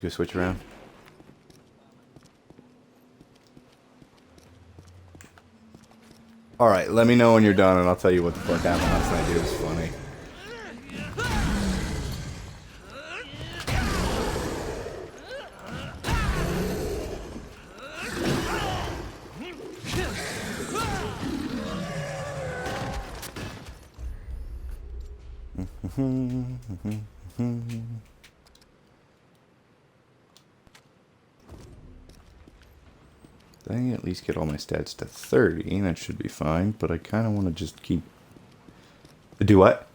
Go switch around. Alright, let me know when you're done and I'll tell you what the fuck happened last night, dude. It was funny. I can at least get all my stats to 30. That should be fine, but I kind of want to just keep... Do what?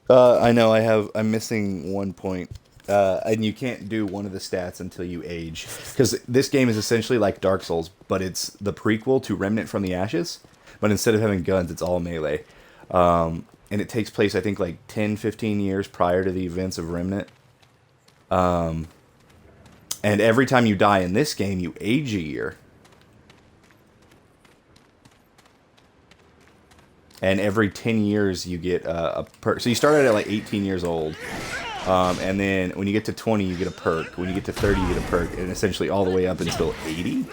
I know I'm missing 1 point. And you can't do one of the stats until you age. Because this game is essentially like Dark Souls, but it's the prequel to Remnant from the Ashes. But instead of having guns, it's all melee. And it takes place, I think, like 10, 15 years prior to the events of Remnant. And every time you die in this game, you age a year. And every 10 years, you get a perk. So you start out at like 18 years old. And then when you get to 20, you get a perk. When you get to 30, you get a perk. And essentially all the way up until 80. You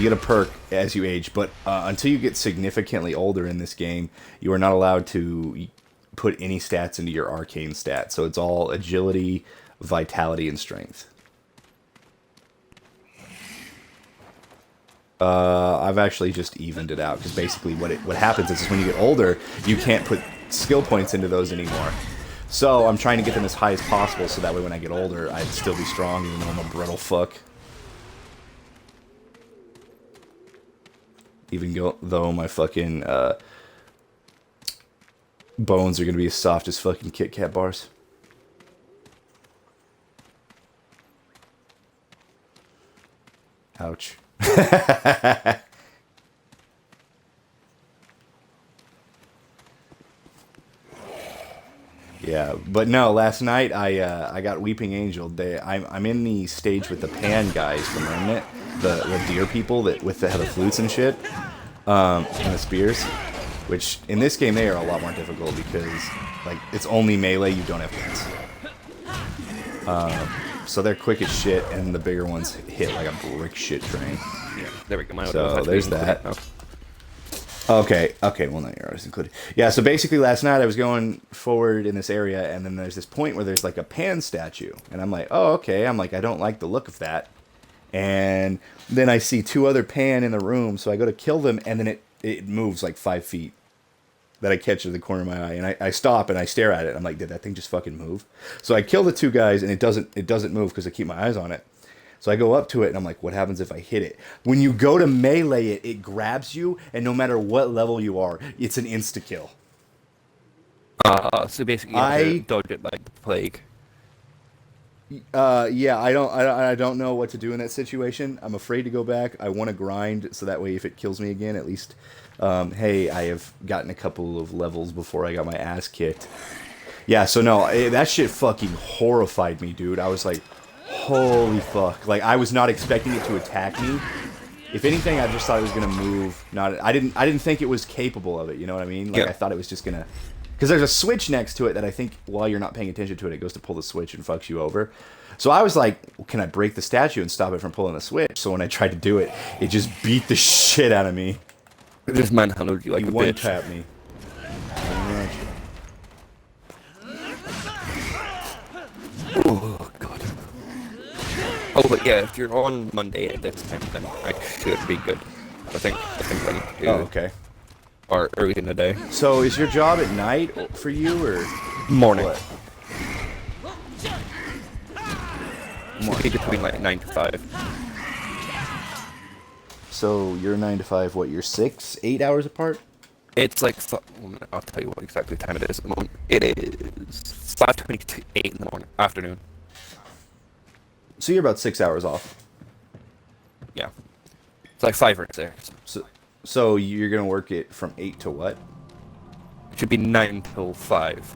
get a perk as you age. But until you get significantly older in this game, you are not allowed to put any stats into your arcane stats. So it's all agility, vitality, and strength. I've actually just evened it out because basically what happens is when you get older, you can't put skill points into those anymore. So I'm trying to get them as high as possible so that way when I get older, I'd still be strong even though I'm a brittle fuck. Even though my fucking bones are gonna be as soft as fucking Kit Kat bars. Ouch. Yeah, but no. Last night I got Weeping Angel. I'm in the stage with the Pan guys from Remnant, the deer people that with the flutes and shit, and the spears. Which in this game they are a lot more difficult because like it's only melee. You don't have guns. So they're quick as shit, and the bigger ones hit like a brick shit train. Yeah, there we go. So there's that. Okay, well, no, yours included. Yeah, so basically last night I was going forward in this area, and then there's this point where there's like a Pan statue. And I'm like, oh, okay. I'm like, I don't like the look of that. And then I see two other Pan in the room, so I go to kill them, and then it moves like 5 feet. That I catch in the corner of my eye, and I stop and I stare at it. I'm like, did that thing just fucking move? So I kill the two guys, and it doesn't move because I keep my eyes on it. So I go up to it, and I'm like, what happens if I hit it? When you go to melee it, it grabs you, and no matter what level you are, it's an insta-kill. So basically you have to dodge it like the plague. Yeah, I don't know what to do in that situation. I'm afraid to go back. I want to grind, so that way if it kills me again, at least, hey, I have gotten a couple of levels before I got my ass kicked. Yeah, so no, that shit fucking horrified me, dude. I was like, holy fuck. Like, I was not expecting it to attack me. If anything, I just thought it was gonna move. I didn't think it was capable of it, you know what I mean? Like, yeah. I thought it was just gonna... Because there's a switch next to it that I think, while you're not paying attention to it, it goes to pull the switch and fucks you over. So I was like, well, can I break the statue and stop it from pulling the switch? So when I tried to do it, it just beat the shit out of me. It just manhandled you like a bitch. One-tap me. Oh, God. Oh, but yeah, if you're on Monday at this time, then I should be good. I think like... Oh, okay. Or early in the day. So is your job at night for you, or... Morning. What? Morning. Between like 9 to 5. So you're 9 to 5, what, you're 6, 8 hours apart? It's like... I'll tell you what exactly time it is at the moment. It is 5:28 in the morning, afternoon. So you're about 6 hours off. Yeah. It's like 5 or 6. So you're going to work it from 8 to what? It should be 9 till 5.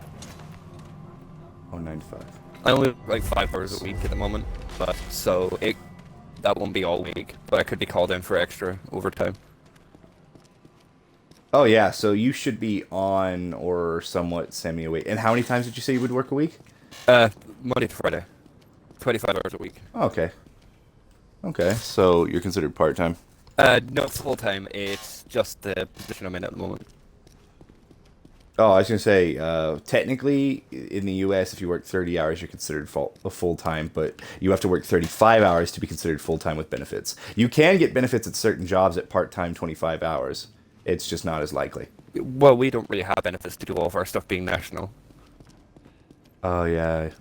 Oh, 9 to 5. I only work like 5 hours a week at the moment, but so that won't be all week, but I could be called in for extra overtime. Oh yeah, so you should be on or somewhat semi-awake. And how many times did you say you would work a week? Monday to Friday, 25 hours a week. Oh, okay. Okay, so you're considered part-time. No, it's full time. It's just the position I'm in at the moment. Oh, I was gonna say, technically, in the U.S., if you work 30 hours, you're considered full time, but you have to work 35 hours to be considered full time with benefits. You can get benefits at certain jobs at part time 25 hours. It's just not as likely. Well, we don't really have benefits to do all of our stuff being national. Oh yeah,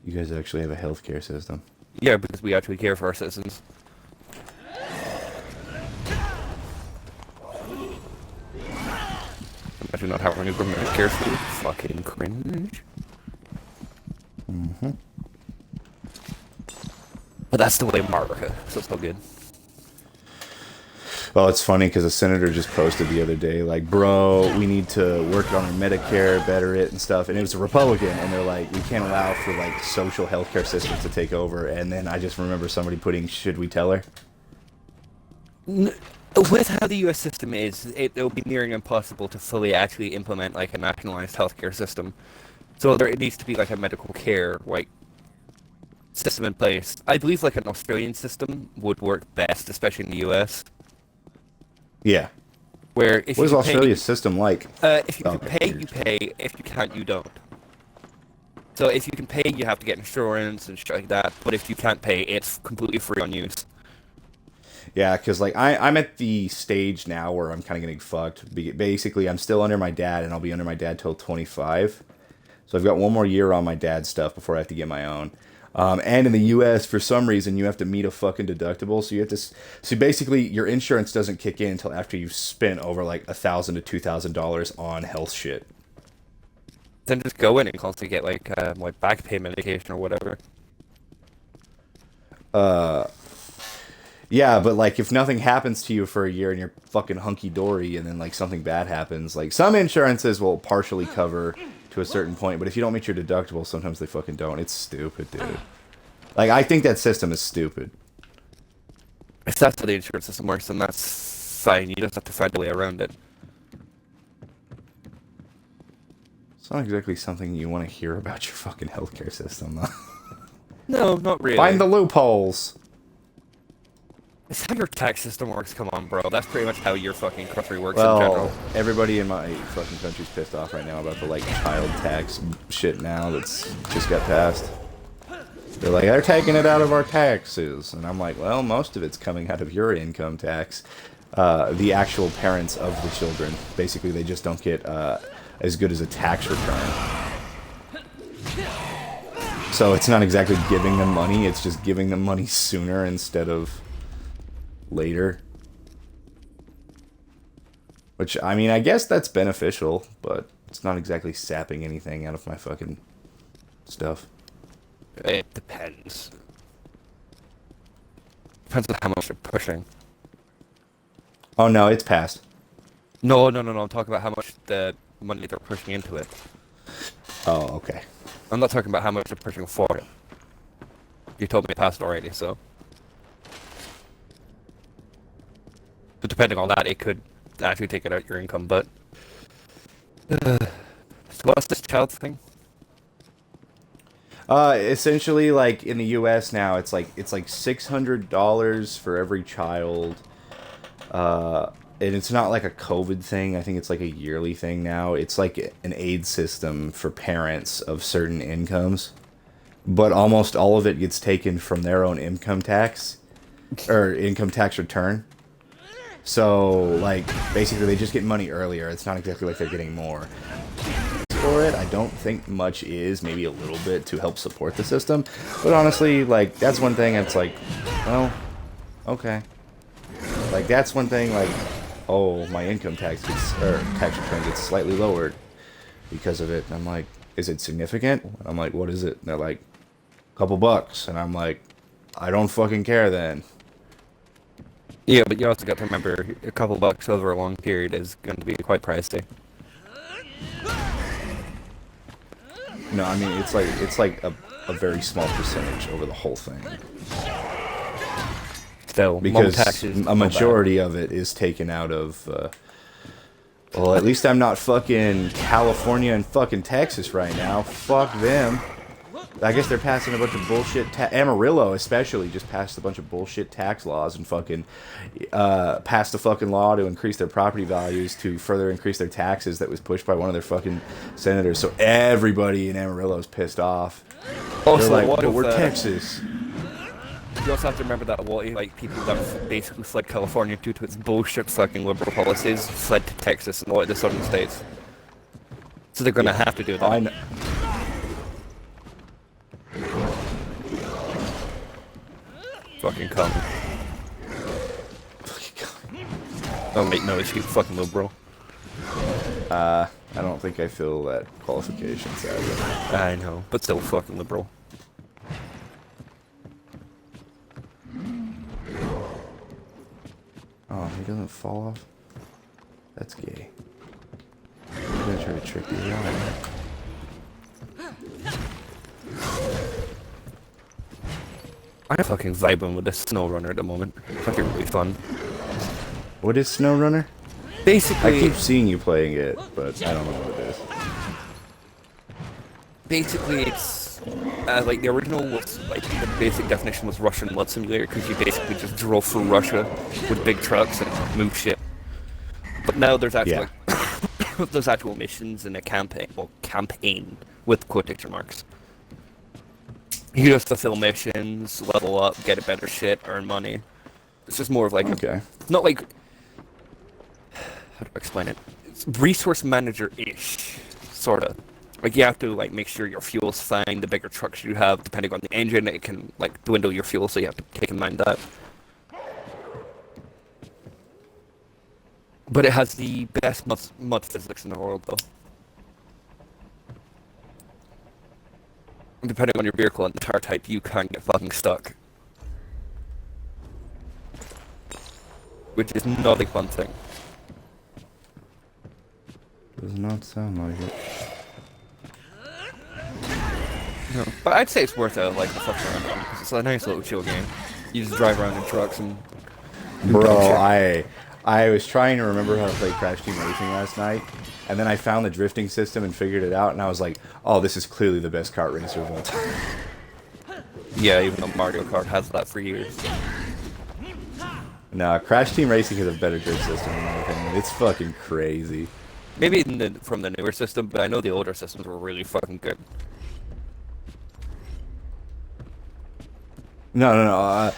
you guys actually have a healthcare system. Yeah, because we actually care for our citizens. Imagine not having a government care scheme. Fucking cringe. Mm-hmm. But that's the way America, so it's all good. Well, it's funny because a senator just posted the other day, like, bro, we need to work on our Medicare, better it, and stuff. And it was a Republican, and they're like, we can't allow for, like, social healthcare systems to take over. And then I just remember somebody putting, should we tell her? With how the US system is, it'll be nearing impossible to fully actually implement, like, a nationalized healthcare system. So there needs to be, like, a medical care, like, system in place. I believe, like, an Australian system would work best, especially in the US. Yeah. Where if What is you can pay, Australia's system like? if you can Okay. pay, you pay. If you can't, you don't. So if you can pay, you have to get insurance and shit like that. But if you can't pay, it's completely free on use. Yeah, because, like, I'm at the stage now where I'm kind of getting fucked. Basically, I'm still under my dad, and I'll be under my dad till 25. So I've got one more year on my dad's stuff before I have to get my own. And in the U.S., for some reason, you have to meet a fucking deductible. So you have to. So basically, your insurance doesn't kick in until after you've spent over like $1,000 to $2,000 on health shit. Then just go in and constantly get like back pain medication or whatever. Yeah, but like if nothing happens to you for a year and you're fucking hunky dory, and then like something bad happens, like some insurances will partially cover to a certain point, but if you don't meet your deductible, sometimes they fucking don't. It's stupid, dude. Like I think that system is stupid. If that's how the insurance system works, then that's fine. You just have to find a way around it. It's not exactly something you want to hear about your fucking healthcare system, though. No, not really. Find the loopholes. It's how your tax system works. Come on, bro. That's pretty much how your fucking country works in Well, general. everybody in my fucking country's pissed off right now about the like child tax shit now that's just got passed. They're like, they're taking it out of our taxes, and I'm like, well, most of it's coming out of your income tax. The actual parents of the children, basically, they just don't get as good as a tax return. So it's not exactly giving them money; it's just giving them money sooner instead of later. Which, I mean, I guess that's beneficial, but it's not exactly sapping anything out of my fucking stuff. It depends. Depends on how much they're pushing. Oh no, it's passed. No. I'm talking about how much the money they're pushing into it. Oh, okay. I'm not talking about how much they're pushing for it. You told me it passed already, so. But depending on that, it could actually take it out your income, but... so what's this child thing? Essentially, like in the U.S. now, it's like $600 for every child. And it's not like a COVID thing. I think it's like a yearly thing now. It's like an aid system for parents of certain incomes, but almost all of it gets taken from their own income tax or income tax return. So, like, basically, they just get money earlier. It's not exactly like they're getting more for it. I don't think much is, maybe a little bit to help support the system. But honestly, like, that's one thing that's like, well, okay. Like, that's one thing, like, oh, my income tax gets, or tax return gets slightly lowered because of it. And I'm like, is it significant? I'm like, what is it? And they're like, a couple bucks. And I'm like, I don't fucking care then. Yeah, but you also got to remember, a couple bucks over a long period is going to be quite pricey. No, I mean, it's like a very small percentage over the whole thing. Still, Because taxes, a majority of it is taken out of Well, at least I'm not fucking California and fucking Texas right now. Fuck them. I guess they're passing a bunch of bullshit. Amarillo, especially, just passed a bunch of bullshit tax laws and fucking passed a fucking law to increase their property values to further increase their taxes. That was pushed by one of their fucking senators. So everybody in Amarillo is pissed off. Also, They're like, what but if, we're Texas. you also have to remember that a lot of like people that basically fled California due to its bullshit fucking liberal policies fled to Texas and a lot of the southern states. So they're gonna have to do that. I know. Fucking come. Oh wait, no, it's you fucking liberal. I don't think I fill that qualification, sadly. I know, but still fucking liberal. Oh, he doesn't fall off? That's gay. I'm gonna try to trick the AI. I'm fucking vibing with this snow runner at the moment. Fucking really fun. What is SnowRunner? I Basically, keep seeing you playing it, but I don't know what it is. basically it's like the original was like the basic definition was Russian mud simulator because you basically just drove through Russia with big trucks and move shit. But now there's actually like, there's actual missions in a campaign with quotation marks. You just fulfill missions, level up, get a better shit, earn money. It's just more of like Okay. not like how do I explain it? It's resource manager-ish, sorta. Like you have to like make sure your fuel's fine. The bigger trucks you have, depending on the engine, it can like dwindle your fuel, so you have to take in mind that. But it has the best mud physics in the world, though. Depending on your vehicle and the tire type, you can get fucking stuck. Which is not a fun thing. Does not sound like it. No. But I'd say it's worth it, like, the fuck around on, because it's a nice little chill game. You just drive around in trucks and... Bro, I was trying to remember how to play Crash Team Racing last night, and then I found the drifting system and figured it out, and I was like, oh, this is clearly the best kart racer of all time. Yeah, even though Mario Kart has that for years. Nah, Crash Team Racing has a better drift system in my opinion. It's fucking crazy. Maybe from the newer system, but I know the older systems were really fucking good. No.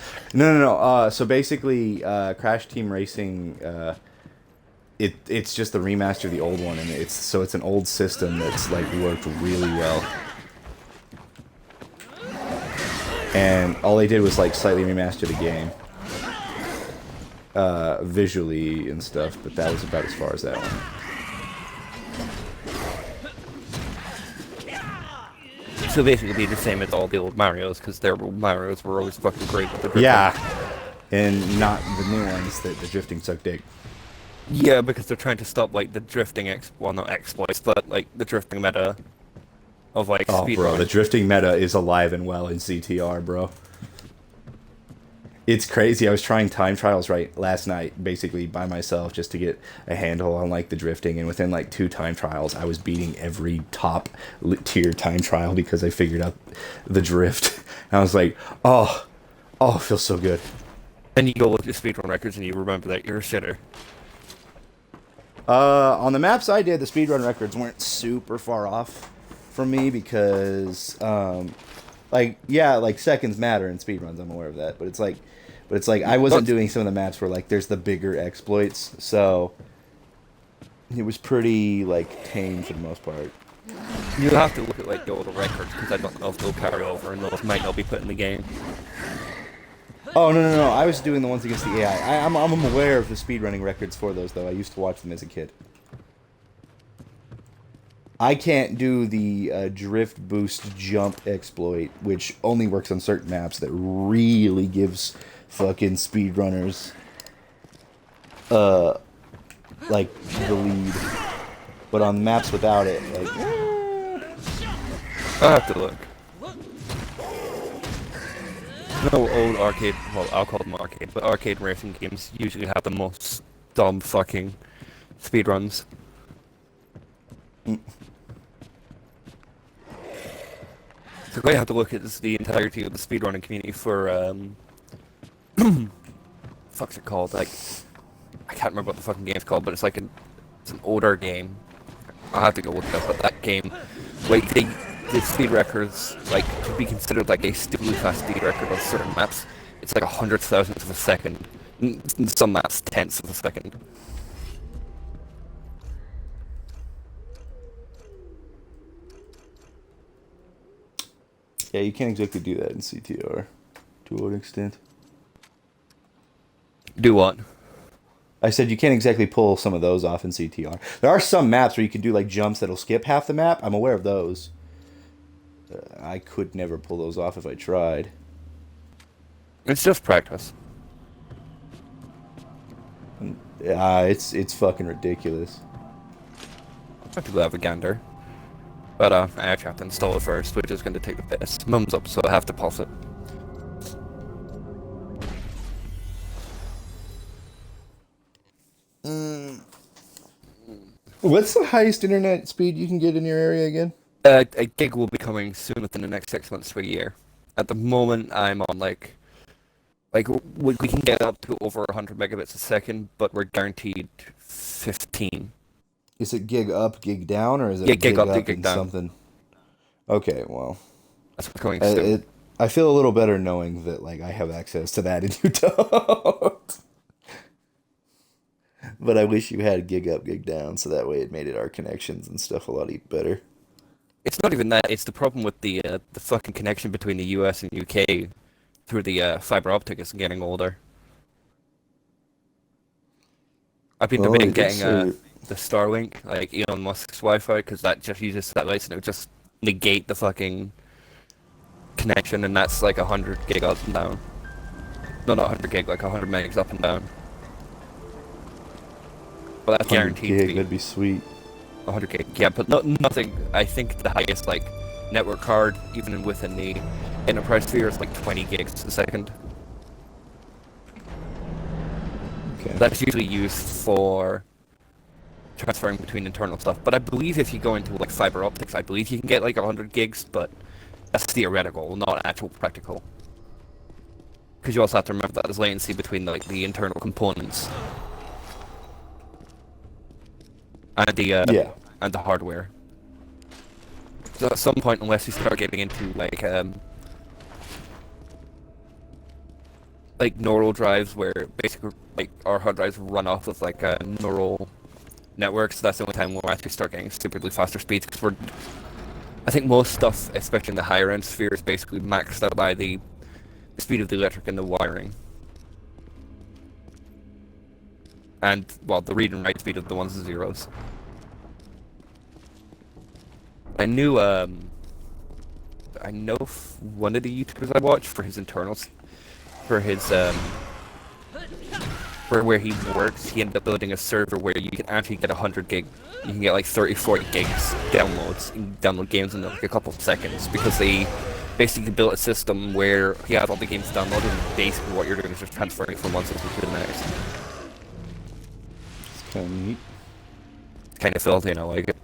So basically, Crash Team Racing, it's just the remaster of the old one, and it's an old system that's like worked really well. And all they did was like slightly remaster the game, visually and stuff. But that was about as far as that went. So basically be the same as all the old Marios, because their Marios were always fucking great with the drifting. Yeah, and not the new ones that the drifting suck dick. Yeah, because they're trying to stop like the drifting not exploits, but like the drifting meta of like Oh, speed bro, run. the drifting meta is alive and well in CTR, bro. It's crazy. I was trying time trials last night, basically by myself, just to get a handle on like the drifting, and within like 2 time trials, I was beating every top tier time trial because I figured out the drift. And I was like, oh, it feels so good. And you go look at speedrun records and you remember that you're a shitter. On the maps I did, the speedrun records weren't super far off from me because, like seconds matter in speedruns. I'm aware of that, but it's like I wasn't doing some of the maps where like there's the bigger exploits, so it was pretty like tame for the most part. You have to look at like the older records because I don't know if they'll carry over and those might not be put in the game. Oh no! I was doing the ones against the AI. I'm aware of the speedrunning records for those though. I used to watch them as a kid. I can't do the drift boost jump exploit, which only works on certain maps that really gives fucking speedrunners like the lead. But on maps without it, like I'll have to look. No old arcade, well I'll call them arcade, but arcade racing games usually have the most dumb fucking speedruns. Mm. So I have to look at the entirety of the speedrunning community for fuck's it called? Like I can't remember what the fucking game's called, but it's like it's an older game. I'll have to go look it up. But that game, like the speed records, like could be considered like a stupidly fast speed record on certain maps. It's like 100,000th of a second. Some maps tenths of a second. Yeah, you can't exactly do that in CTR to an extent. Do what? I said you can't exactly pull some of those off in CTR. There are some maps where you can do like jumps that'll skip half the map. I'm aware of those. I could never pull those off if I tried. It's just practice. It's fucking ridiculous. I have to go have a gander. But I actually have to install it first, which is going to take the piss. Mum's up, so I have to pause it. What's the highest internet speed you can get in your area again? A gig will be coming soon within the next 6 months to a year. At the moment, I'm on we can get up to over 100 megabits a second, but we're guaranteed 15. Is it gig up, gig down, or is it Yeah, gig up, gig and down. something? Okay, well, That's what's coming it, soon. it I feel a little better knowing that like I have access to that and you don't. But I wish you had gig up, gig down, so that way it made our connections and stuff a lot better. It's not even that. It's the problem with the fucking connection between the US and UK through the fiber optic is getting older. I've been Well, debating it's getting the Starlink, like Elon Musk's Wi-Fi, because that just uses satellites and it would just negate the fucking connection, and that's like 100 gig up and down. No, not 100 gig, like 100 megs up and down. But that's 100 guaranteed to gig, be that'd be sweet. 100 gig. Yeah, but nothing. I think the highest like network card, even within the enterprise sphere, is like 20 gigs a second. Okay. That's usually used for transferring between internal stuff. But I believe if you go into like fiber optics, I believe you can get like 100 gigs, but that's theoretical, not actual practical. Because you also have to remember that there's latency between like the internal components and Yeah. the hardware. So at some point, unless you start getting into like neural drives, where basically like our hard drives run off of like neural networks, that's the only time we'll actually start getting stupidly faster speeds. Because I think most stuff, especially in the higher end sphere, is basically maxed out by the speed of the electric and the wiring, and well, the read and write speed of the ones and zeros. I knew one of the YouTubers I watched for his internals, for his for where he works, he ended up building a server where you can actually get 100 gig. You can get like 30, 40 gigs downloads, and download games in like a couple of seconds, because they basically built a system where he has all the games downloaded, and basically what you're doing is just transferring from one system to the next. It's kind of neat. It's kind of filthy, and I like it.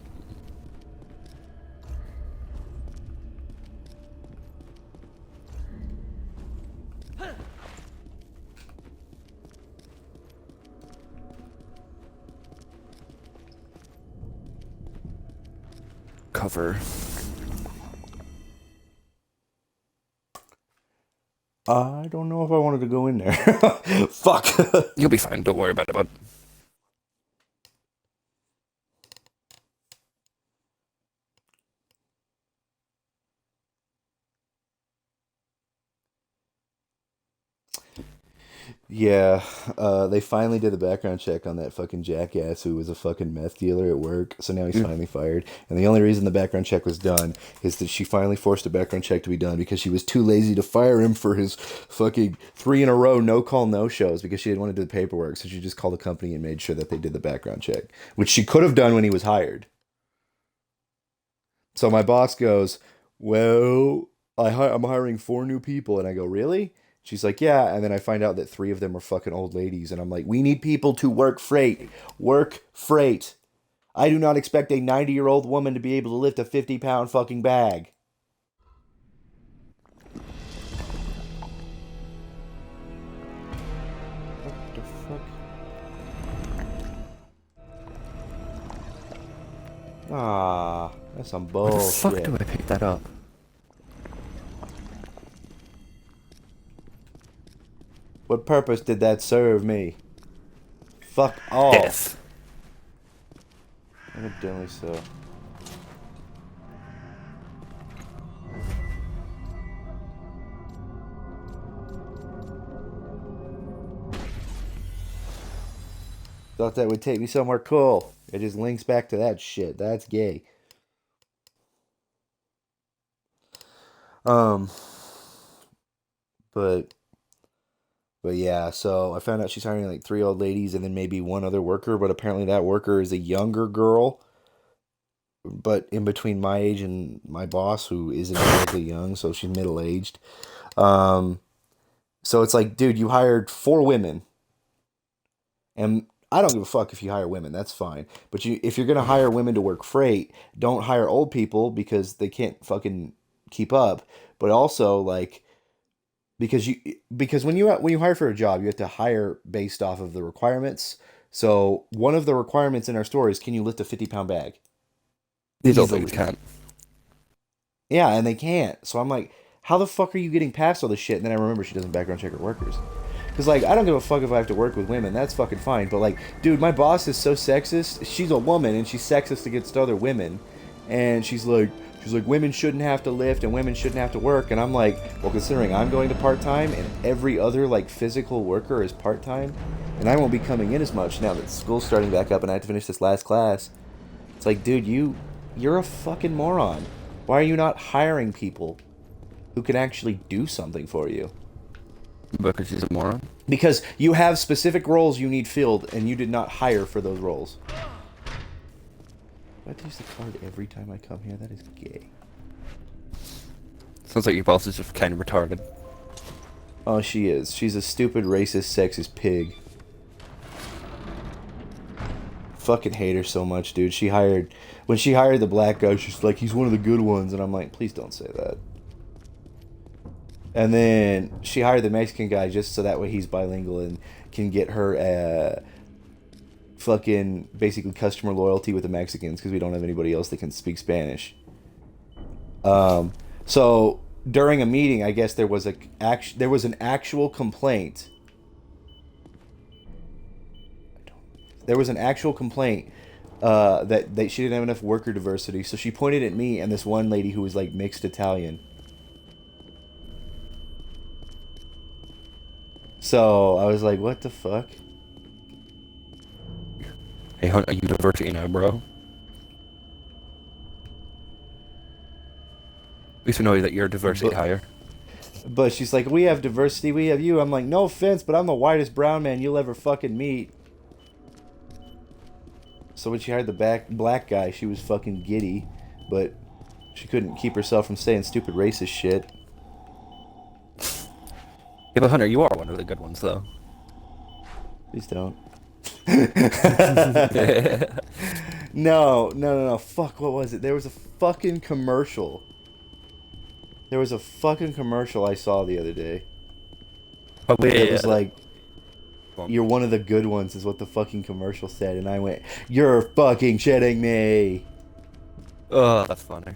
Cover. I don't know if I wanted to go in there. Fuck. You'll be fine. Don't worry about it, bud. Yeah, they finally did the background check on that fucking jackass who was a fucking meth dealer at work. So now he's finally fired. And the only reason the background check was done is that she finally forced a background check to be done because she was too lazy to fire him for his fucking 3 in a row no call no shows because she didn't want to do the paperwork. So she just called the company and made sure that they did the background check, which she could have done when he was hired. So my boss goes, "Well, I'm hiring 4 new people," and I go, "Really?" She's like, "Yeah," and then I find out that 3 of them are fucking old ladies, and I'm like, "We need people to work freight, work freight. I do not expect a 90-year-old woman to be able to lift a 50-pound fucking bag. What the fuck? Ah, that's some Where the fuck bullshit. do I pick that up? What purpose did that serve me? Fuck off. Death. Evidently so. Thought that would take me somewhere cool. It just links back to that shit. That's gay. Um, but yeah, so I found out she's hiring like 3 old ladies and then maybe one other worker, but apparently that worker is a younger girl, but in between my age and my boss, who isn't exactly young, so she's middle aged. Um, so it's like, dude, you hired 4 women, and I don't give a fuck if you hire women. That's fine. But if you're gonna hire women to work freight, don't hire old people because they can't fucking keep up. But also, like, because when you hire for a job, you have to hire based off of the requirements. So one of the requirements in our store is, can you lift a 50-pound bag These old ladies easily? can't. Yeah, and they can't. So I'm like, how the fuck are you getting past all this shit? And then I remember she doesn't background check her workers. Because, like, I don't give a fuck if I have to work with women. That's fucking fine. But, like, dude, my boss is so sexist. She's a woman, and she's sexist against other women. And she's like, women shouldn't have to lift, and women shouldn't have to work. And I'm like, well, considering I'm going to part-time, and every other, like, physical worker is part-time, and I won't be coming in as much now that school's starting back up and I have to finish this last class. It's like, dude, you're a fucking moron. Why are you not hiring people who can actually do something for you? Because she's a moron. Because you have specific roles you need filled, and you did not hire for those roles. Do I have to use the card every time I come here? That is gay. Sounds like your boss is just kind of retarded. Oh, she is. She's a stupid, racist, sexist pig. Fucking hate her so much, dude. When she hired the black guy, she's like, he's one of the good ones. And I'm like, please don't say that. And then she hired the Mexican guy just so that way he's bilingual and can get her fucking basically customer loyalty with the Mexicans because we don't have anybody else that can speak Spanish. So during a meeting, I guess there was an actual complaint. There was an actual complaint that she didn't have enough worker diversity. So she pointed at me and this one lady who was like mixed Italian. So I was like, what the fuck? Hey, Hunt, are you diversity now, bro? At least we know that you're a diversity hire. But she's like, we have diversity, we have you. I'm like, no offense, but I'm the whitest brown man you'll ever fucking meet. So when she hired the black guy, she was fucking giddy, but she couldn't keep herself from saying stupid racist shit. Yeah, but Hunter, you are one of the good ones, though. Please don't. No. Fuck, what was it? There was a fucking commercial. There was a fucking commercial I saw the other day. Probably. It was like, you're one of the good ones is what the fucking commercial said. And I went, you're fucking shitting me. Oh, that's funny.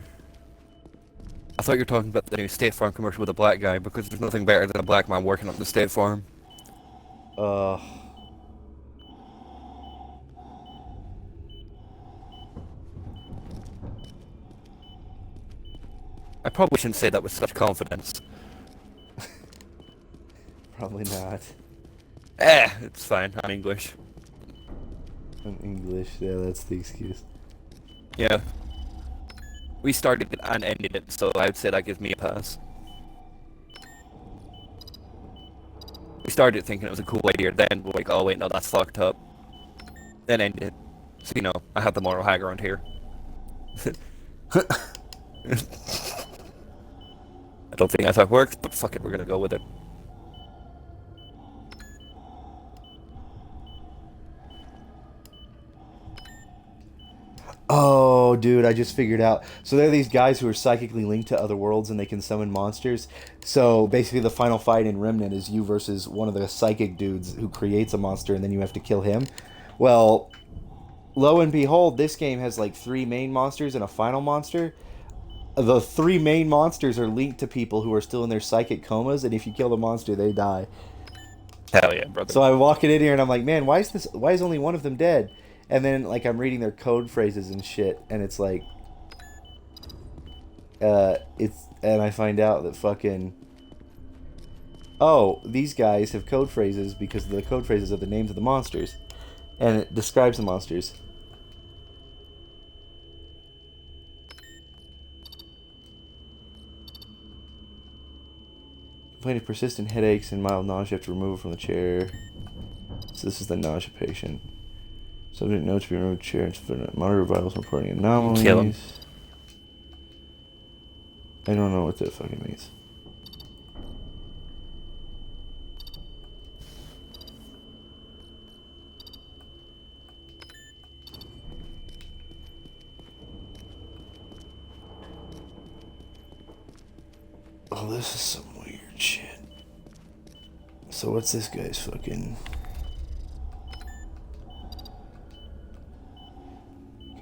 I thought you were talking about the new State Farm commercial with a black guy, because there's nothing better than a black man working at the State Farm. I probably shouldn't say that with such confidence. Probably not. It's fine. I'm English. I'm English, yeah, that's the excuse. Yeah. We started it and ended it, so I would say that gives me a pass. We started thinking it was a cool idea, then we're like, oh wait, no, that's fucked up. Then ended it. So, you know, I have the moral high ground here. I don't think that's how it works, but fuck it, we're gonna go with it. Oh, dude, I just figured out. So there are these guys who are psychically linked to other worlds and they can summon monsters. So basically, the final fight in Remnant is you versus one of the psychic dudes who creates a monster and then you have to kill him. Well, lo and behold, this game has like three main monsters and a final monster. The three main monsters are linked to people who are still in their psychic comas, and if you kill the monster, they die. Hell yeah, brother. So I'm walking in here and I'm like, man, why is this? Why is only one of them dead? And then like I'm reading their code phrases and shit, and it's like, and I find out that fucking, oh, these guys have code phrases because the code phrases are the names of the monsters, and it describes the monsters. Complaining of persistent headaches and mild nausea after removal from the chair. So this is the nausea patient. Subject note to be removed chair and monitor vitals reporting anomalies. Kill him. I don't know what that fucking means. Oh, this is some weird shit. So what's this guy's fucking...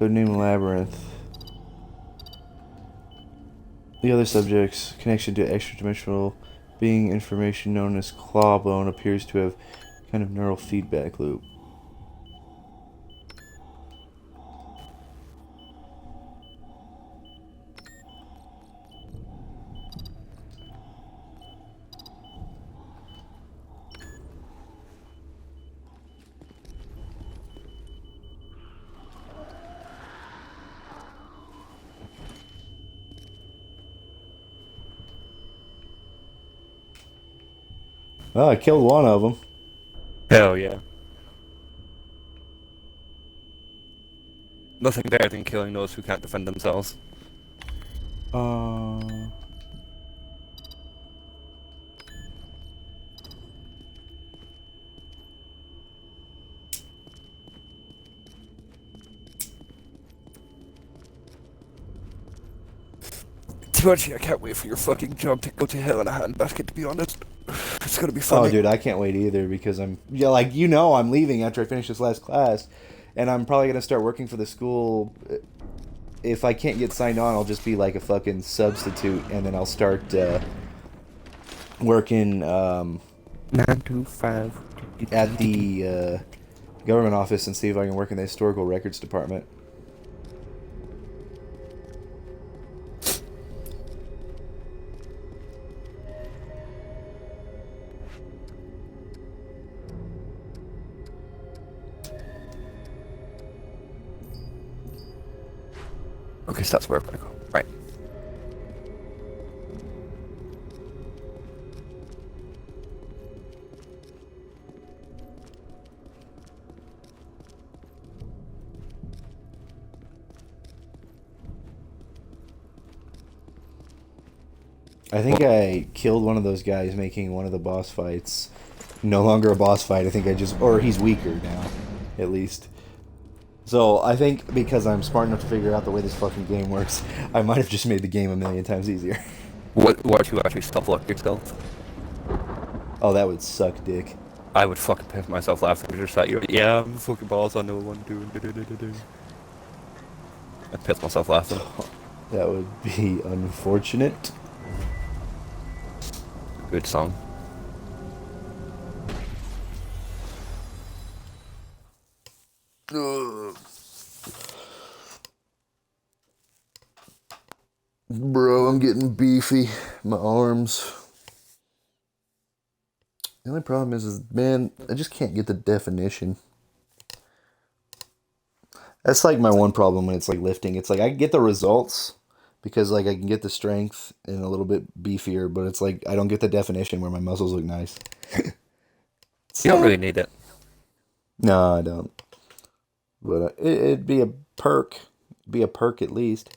Codename Labyrinth. The other subject's connection to extra-dimensional being information known as Clawbone appears to have kind of neural feedback loop. Well, I killed one of them. Hell yeah. Nothing better than killing those who can't defend themselves. Uh... Tibachi, I can't wait for your fucking job to go to hell in a handbasket, to be honest. It's gonna be funny. Oh, dude, I can't wait either because I'm... Yeah, like, you know I'm leaving after I finish this last class. And I'm probably going to start working for the school. If I can't get signed on, I'll just be like a fucking substitute. And then I'll start working 9 to 5. at the government office and see if I can work in the historical records department. Okay, so that's where we're gonna go. Right. I think I killed one of those guys making one of the boss fights. No longer a boss fight. I think I just... Or he's weaker now, at least. So I think because I'm smart enough to figure out the way this fucking game works, I might have just made the game a million times easier. What if you actually self-lock yourself? Oh, that would suck dick. I would fucking piss myself laughing just at you. Yeah, I'm fucking balls on no one doing. I'd piss myself laughing. That would be unfortunate. Good song. Bro, I'm getting beefy. My arms. The only problem is, man, I just can't get the definition. That's like my one problem when it's like lifting. It's like I can get the results because like I can get the strength and a little bit beefier, but it's like I don't get the definition where my muscles look nice. You don't really need it. No, I don't. But it'd be a perk. Be a perk at least.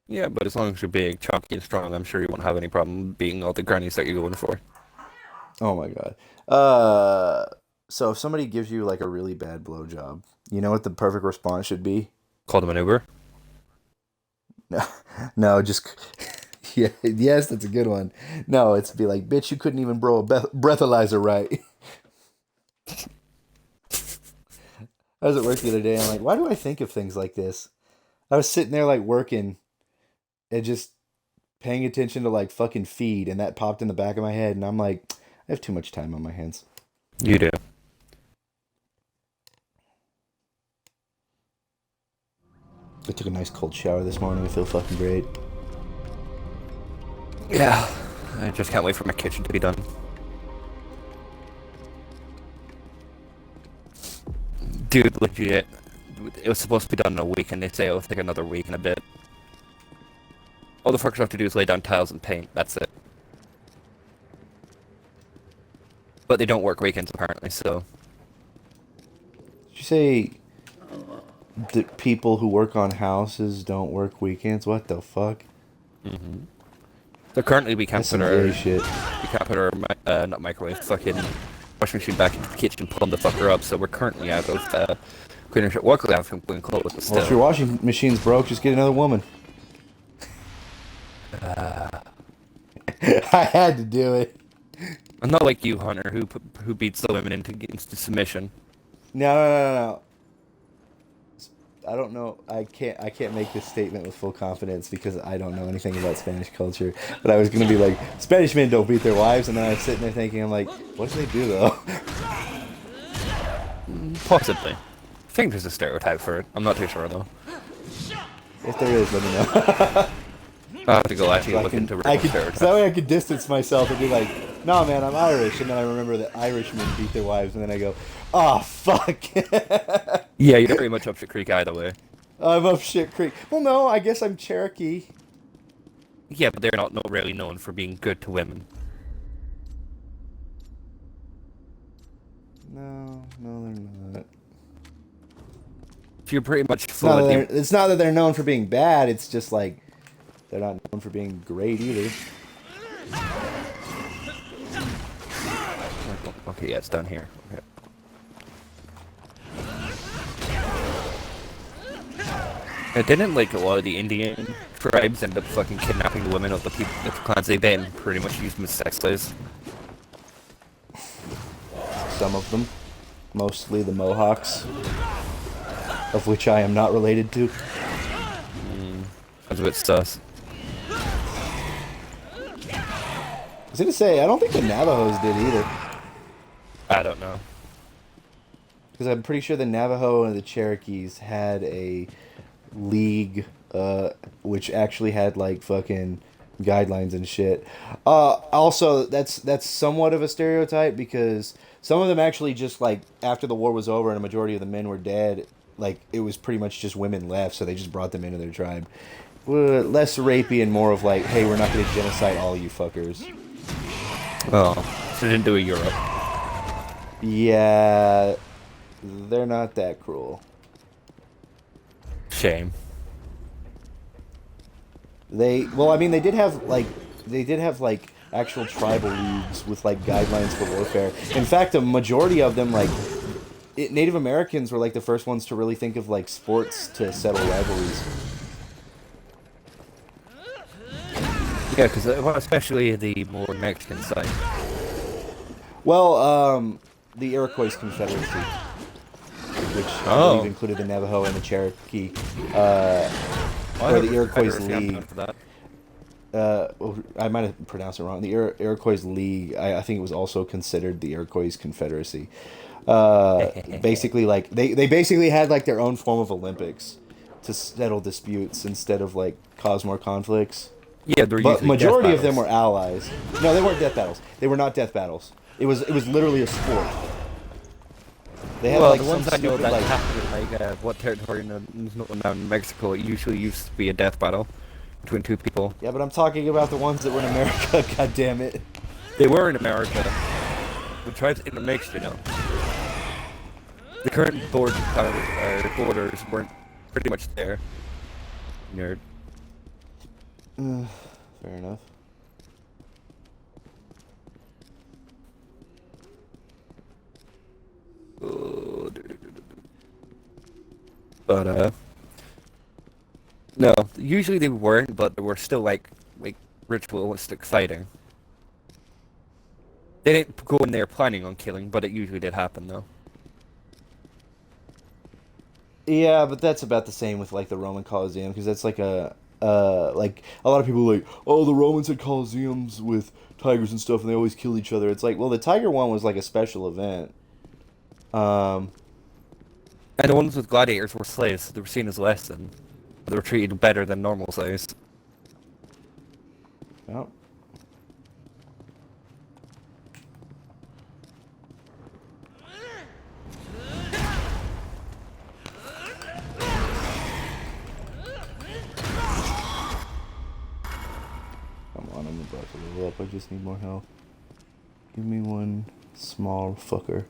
Yeah, but as long as you're big, chunky, and strong, I'm sure you won't have any problem being all the grannies that you're going for. Oh my god. So if somebody gives you like a really bad blowjob, you know what the perfect response should be? Call them an Uber. No, no, just yeah, yes, that's a good one. No, it's be like, bitch, you couldn't even blow a breathalyzer right. I was at work the other day. I'm like, why do I think of things like this? I was sitting there like working and just paying attention to like fucking feed, and that popped in the back of my head, and I'm like, I have too much time on my hands. You do. I took a nice cold shower this morning. I feel fucking great. Yeah. I just can't wait for my kitchen to be done. Dude, legit. It was supposed to be done in a week, and they say it'll take another week and a bit. All the fuckers have to do is lay down tiles and paint. That's it. But they don't work weekends, apparently, so... Did you say that people who work on houses don't work weekends? What the fuck? Mm-hmm. So currently we can't That's put some our... gay shit. We can't put our, not microwave, fucking washing machine back into the kitchen, plumb the fucker up, so we're currently out of, cleaner shit. Luckily, I've been close, but Well, if your still. washing machine's broke, just get another woman. I had to do it. I'm not like you, Hunter, who beats the women into submission. No, no, no, no, no. I don't know. I can't make this statement with full confidence because I don't know anything about Spanish culture. But I was gonna be like, Spanish men don't beat their wives, and then I was sitting there thinking, I'm like, what do they do though? Possibly. I think there's a stereotype for it. I'm not too sure, though. If there is, let me know. I'll have to go actually So look into I real could, stereotypes. so that way I could distance myself and be like, no man, I'm Irish, and then I remember that Irishmen beat their wives, and then I go, oh fuck. Yeah, you're pretty much up the creek either way. I'm up shit creek. Well, no, I guess I'm Cherokee. Yeah, but they're not really known for being good to women. No, no, they're not. So you're pretty much It's full not, of that it's not that they're known for being bad. It's just like they're not known for being great either. Okay, yeah, it's down here. Okay. Didn't like a lot of the Indian tribes end up fucking kidnapping the women of the people, the clans they then pretty much used them as sex slaves? Some of them, mostly the Mohawks, of which I am not related to. That's a bit sus. I was gonna say I don't think the Navajos did either, I don't know. because I'm pretty sure the Navajo and the Cherokees had a league, which actually had like fucking guidelines and shit. Also, that's somewhat of a stereotype because some of them actually just like after the war was over and a majority of the men were dead, like it was pretty much just women left, so they just brought them into their tribe. Less rapey and more of like, hey, we're not gonna genocide all you fuckers. Oh, so they didn't do a Europe. Yeah, they're not that cruel. Shame. Well, I mean, they did have like actual tribal leagues with like guidelines for warfare. In fact, a majority of them, like Native Americans, were like the first ones to really think of like sports to settle rivalries. Yeah, because especially the more Mexican side. Well, the Iroquois Confederacy, which I believe included the Navajo and the Cherokee, or the Iroquois League. Well, I might have pronounced it wrong. The Iroquois League, I think it was also considered the Iroquois Confederacy. Basically, like they basically had like their own form of Olympics to settle disputes instead of like cause more conflicts. Yeah, they're But usually majority death of them were battles. allies. No, they weren't death battles. They were not death battles. It was literally a sport. They had Well, like the some ones I know stupid that like happened in like what territory now in Mexico, it usually used to be a death battle between two people. yeah, but I'm talking about the ones that were in America. God damn it! They were in America. The tribes intermixed, you know. The current borders weren't pretty much there. Nerd. Fair enough. But No, usually they weren't, but they were still like ritualistic fighting. They didn't go in there planning on killing, but it usually did happen though. Yeah, but that's about the same with like the Roman Colosseum because that's like like a lot of people are like, oh, the Romans had Colosseums with tigers and stuff, and they always kill each other. It's like, well, the tiger one was like a special event. Um, And the ones with gladiators were slaves, so they were seen as less than. They were treated better than normal slaves. oh. Come on, I'm about to level up. I just need more health. Give me one small fucker.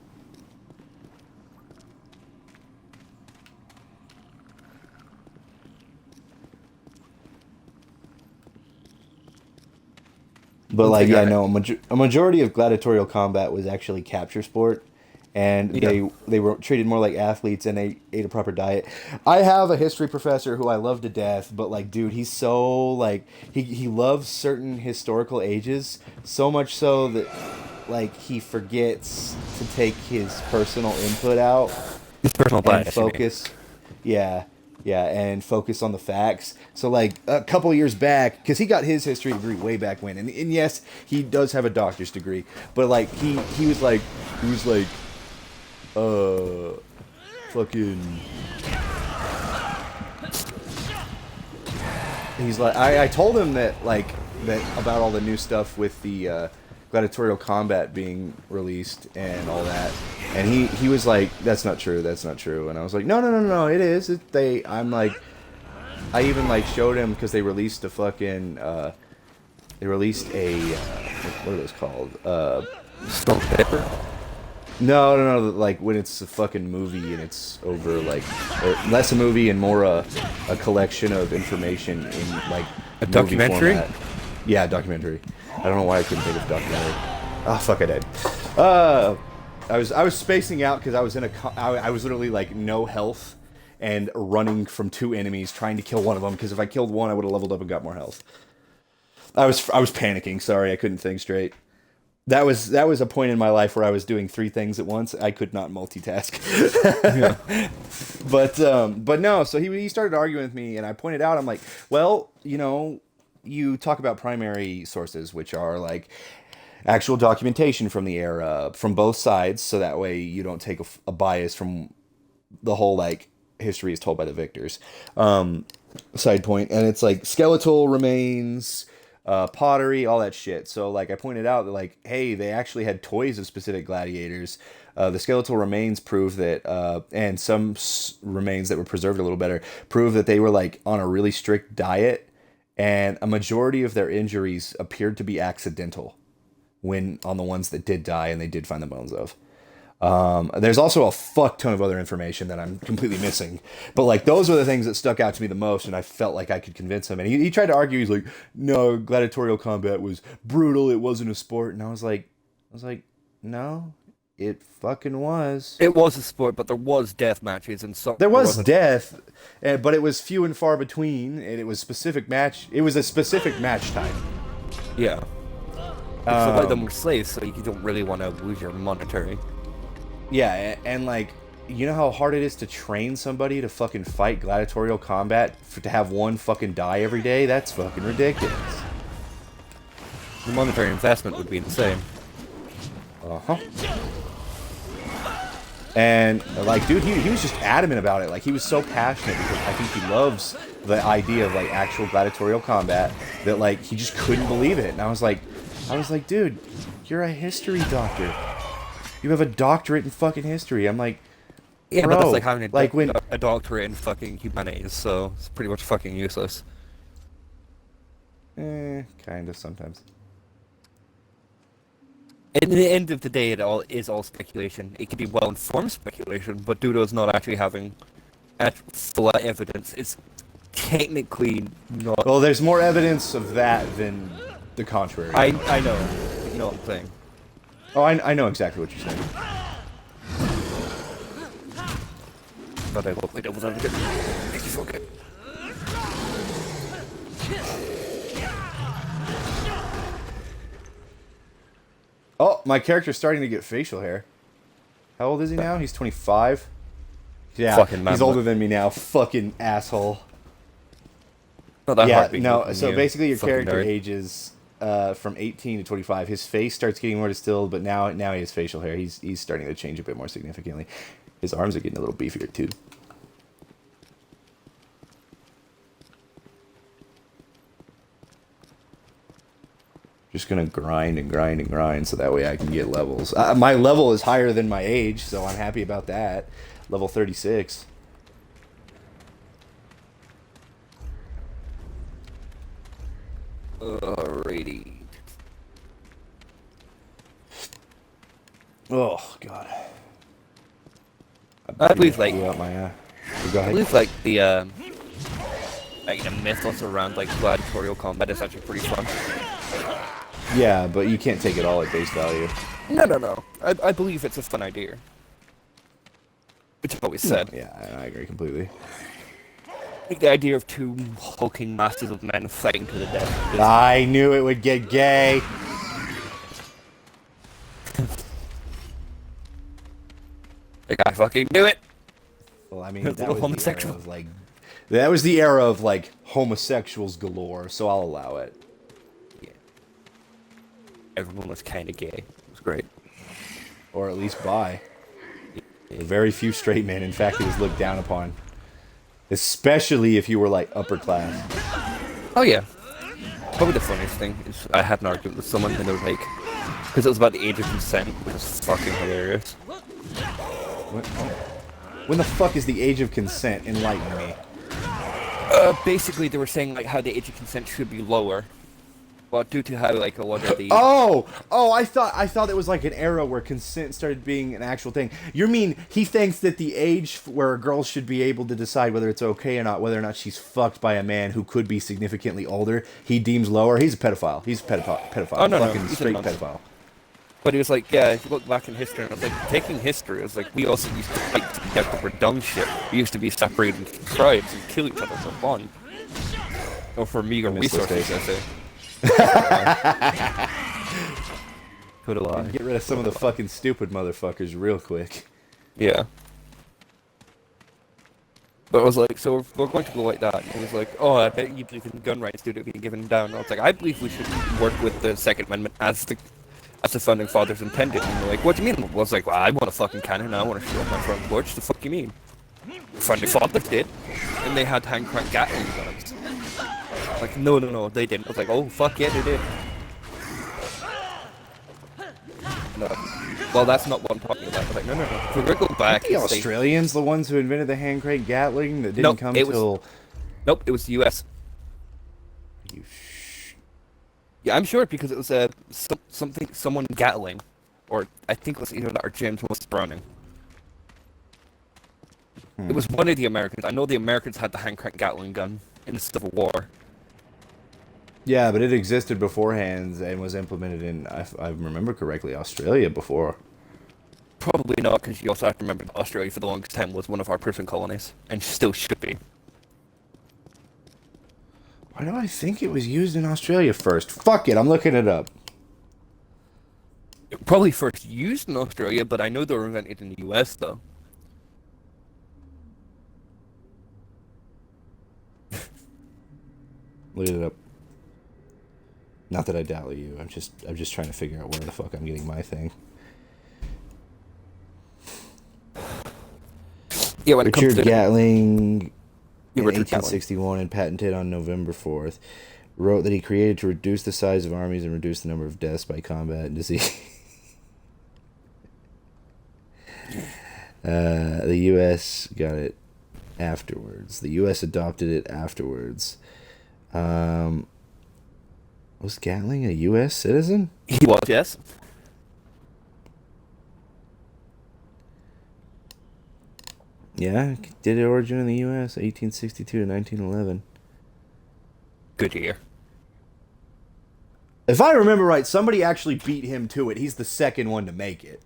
But Once like, they yeah, got no, a majority of gladiatorial combat was actually capture sport, and Yeah. they were treated more like athletes, and they ate a proper diet. I have a history professor who I love to death, but like, dude, he's so like he loves certain historical ages so much so that like he forgets to take his personal input out His personal and bias, you mean. focus. Yeah, yeah, and focus on the facts. So like a couple years back, because he got his history degree way back when, and yes, he does have a doctor's degree, but like he was like fucking. He's like I told him that that about all the new stuff with the gladiatorial combat being released and all that, and he was like, that's not true, and I was like, no, it is. I'm like, I even like showed him because they released a fucking they released a what are those called Stone paper. no, like when it's a fucking movie and it's over like or less a movie and more a collection of information in like A movie documentary? format. Yeah, documentary. I don't know why I couldn't think of documentary. Oh fuck, I did. I was spacing out because I was in I was literally like no health and running from two enemies trying to kill one of them because if I killed one I would have leveled up and got more health. I was panicking. Sorry, I couldn't think straight. That was a point in my life where I was doing three things at once. I could not multitask. Yeah. But no. So he started arguing with me, and I pointed out, I'm like, well, you talk about primary sources, which are like actual documentation from the era, from both sides, so that way you don't take a bias from the whole like history is told by the victors. Side point, and it's like skeletal remains, pottery, all that shit. So like I pointed out that like, hey, they actually had toys of specific gladiators. The skeletal remains prove that, and some remains that were preserved a little better prove that they were like on a really strict diet, and a majority of their injuries appeared to be accidental when on the ones that did die and they did find the bones of. There's also a fuck ton of other information that I'm completely missing. But like those are the things that stuck out to me the most, and I felt like I could convince him. And he tried to argue, he's like, no, gladiatorial combat was brutal, it wasn't a sport. And I was like, no, it fucking was. It was a sport, but there was death matches and some. There There was wasn't. death, but it was few and far between, and it was it was a specific match type. Yeah. Because a lot of them were slaves, so you don't really want to lose your monetary. Yeah, and like, you know how hard it is to train somebody to fucking fight gladiatorial combat to have one fucking die every day? That's fucking ridiculous. The monetary investment would be insane. Uh-huh. And like, dude, he was just adamant about it. Like, he was so passionate because I think he loves the idea of like actual gladiatorial combat that like he just couldn't believe it. And I was like, dude, you're a history doctor. You have a doctorate in fucking history. I'm like, Yeah, bro, but that's like having like when a doctorate in fucking humanities, so it's pretty much fucking useless. kind of sometimes. At the end of the day, it all is all speculation. It can be well-informed speculation, but due to us not actually having full evidence, it's technically not. Well, there's more evidence of that than the contrary. I know. You know what I'm saying. Oh, I know exactly what you're saying. But I look like I was having a good. Thank you for it. Oh, my character's starting to get facial hair. How old is he now? He's 25. Yeah, Fucking man, he's older than me now. Fucking asshole. Not that Yeah, hard being no. older than So you, basically, your fucking character nerd. ages from 18 to 25. His face starts getting more distilled, but now he has facial hair. He's starting to change a bit more significantly. His arms are getting a little beefier too. Just gonna grind and grind and grind so that way I can get levels. My level is higher than my age, so I'm happy about that. Level 36. Alrighty. Oh god. I believe like Blew out my go I ahead. believe like the mythos around like gladiatorial combat is actually pretty fun. Yeah, but you can't take it all at face value. No. I believe it's a fun idea. Which I've always said. Yeah, I agree completely. Like the idea of two hulking masters of men fighting to the death. I knew it would get gay. Like I fucking knew it. Well, I mean, Little that was homosexual. that was the era of like homosexuals galore, so I'll allow it. Everyone was kind of gay. It was great. Or at least bi. Very few straight men. In fact, it was looked down upon. Especially if you were like upper class. Oh yeah. Probably the funniest thing is I had an argument with someone and they were like, because it was about the age of consent, which is fucking hilarious. When the fuck is the age of consent? Enlighten me. Basically they were saying like how the age of consent should be lower. Well, due to how like a lot of the Oh, I thought it was like an era where consent started being an actual thing. You mean he thinks that the age where a girl should be able to decide whether it's okay or not, whether or not she's fucked by a man who could be significantly older, he deems lower? He's a pedophile. He's a pedophile. Oh, no, Fucking he's a straight nonsense. pedophile. But he was like, yeah, if you look back in history, and I was like, taking history, it was like, we also used to fight to get over dumb shit. We used to be separated into tribes and kill each other for fun. Or for meager I miss those resources, I days. say. Could have lied. Get rid of some of the fucking stupid motherfuckers real quick. Yeah. But I was like, so we're going to go like that. And he was like, oh, I bet you believe in gun rights, dude, being given down. And I was like, I believe we should work with the Second Amendment as the founding fathers intended. And they're like, what do you mean? I was like, well, I want a fucking cannon, I want to shoot up my front porch. The fuck you mean? The founding fathers did. And they had hand-cranked Gatling guns. Like, no, they didn't. I was like, oh, fuck yeah, they did. No. Well, that's not what I'm talking about. I was like, no. If we're going to go back The and say- Australians, the ones who invented the hand crank Gatling that didn't Nope, come it was- till. Nope, it was the U.S. You Yeah, I'm sure because it was someone Gatling, or I think it was either that or James Willis Browning. It was one of the Americans. I know the Americans had the hand-cranked Gatling gun in the Civil War. Yeah, but it existed beforehand and was implemented in, if I remember correctly, Australia before. Probably not, because you also have to remember that Australia for the longest time was one of our prison colonies, and still should be. Why do I think it was used in Australia first? Fuck it, I'm looking it up. It probably first used in Australia, but I know they were invented in the U.S. though. Look it up. Not that I doubt you. I'm just trying to figure out where the fuck I'm getting my thing. Yeah, when it comes Richard to Gatling in Richard Gatling. 1861 and patented on November 4th, wrote that he created to reduce the size of armies and reduce the number of deaths by combat and disease. The U.S. got it afterwards. The U.S. adopted it afterwards. Was Gatling a U.S. citizen? He was, yes. Yeah, did it origin in the U.S. 1862 to 1911. Good year. If I remember right, somebody actually beat him to it. He's the second one to make it.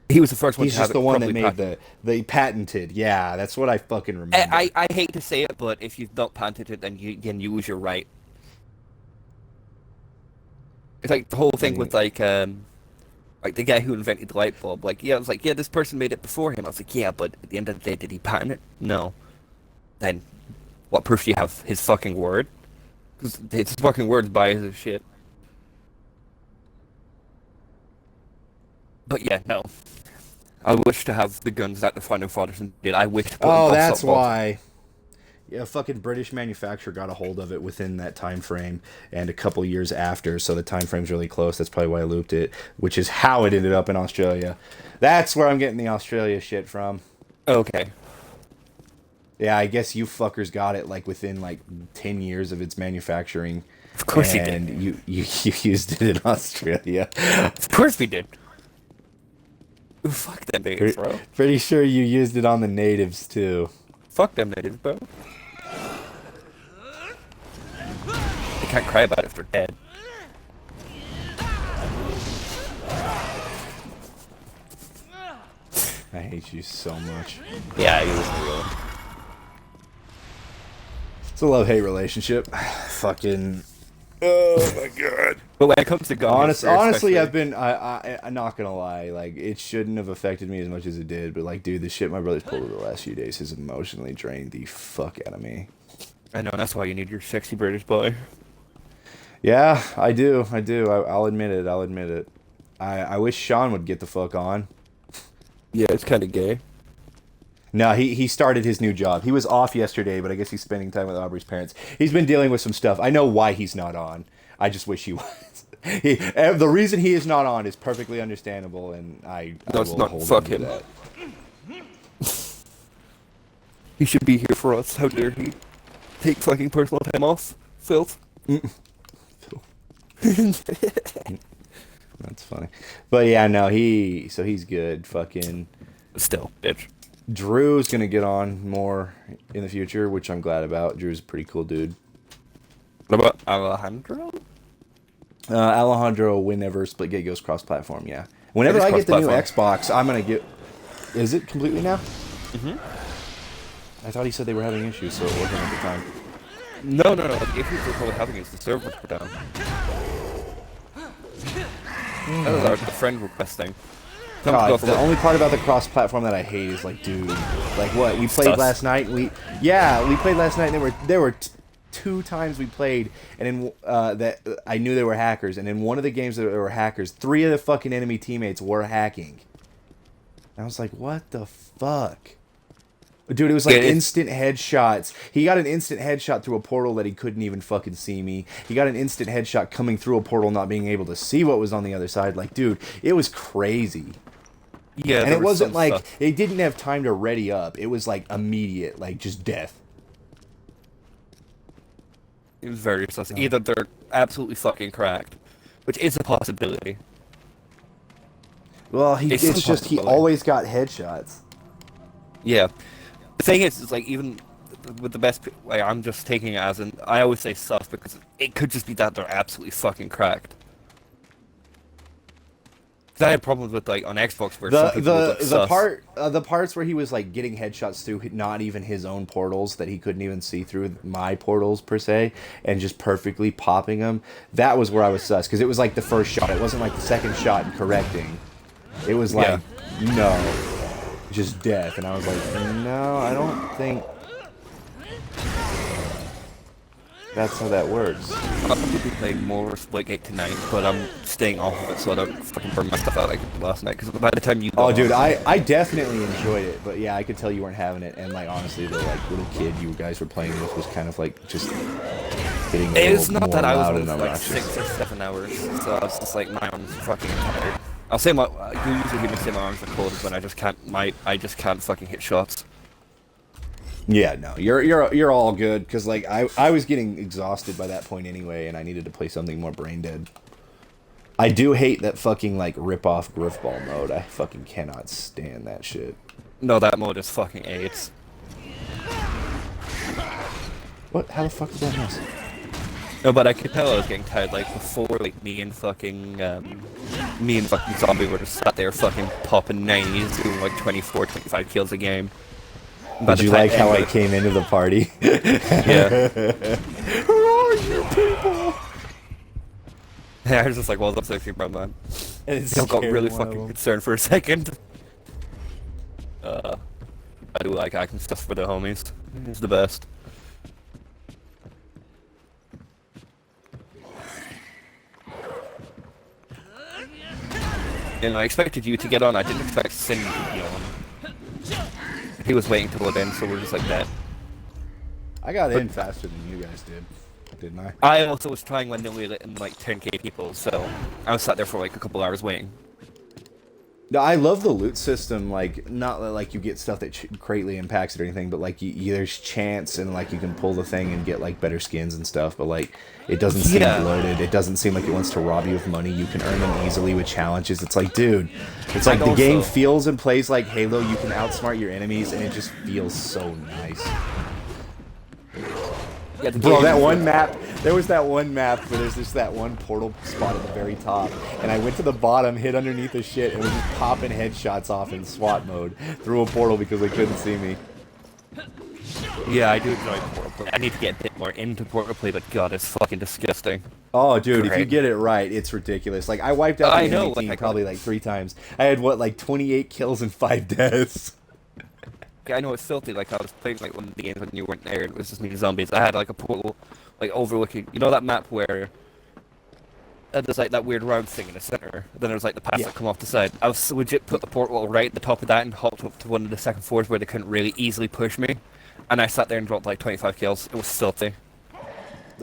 He was the first one He's to have just the one that properly made patented. the patented. Yeah, that's what I fucking remember. I hate to say it, but if you've not patented it, then you lose your right. It's like the whole thing mean- with like the guy who invented the light bulb. Like, yeah, I was like, yeah, this person made it before him. I was like, yeah, but at the end of the day, did he patent it? No. Then, what proof do you have? His fucking word? Because his fucking word's biased as shit. But yeah, no. I wish to have the guns that the Founding Fathers did. I wish to put Oh, them that's assault rifles. why. Yeah, a fucking British manufacturer got a hold of it within that time frame, and a couple years after, so the time frame's really close. That's probably why I looped it, which is how it ended up in Australia. That's where I'm getting the Australia shit from. Okay. Yeah, I guess you fuckers got it like within like 10 years of its manufacturing. Of course he and did. you used it in Australia. Of course we did. Fuck them natives, bro. Pretty sure you used it on the natives too. Fuck them natives, bro. They can't cry about it if they're dead. I hate you so much. Yeah, he was real. It's a love-hate relationship. Fucking. Oh my god. But when it comes to gun history, Honestly, especially- I've been. I'm not gonna lie. Like, it shouldn't have affected me as much as it did. But like, dude, the shit my brother's pulled over the last few days has emotionally drained the fuck out of me. I know, that's why you need your sexy British boy. Yeah, I do. I'll admit it. I wish Sean would get the fuck on. Yeah, it's kind of gay. No, he started his new job. He was off yesterday, but I guess he's spending time with Aubrey's parents. He's been dealing with some stuff. I know why he's not on. I just wish he was. The reason he is not on is perfectly understandable, and I No, I it's will not. hold Fuck him to him. that. He should be here for us. How dare he take fucking personal time off? Filth. That's funny. But yeah, no, he's good. Fucking Still, bitch. Drew's gonna get on more in the future, which I'm glad about. Drew's a pretty cool dude. What about Alejandro? Alejandro, whenever Splitgate goes cross-platform, yeah. Whenever It is I get the new cross-platform. Xbox, I'm gonna get. Is it completely now? I thought he said they were having issues, so it wasn't at the time. No. The issue we're probably having is the servers were down. That was our the friend request thing. God, the only part about the cross-platform that I hate is like, dude, like what we played Sus. last night. We played last night, and there were two times we played, and in that I knew they were hackers, and in one of the games that there were hackers, 3 of the fucking enemy teammates were hacking. And I was like, what the fuck? Dude, it was like Yeah, instant headshots. He got an instant headshot through a portal that he couldn't even fucking see me. He got an instant headshot coming through a portal, not being able to see what was on the other side. Like, dude, it was crazy. Yeah, And there it was wasn't some like, stuff. it didn't have time to ready up. It was like immediate, like just death. It was very sus. Either they're absolutely fucking cracked, which is a possibility. Well, It's it's just he impossible. always got headshots. Yeah. The thing is like even with the best, like I'm just taking it as an. I always say sus because it could just be that they're absolutely fucking cracked. 'Cause I had problems with like on Xbox where some people would look sus. The parts where he was like getting headshots through not even his own portals that he couldn't even see through my portals per se, and just perfectly popping them. That was where I was sus because it was like the first shot. It wasn't like the second shot and correcting. It was like no, just death, and I was like, no, I don't think that's how that works. I'll probably be playing more Splitgate tonight, but I'm staying off of it so I don't fucking burn my stuff out like last night. Because by the time you Oh, got dude, on- I definitely enjoyed it, but yeah, I could tell you weren't having it, and like honestly, the like little kid you guys were playing with was kind of like just getting. It's not that I was loud on and for like obnoxious. 6 or 7 hours, so I was just like my arms are fucking tired. I'll say my you usually hear me say my arms are cold when I just can't I just can't fucking hit shots. Yeah, no, you're all good because like I was getting exhausted by that point anyway, and I needed to play something more brain dead. I do hate that fucking like rip off Griffball mode. I fucking cannot stand that shit. No, that mode is fucking AIDS. What? How the fuck is that miss? No, but I could tell I was getting tired like before like me and fucking Zombie were just sat there fucking popping 90s doing like 24, 25 kills a game. By Did the you time like how I anybody- came into the party? Yeah. Who are you people? Yeah, I was just like, well, that's actually bad, man. And it I got scared really one of fucking them. concerned for a second. I do like acting stuff for the homies. It's the best. And I expected you to get on. I didn't expect Sin to be on. He was waiting to load in, so we're just like that. I got in faster than you guys did, didn't I? I also was trying when we let in like 10k people, so I was sat there for like a couple hours waiting. No, I love the loot system. Like, not that, like you get stuff that greatly impacts it or anything, but like there's chance and like you can pull the thing and get like better skins and stuff. But like, it doesn't seem bloated. It doesn't seem like it wants to rob you of money. You can earn them easily with challenges. It's like, dude, it's like the game feels and plays like Halo. You can outsmart your enemies, and it just feels so nice. Yeah, bro, that one map, there was that one map where there's just that one portal spot at the very top, and I went to the bottom, hid underneath the shit, and was just popping headshots off in SWAT mode through a portal because they couldn't see me. Yeah, I do enjoy portal play. I need to get a bit more into portal play, but god, it's fucking disgusting. Oh, dude, if you get it right, it's ridiculous. Like, I wiped out the enemy team probably like 3 times. I had, what, like 28 kills and 5 deaths. I know it's filthy, like I was playing like one of the games when you weren't there, and it was just me and zombies. I had like a portal, like overlooking, you know that map where there's like that weird round thing in the center, then there's like the paths that come off the side. I was legit put the portal right at the top of that and hopped up to one of the second floors where they couldn't really easily push me, and I sat there and dropped like 25 kills. It was filthy.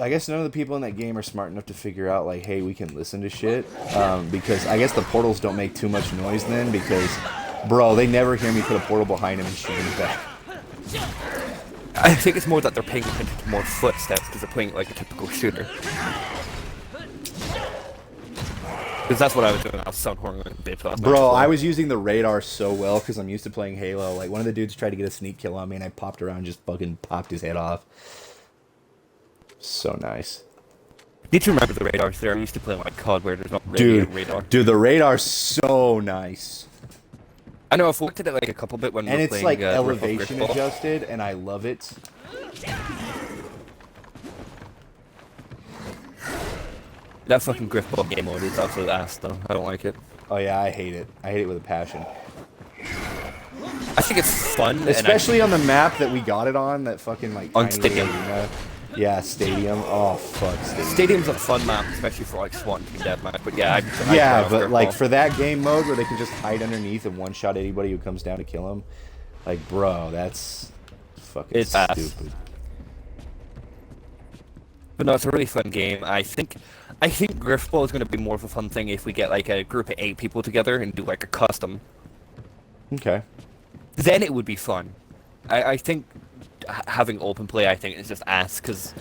I guess none of the people in that game are smart enough to figure out, like, hey, we can listen to shit, because I guess the portals don't make too much noise then, because... Bro, they never hear me put a portal behind him and shoot him back. I think it's more that they're paying attention to more footsteps because they're playing like a typical shooter. Because that's what I was doing. I was soundhorning like a bitch last night. Bro, I was using the radar so well because I'm used to playing Halo. Like, one of the dudes tried to get a sneak kill on me and I popped around and just fucking popped his head off. So nice. Did you remember the radars there? I used to play like COD where there's not really a radar. Dude, the radar's so nice. I know, I've looked at it like a couple bit when and we're it's playing, like elevation adjusted, and I love it. That fucking Griffball game mode is absolute ass, though. I don't like it. Oh yeah, I hate it. I hate it with a passion. I think it's fun, especially on the map that we got it on. That fucking like on tiny Stadium. Arena. Yeah, Stadium. Oh fuck, Stadium. Stadium's a fun map, especially for like SWAT and Team Deathmatch. But yeah, yeah, but like for that game mode where they can just hide underneath and one shot anybody who comes down to kill them, like bro, that's fucking stupid. But no, it's a really fun game. I think Griffball is going to be more of a fun thing if we get like a group of 8 people together and do like a custom. Okay. Then it would be fun. I think having open play, I think, is just ass because,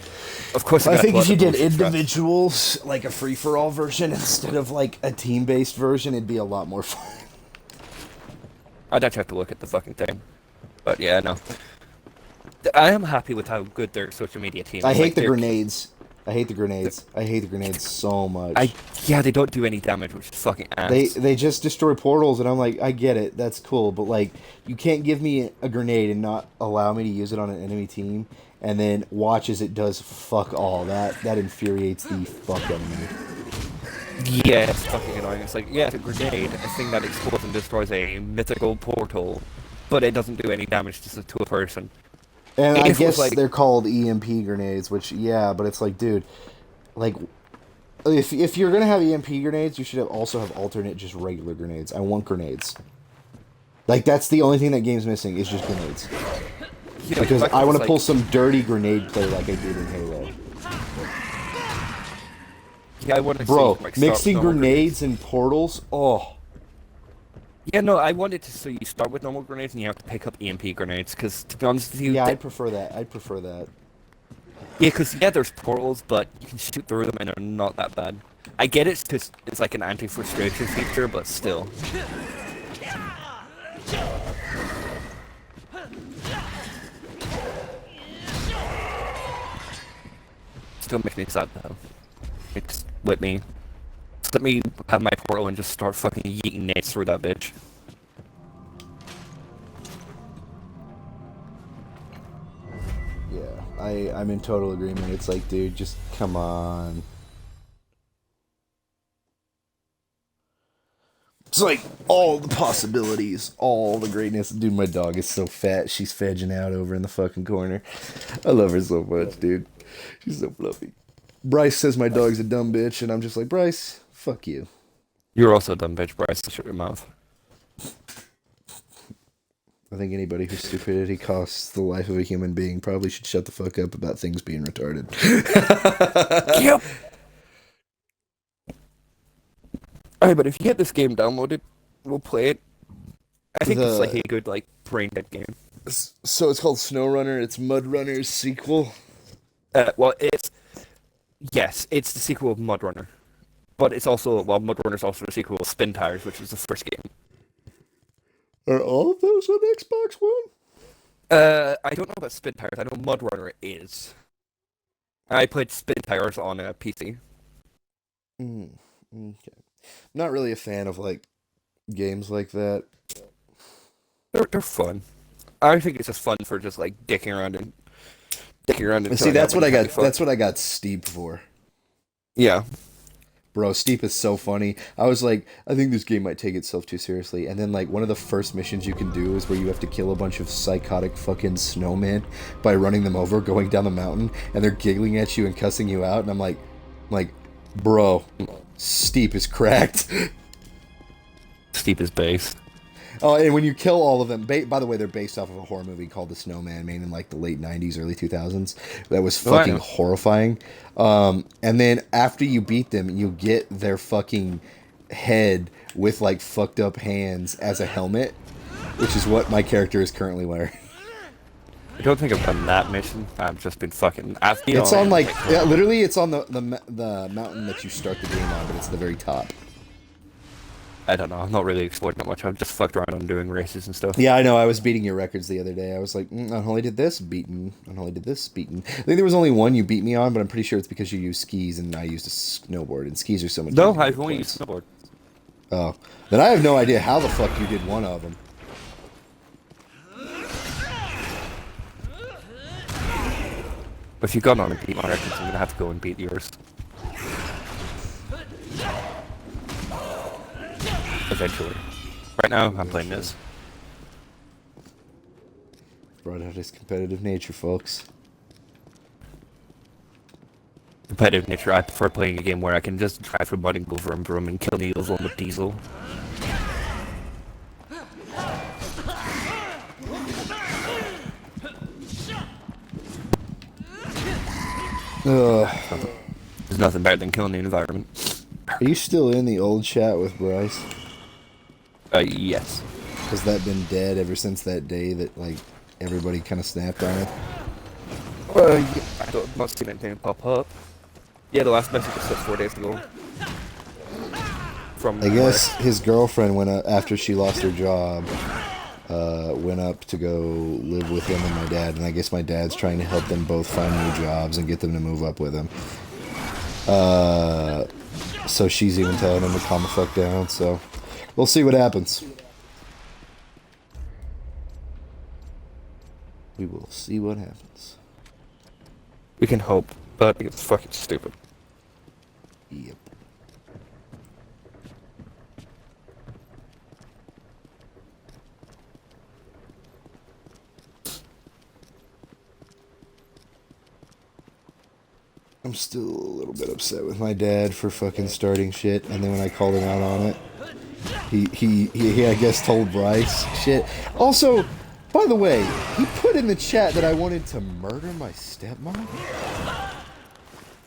of course. I think if you did individuals, like a free-for-all version instead of like a team-based version, it'd be a lot more fun. I'd actually have to look at the fucking thing, but yeah, no. I am happy with how good their social media team is. I hate the grenades. I hate the grenades. I hate the grenades so much. Yeah, they don't do any damage, which is fucking ass. They just destroy portals, and I'm like, I get it, that's cool, but like, you can't give me a grenade and not allow me to use it on an enemy team, and then watch as it does fuck all. That infuriates the fuck out of me. Yeah, it's fucking annoying. It's like, yeah, it's a grenade, a thing that explodes and destroys a mythical portal, but it doesn't do any damage to a person. And I guess like, they're called EMP grenades, which, yeah, but it's like, dude, like, if you're going to have EMP grenades, you should also have alternate just regular grenades. I want grenades. Like, that's the only thing that game's missing, is just grenades. Yeah, because I want to pull some dirty grenade play like I did in Halo. Yeah, I want to Bro, mixing grenades and portals, oh. Yeah, no, I wanted to, so you start with normal grenades and you have to pick up EMP grenades, because to be honest with you... Yeah, I'd prefer that. I'd prefer that. Yeah, because, yeah, there's portals, but you can shoot through them and they're not that bad. I get it, because it's like an anti-frustration feature, but still. Still makes me sad, though. It's with me. Let me have my portal and just start fucking yeeting nades through that bitch. Yeah, I'm in total agreement. It's like, dude, just come on. It's like all the possibilities, all the greatness. Dude, my dog is so fat. She's fedging out over in the fucking corner. I love her so much, dude. She's so fluffy. Bryce says my dog's a dumb bitch, and I'm just like, Bryce, fuck you. You're also a dumb bitch, Bryce. Shut your mouth. I think anybody whose stupidity costs the life of a human being probably should shut the fuck up about things being retarded. Yep. Alright, but if you get this game downloaded, we'll play it. I think it's like a good, like, brain dead game. So it's called SnowRunner. It's Mud Runner's sequel. Well, yes, it's the sequel of Mud Runner. But it's also, well, Mud Runner's also the sequel of Spin Tires, which was the first game. Are all of those on Xbox One? I don't know about Spin Tires. I know Mud Runner is. I played Spin Tires on a PC. Okay. I'm not really a fan of, like, games like that. They're fun. I think it's just fun for just, like, dicking around and See, that's what I got. That's what I got Steep for. Yeah. Bro, Steep is so funny. I was like, I think this game might take itself too seriously. And then, like, one of the first missions you can do is where you have to kill a bunch of psychotic fucking snowmen by running them over, going down the mountain, and they're giggling at you and cussing you out. And I'm like, bro, Steep is cracked. Steep is based. Oh, and when you kill all of them, by the way, they're based off of a horror movie called The Snowman, made in like the late 90s, early 2000s. That was fucking horrifying. And then after you beat them, you get their fucking head with like fucked up hands as a helmet, which is what my character is currently wearing. I don't think I've done that mission. I've just been fucking... It's on like, yeah, literally it's on the mountain that you start the game on, but it's at the very top. I don't know. I'm not really exploring that much. I've just fucked around on doing races and stuff. Yeah, I know. I was beating your records the other day. I was like, I only did this, beaten. I only did this, beaten. I think there was only one you beat me on, but I'm pretty sure it's because you used skis and I used a snowboard, and skis are so much No, easier I've to only place. used snowboard. Oh. Then I have no idea how the fuck you did one of them. But if you've gone on and beat my records, I'm gonna have to go and beat yours. Eventually. Right now, I'm playing this. Brought out his competitive nature, folks. Competitive nature, I prefer playing a game where I can just drive from mud and go vroom vroom and kill needles on the diesel. There's nothing better than killing the environment. Are you still in the old chat with Bryce? Yes. Has that been dead ever since that day that, like, everybody kind of snapped on it? Yeah, I don't not seen anything pop up. Yeah, the last message was 4 days ago. From I guess his girlfriend went up, after she lost her job, went up to go live with him and my dad, and I guess my dad's trying to help them both find new jobs and get them to move up with him. So she's even telling him to calm the fuck down, so we'll see what happens. We will see what happens. we can hope, but it's fucking stupid. Yep. I'm still a little bit upset with my dad for fucking starting shit, and then when I called him out on it, he I guess told Bryce shit. Also, by the way, he put in the chat that I wanted to murder my stepmom.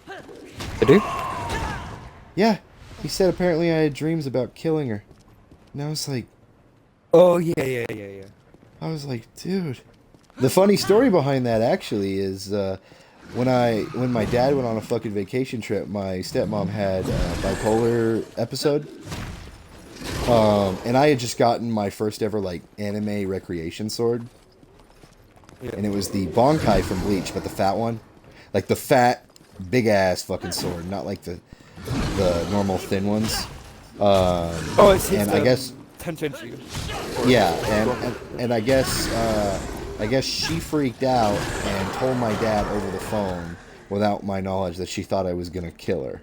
I do? Yeah, he said apparently I had dreams about killing her, and I was like, Oh, yeah. I was like, dude. The funny story behind that actually is when my dad went on a fucking vacation trip, my stepmom had a bipolar episode. And I had just gotten my first ever like anime recreation sword. Yeah. And it was the Bonkai from Bleach, but the fat one. Like the fat, big ass fucking sword, not like the normal thin ones. And I guess Tenshinchi. yeah, and I guess she freaked out and told my dad over the phone, without my knowledge, that she thought I was gonna kill her.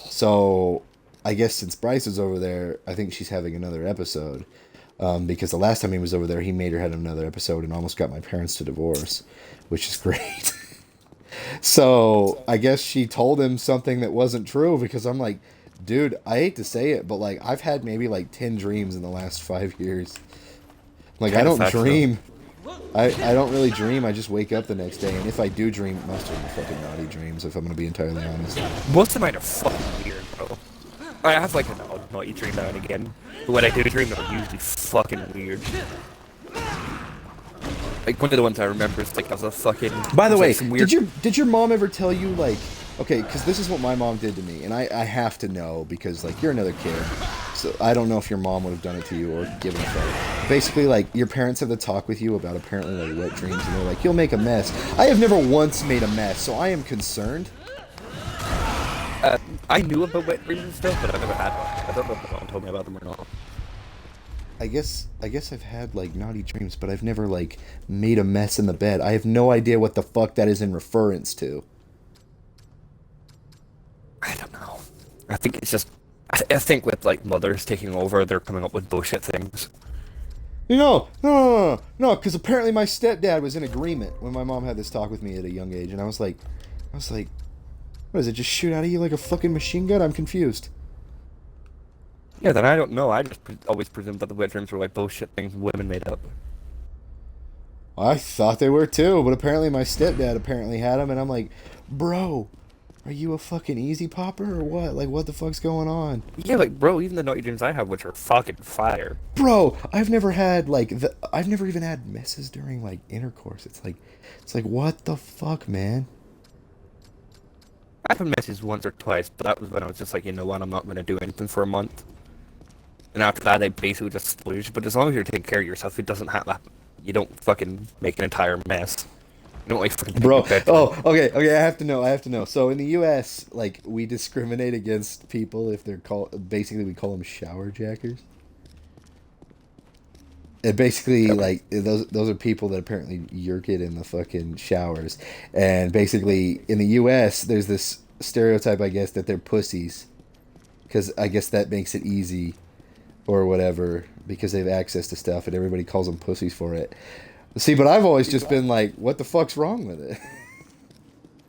So I guess since Bryce is over there, I think she's having another episode. Because the last time he was over there, he made her have another episode and almost got my parents to divorce, which is great. So I guess she told him something that wasn't true because I'm like, dude, I hate to say it, but like I've had maybe like 10 dreams in the last 5 years. Like I Kind of don't factual. dream. I don't really dream. I just wake up the next day, and if I do dream, most of them are fucking naughty dreams. If I'm gonna be entirely honest. Most of mine are fucking weird, bro. I have like an odd naughty dream now and again, but when I do dream, they're usually fucking weird. Like one of the ones I remember is like I was a fucking. By the it was, way, like, some weird. did your mom ever tell you like, okay, because this is what my mom did to me, and I have to know because like you're another kid, so I don't know if your mom would have done it to you or given a fuck. Basically, like your parents have to talk with you about apparently like wet dreams, and they're like, you'll make a mess. I have never once made a mess, so I am concerned. I knew about wet dreams and stuff, but I never had one. I don't know if my mom told me about them or not. I guess I've had like naughty dreams, but I've never like made a mess in the bed. I have no idea what the fuck that is in reference to. I don't know. I think it's just. I think with like mothers taking over, they're coming up with bullshit things. No, because apparently my stepdad was in agreement when my mom had this talk with me at a young age, and I was like, what does it just shoot out of you like a fucking machine gun? I'm confused. Yeah, then I don't know. I just always presumed that the wet dreams were like bullshit things women made up. I thought they were too, but apparently my stepdad apparently had them, and I'm like, bro, are you a fucking easy popper or what? Like, what the fuck's going on? Yeah, like bro, even the naughty dreams I have, which are fucking fire. Bro, I've never had I've never even had messes during like intercourse. It's like what the fuck, man? I've had messages once or twice, but that was when I was just like, you know what, I'm not gonna do anything for a month. And after that, I basically just splooge. But as long as you're taking care of yourself, it doesn't have that. You don't fucking make an entire mess. You don't like fucking take Bro, your bed. oh, okay, I have to know. So in the U.S., like, we discriminate against people if they're called, basically we call them shower jackers. And basically, like, those are people that apparently yerk it in the fucking showers. And basically, in the U.S., there's this stereotype, I guess, that they're pussies. Because I guess that makes it easy or whatever, because they have access to stuff, and everybody calls them pussies for it. See, but I've always just been like, what the fuck's wrong with it?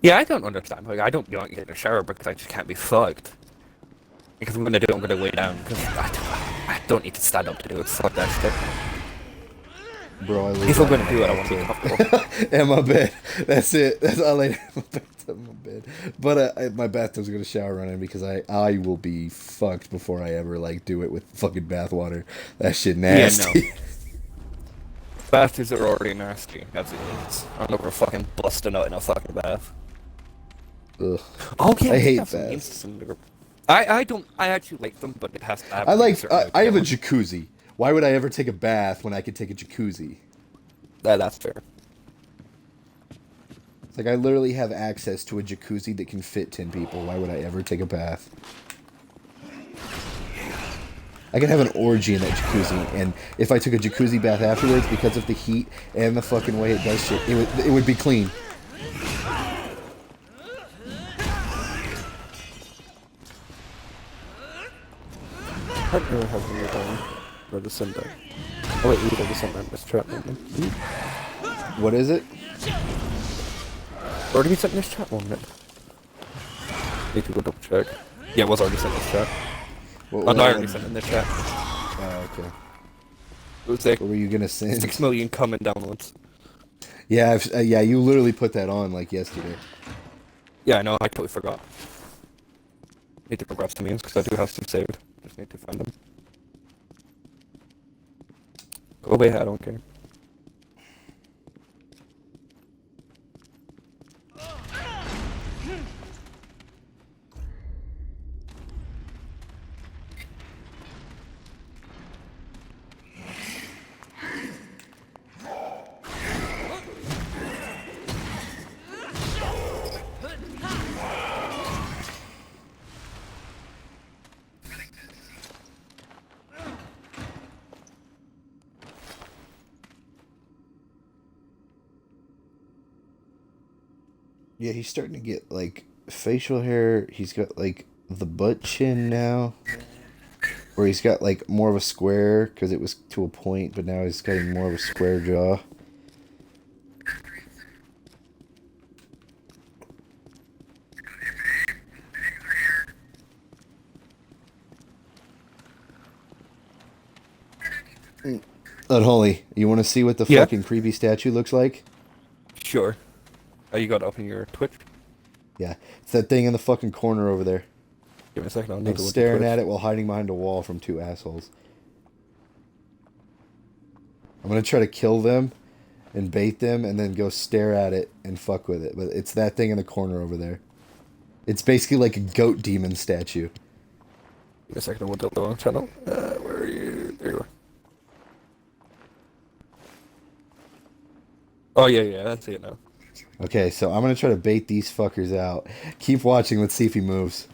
Yeah, I don't understand. Like, I don't want to get in a shower because I just can't be fucked. Because I'm gonna do it, I'm gonna lay down. Because I don't need to stand up to do it. Fuck that shit. Bro, I lay If I'm down gonna in do it, I my want to be bed. comfortable. In my bed. That's it. That's all I lay down in my bathtub, in my bed. But my bathtub's got a shower running because I will be fucked before I ever like do it with fucking bath water. That shit Yeah, nasty. no. Bathtubs are already nasty. That's it. I'm not gonna fucking bust a nut in a fucking bath. Ugh. Oh yeah, I we hate have some baths. instances in the- I don't. I actually like them, but it has to have. I a certain I have a amount. jacuzzi. Why would I ever take a bath when I could take a jacuzzi? That's fair. It's like I literally have access to a jacuzzi that can fit 10 people. Why would I ever take a bath? I could have an orgy in that jacuzzi, and if I took a jacuzzi bath afterwards, because of the heat and the fucking way it does shit, it would be clean. Partner has a new one. Or the Sunday. Oh wait, either the Sunday this chat moment. What is it? Already sent in this chat moment. Need to go double check. Yeah, it was already sent in this chat. What, Oh, no, I already sent in this chat. Oh, okay. It was like What were you gonna send? 6 million common downloads. Yeah, yeah, you literally put that on like yesterday. Yeah, I know, I totally forgot. Need to progress to memes because I do have some saved. Just need to find them. Go away, I don't care. Yeah, he's starting to get like facial hair. He's got like the butt chin now. Where he's got like more of a square because it was to a point, but now he's getting more of a square jaw. Unholy, you want to see what the Yeah. fucking creepy statue looks like? Sure. Oh, you got it up in your Twitch? Yeah, it's that thing in the fucking corner over there. Give me a second, I'll I'm need to look staring Twitch. at it while hiding behind a wall from two assholes. I'm gonna try to kill them and bait them and then go stare at it and fuck with it. But it's that thing in the corner over there. It's basically like a goat demon statue. Give me a second, I went to the wrong channel. Where are you? There you are. Oh, yeah, I see it now. Okay, so I'm gonna try to bait these fuckers out. Keep watching, let's see if he moves.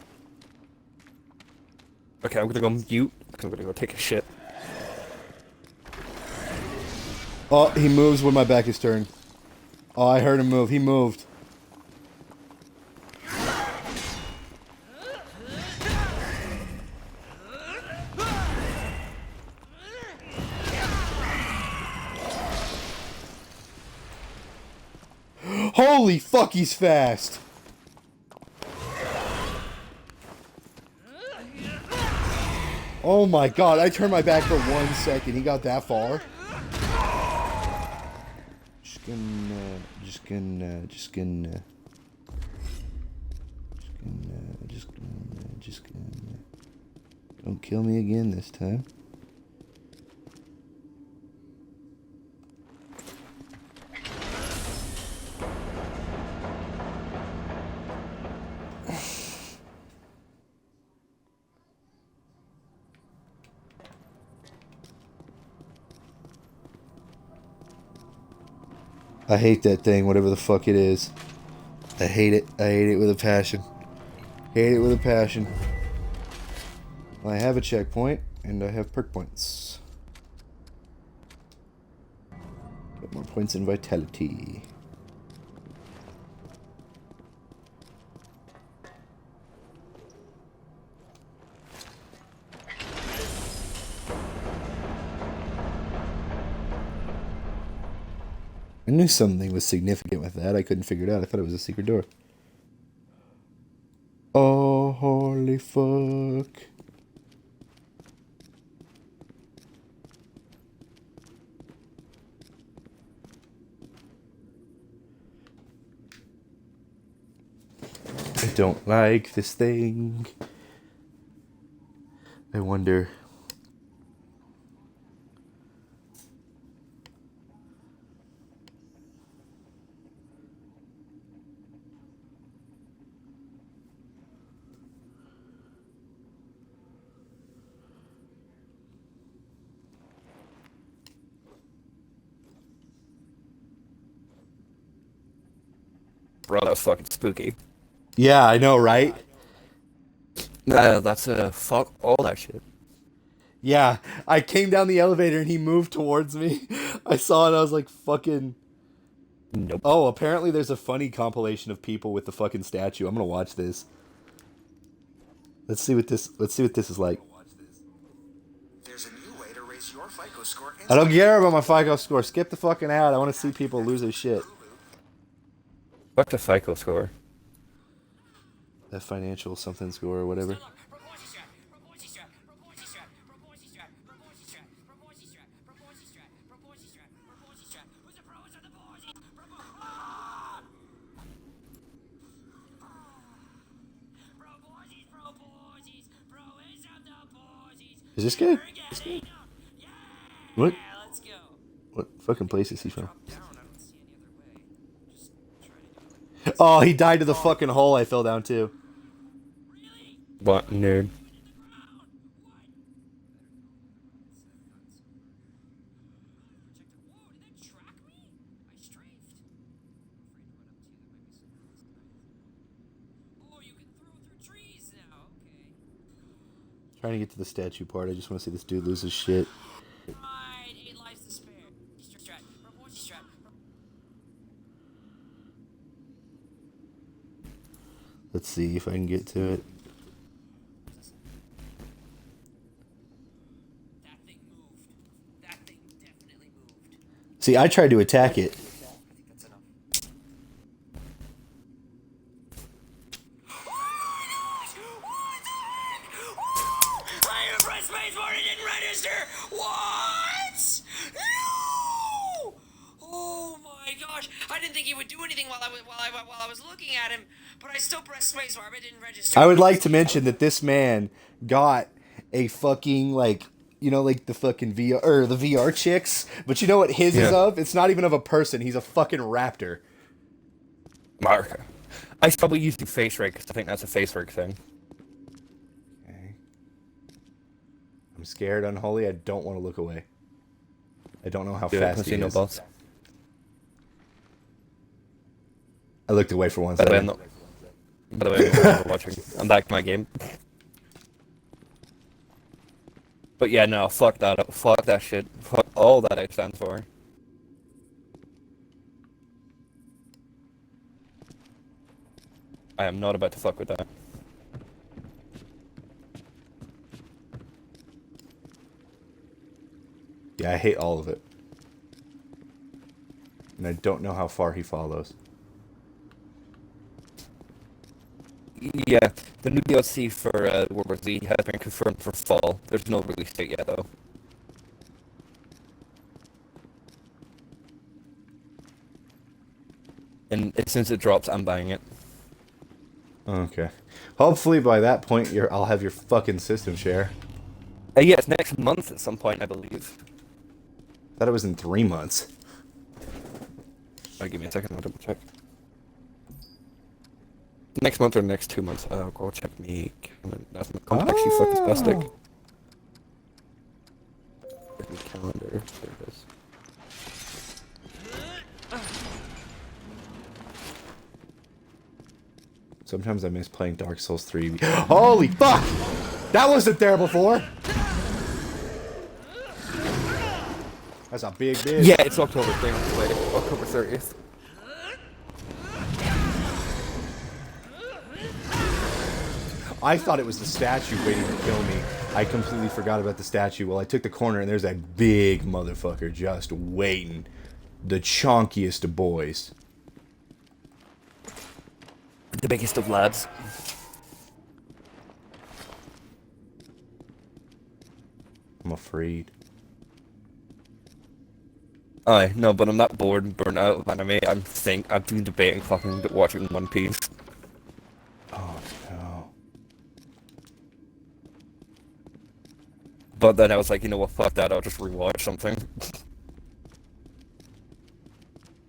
Okay, I'm gonna go mute, because I'm gonna go take a shit. Oh, he moves when my back is turned. Oh, I heard him move. He moved. Holy fuck, he's fast! Oh my god, I turned my back for 1 second. He got that far? Just gonna. Don't kill me again this time. I hate that thing, whatever the fuck it is. I hate it. I hate it with a passion. Hate it with a passion. I have a checkpoint, and I have perk points. Got more points in vitality. I knew something was significant with that. I couldn't figure it out. I thought it was a secret door. Oh, holy fuck. I don't like this thing. I wonder. Bro, that was fucking spooky. Yeah, I know, right? That's fuck all that shit. Yeah, I came down the elevator and he moved towards me. I saw it, I was like, fucking... Nope. Oh, apparently there's a funny compilation of people with the fucking statue. I'm gonna watch this. Let's see what this is like. There's a new way to raise your FICO score. I don't care about my FICO score. Skip the fucking ad. I want to see people lose their shit. Fuck the FICO score. That financial something score or whatever. Is this good? What? What fucking place is he from? Oh, he died to the fucking hole I fell down to. What, nerd? Trying to get to the statue part. I just want to see this dude lose his shit. Let's see if I can get to it. See, I tried to attack it. I think that's enough. I pressed spacebar, it didn't register. What? No! Oh my gosh! I didn't think he would do anything while I was looking at him, but I still pressed spacebar, but it didn't register. I would like to mention that this man got a fucking, like, you know, like the fucking VR, or the VR chicks, but you know what his is Yeah. of? It's not even of a person. He's a fucking raptor. Mark. I should probably use the face rig because I think that's a face rig thing. Okay. I'm scared, Unholy. I don't want to look away. I don't know how fast he is. Boss. I looked away for 1 By the way, I'm second. not. By the way, I'm not watching. I'm back to my game. But yeah, no, fuck that up. Fuck that shit. Fuck all that it stands for. I am not about to fuck with that. Yeah, I hate all of it. And I don't know how far he follows. Yeah, the new DLC for World War Z has been confirmed for fall. There's no release date yet, though. And as soon as it drops, I'm buying it. Okay. Hopefully by that point I'll have your fucking system share. Yeah, it's next month at some point, I believe. Thought it was in 3 months. Give me a second, I'll double check. Next month or next 2 months? I'll go check me. That's my contact sheet fucking spastic. Where's my calendar? There it is. Sometimes I miss playing Dark Souls 3. Holy fuck! That wasn't there before! That's a big bitch. Yeah, it's October 3 months away. October 30th. I thought it was the statue waiting to kill me. I completely forgot about the statue. Well, I took the corner and there's that big motherfucker just waiting. The chonkiest of boys. The biggest of lads. I'm afraid. Aye, no, but I'm not bored and burnt out of anime. I've been debating fucking watching One Piece. Oh no. But then I was like, you know what, fuck that, I'll just rewatch something.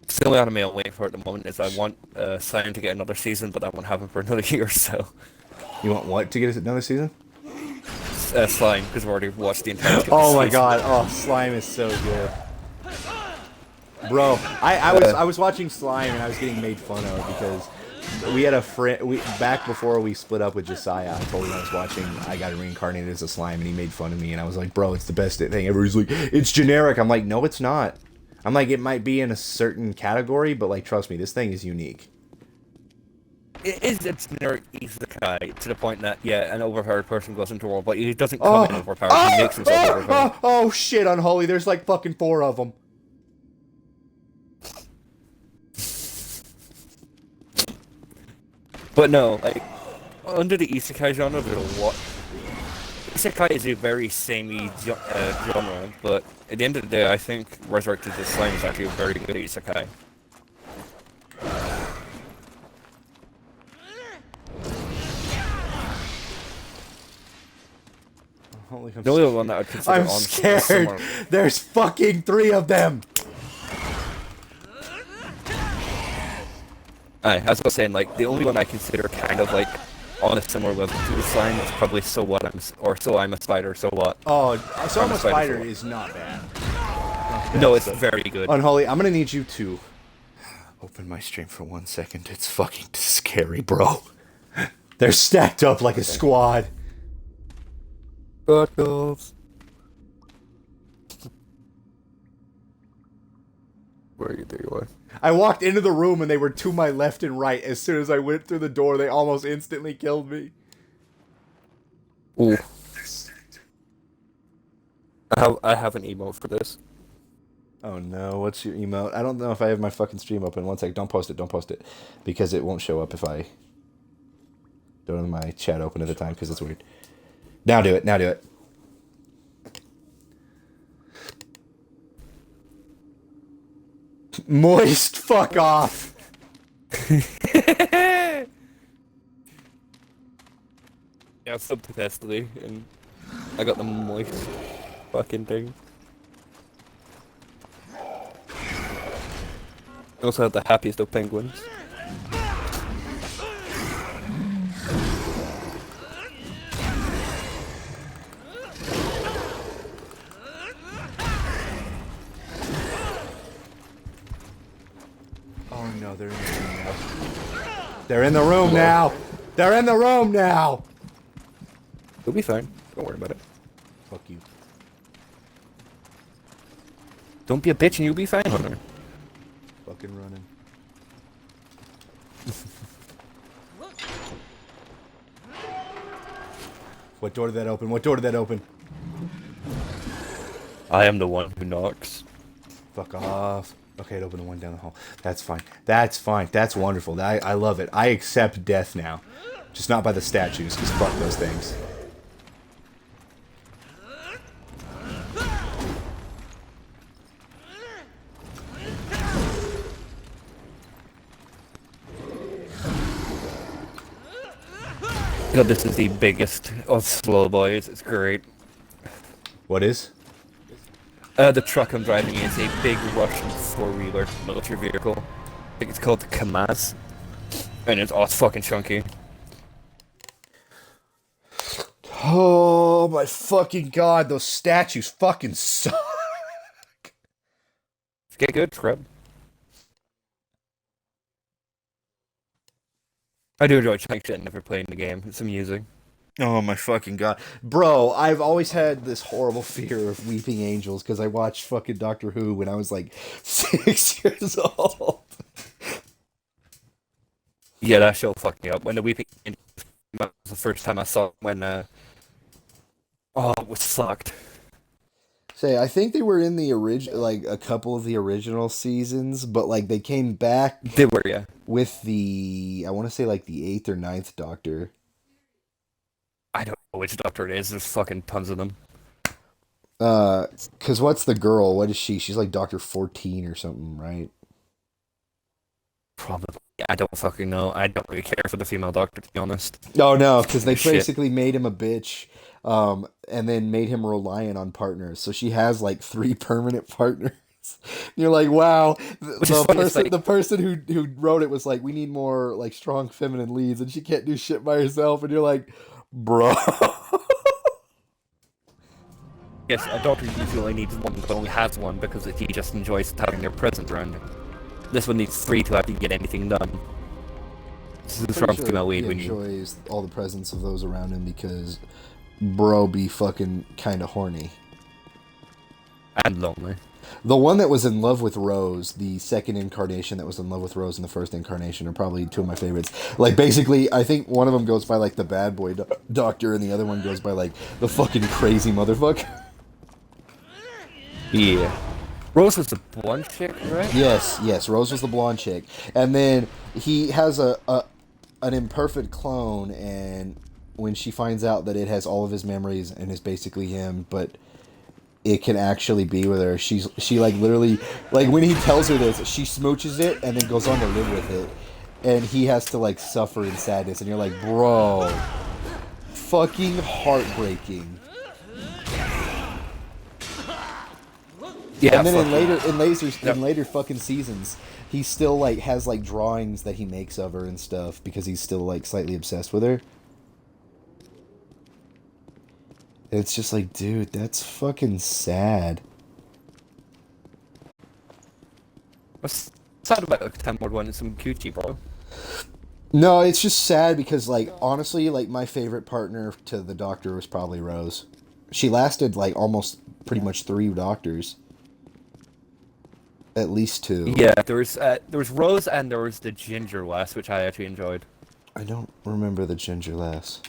The only anime I'm waiting for at the moment is I want Slime to get another season, but that won't happen for another year or so. You want what to get another season? Slime, because we've already watched the entire Oh my season. god, oh, Slime is so good. Bro, I was watching Slime and I was getting made fun of because we had a friend, back before we split up with Josiah, I told him I was watching I Got Reincarnated as a Slime and he made fun of me and I was like, bro, it's the best thing ever. He's like, it's generic. I'm like, no, it's not. I'm like, it might be in a certain category, but like, trust me, this thing is unique. It is a generic isekai to the point that, yeah, an overpowered person goes into war, but he doesn't come in overpowered, he makes himself overpowered. Oh shit, Unholy, there's like fucking 4 of them. But no, like, under the isekai genre, there's a lot. Isekai is a very samey genre, but at the end of the day, I think Resurrected the Slime is actually a very good isekai. Holy, The only one that I'd consider I'm honestly is scared. similar- There's fucking 3 of them. Aye, as I was saying, like, the only one I consider kind of, like, on a similar level to the Slime is probably So What So I'm a Spider, So What. Oh, so I'm a Spider Spider for- is not bad. No, it's very good. Unholy, I'm gonna need you to open my stream for 1 second. It's fucking scary, bro. They're stacked up like a squad. Buckles. Where are you? There you are. I walked into the room and they were to my left and right. As soon as I went through the door, they almost instantly killed me. Ooh. I have an emote for this. Oh no, what's your emote? I don't know if I have my fucking stream open. One sec, don't post it, because it won't show up if I don't have my chat open at the time because it's weird. Now do it. Now do it. Moist. Fuck off. Yeah, sub to Thessaly, and I got the moist fucking thing. I also have the happiest of penguins. Oh no, they're in the room now. They're in the room now. They're in the room now. You'll be fine. Don't worry about it. Fuck you. Don't be a bitch and you'll be fine, Hunter. Fucking running. What door did that open? What door did that open? I am the one who knocks. Fuck off. Okay, it opened the one down the hall. That's fine. That's fine. That's wonderful. I love it. I accept death now. Just not by the statues, because fuck those things. God, this is the biggest of slow boys. It's great. What is? The truck I'm driving is a big Russian four-wheeler military vehicle. I think it's called the Kamaz. And it's all fucking chunky. Oh my fucking god, those statues fucking suck. Get good, scrub. I do enjoy chunky shit and never playing the game. It's amusing. Oh my fucking god. Bro, I've always had this horrible fear of weeping angels because I watched fucking Doctor Who when I was like 6 years old. Yeah, that show fucked me up. When the Weeping Angel was the first time I saw it when, oh, it was fucked. Say, I think they were in the original, like a couple of the original seasons, but like they came back They were, yeah. with the, I want to say like the 8th or ninth Doctor. I don't know which Doctor it is. There's fucking tons of them. Cause what's the girl? What is she? She's like Doctor 14 or something, right? Probably. I don't fucking know. I don't really care for the female Doctor, to be honest. Oh no, because they Shit. basically made him a bitch, and then made him reliant on partners. So she has like 3 permanent partners. You're like, wow. Which is funny, it's like- The person who wrote it was like, we need more like strong feminine leads, and she can't do shit by herself. And you're like, bro. Yes, a Doctor usually only needs one, but only has one because he just enjoys having their presence around him. This one needs 3 to actually get anything done. This is a strong female lead he when you... enjoys all the presence of those around him because bro be fucking kind of horny. And lonely. The one that was in love with Rose, the second incarnation that was in love with Rose in the first incarnation, are probably 2 of my favorites. Like, basically, I think one of them goes by, like, the bad boy doctor, and the other one goes by, like, the fucking crazy motherfucker. Yeah. Rose was the blonde chick, right? Yes, Rose was the blonde chick. And then he has an imperfect clone, and when she finds out that it has all of his memories and is basically him, but it can actually be with her, she like literally, like when he tells her this, she smooches it and then goes on to live with it. And he has to like suffer in sadness, and you're like, bro, fucking heartbreaking. Yeah, And then fuck in later fucking seasons, he still like has like drawings that he makes of her and stuff because he's still like slightly obsessed with her. And it's just like, dude, that's fucking sad. What's sad about like, Time Lord 1 is some coochie, bro? No, it's just sad because like honestly, like my favorite partner to the Doctor was probably Rose. She lasted like almost pretty much 3 Doctors. At least 2. Yeah, there was Rose and there was the Ginger Lass, which I actually enjoyed. I don't remember the Ginger Lass.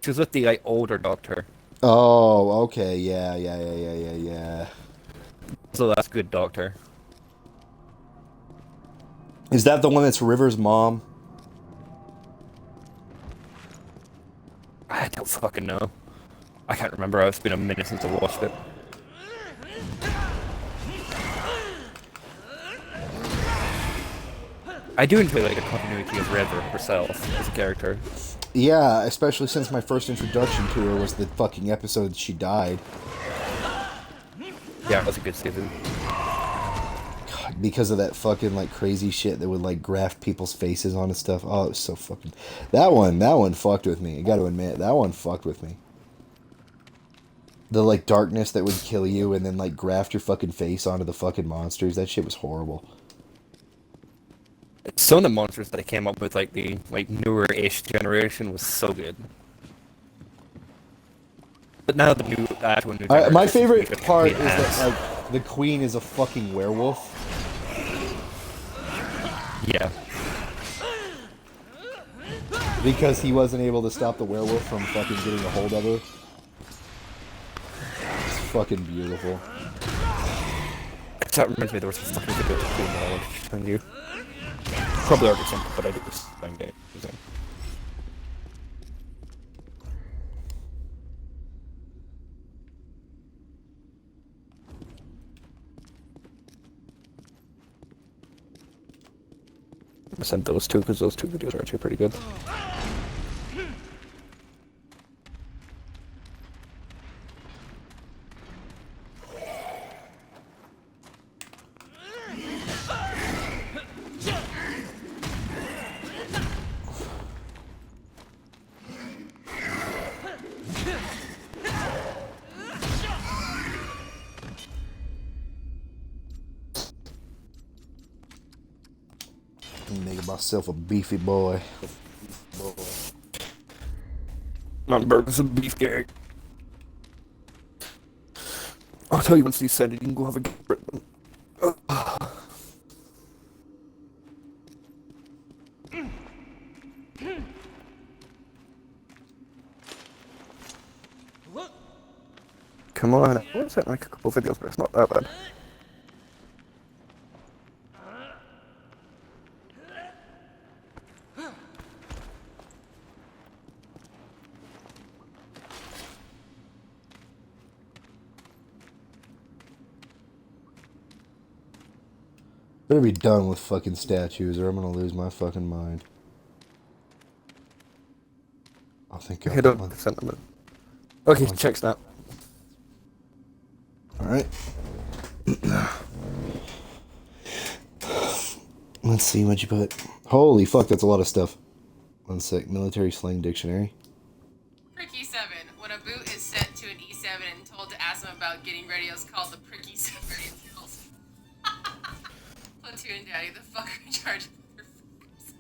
She was with the like older Doctor. Oh, okay, yeah. So that's good, Doctor. Is that the one that's River's mom? I don't fucking know. I can't remember. It's been a minute since I watched it. I do enjoy like the continuity of River herself as a character. Yeah, especially since my first introduction to her was the fucking episode she died. Yeah, it was a good season. Because of that fucking like crazy shit that would like graft people's faces onto stuff. Oh, it was so fucking. That one fucked with me. I got to admit, that one fucked with me. The like darkness that would kill you and then like graft your fucking face onto the fucking monsters. That shit was horrible. Some of the monsters that I came up with, like the newer-ish generation, was so good. But now the new generation. My is favorite just part is complete ass. that like the queen is a fucking werewolf. Yeah. Because he wasn't able to stop the werewolf from fucking getting a hold of her. It's fucking beautiful. That reminds me, there was a fucking video of the Queen that I wanted to send you. Probably already sent it, but I did this same day. So. I sent those two because those two videos are actually pretty good. Make myself a beefy boy. Not burgers and beef gag. I'll tell you once you send it, you can go have a get rid of them. Come on, I sent like a couple videos, but it's not that bad. Better be done with fucking statues or I'm gonna lose my fucking mind. I think Hit up the sentiment. Okay, check snap. Alright. Let's see what you put. Holy fuck, that's a lot of stuff. 1 sec. Military slang dictionary. Pricky 7. When a boot is sent to an E7 and told to ask them about getting radios called the Pricky 7. Platoon daddy, the fucker in charge of motherfuckers.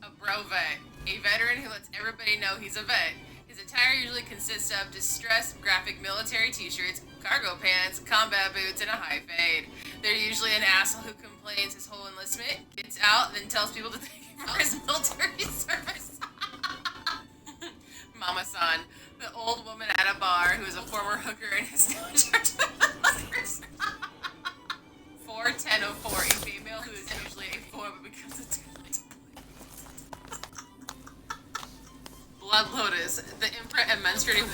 A bro vet. A veteran who lets everybody know he's a vet. His attire usually consists of distressed graphic military t-shirts, cargo pants, combat boots, and a high fade. They're usually an asshole who complains his whole enlistment, gets out, and then tells people to thank him for his military service. Mama-san, the old woman at a bar who is a former hooker and is now in charge of the hookers. 41004, a female who is usually a 4 but becomes a 10. Blood Lotus, the imprint and menstruating.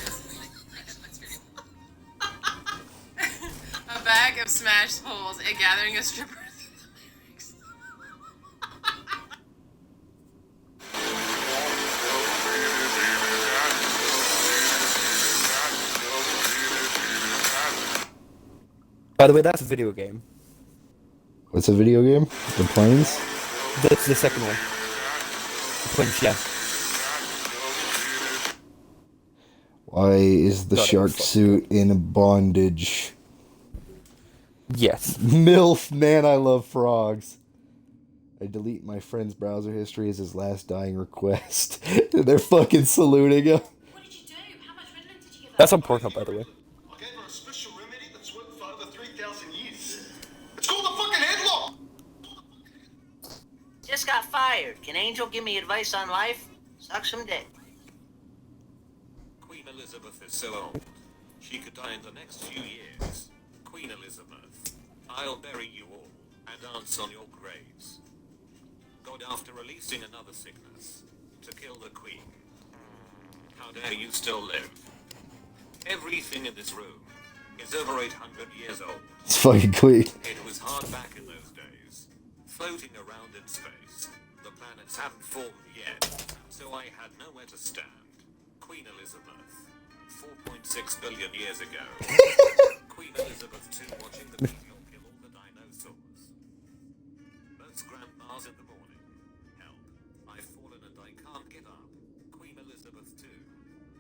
A bag of smashed holes, a gathering of strippers. By the way, that's a video game. What's a video game? The planes? That's the second one. The Planes, yeah. Why is the Got it, shark fuck. suit in bondage? Yes. MILF, man, I love frogs. I delete my friend's browser history as his last dying request. They're fucking saluting him. What did you do? How much Ritalin did you give her? That's on Pornhub, by the way. I gave her a special remedy that's worked for over 3,000 years. It's called a fucking headlock! Just got fired. Can Angel give me advice on life? Suck some dick. Queen Elizabeth is so old, she could die in the next few years. Queen Elizabeth, I'll bury you all and dance on your graves. God, after releasing another sickness to kill the Queen. How dare you still live? Everything in this room is over 800 years old. It's fucking Queen. It was hard back in those days, floating around in space. The planets haven't formed yet, so I had nowhere to stand. Queen Elizabeth, 4.6 billion years ago. Queen Elizabeth II watching the meteor kill all the dinosaurs. Most grandmas in the morning. Help, I've fallen and I can't get up. Queen Elizabeth II,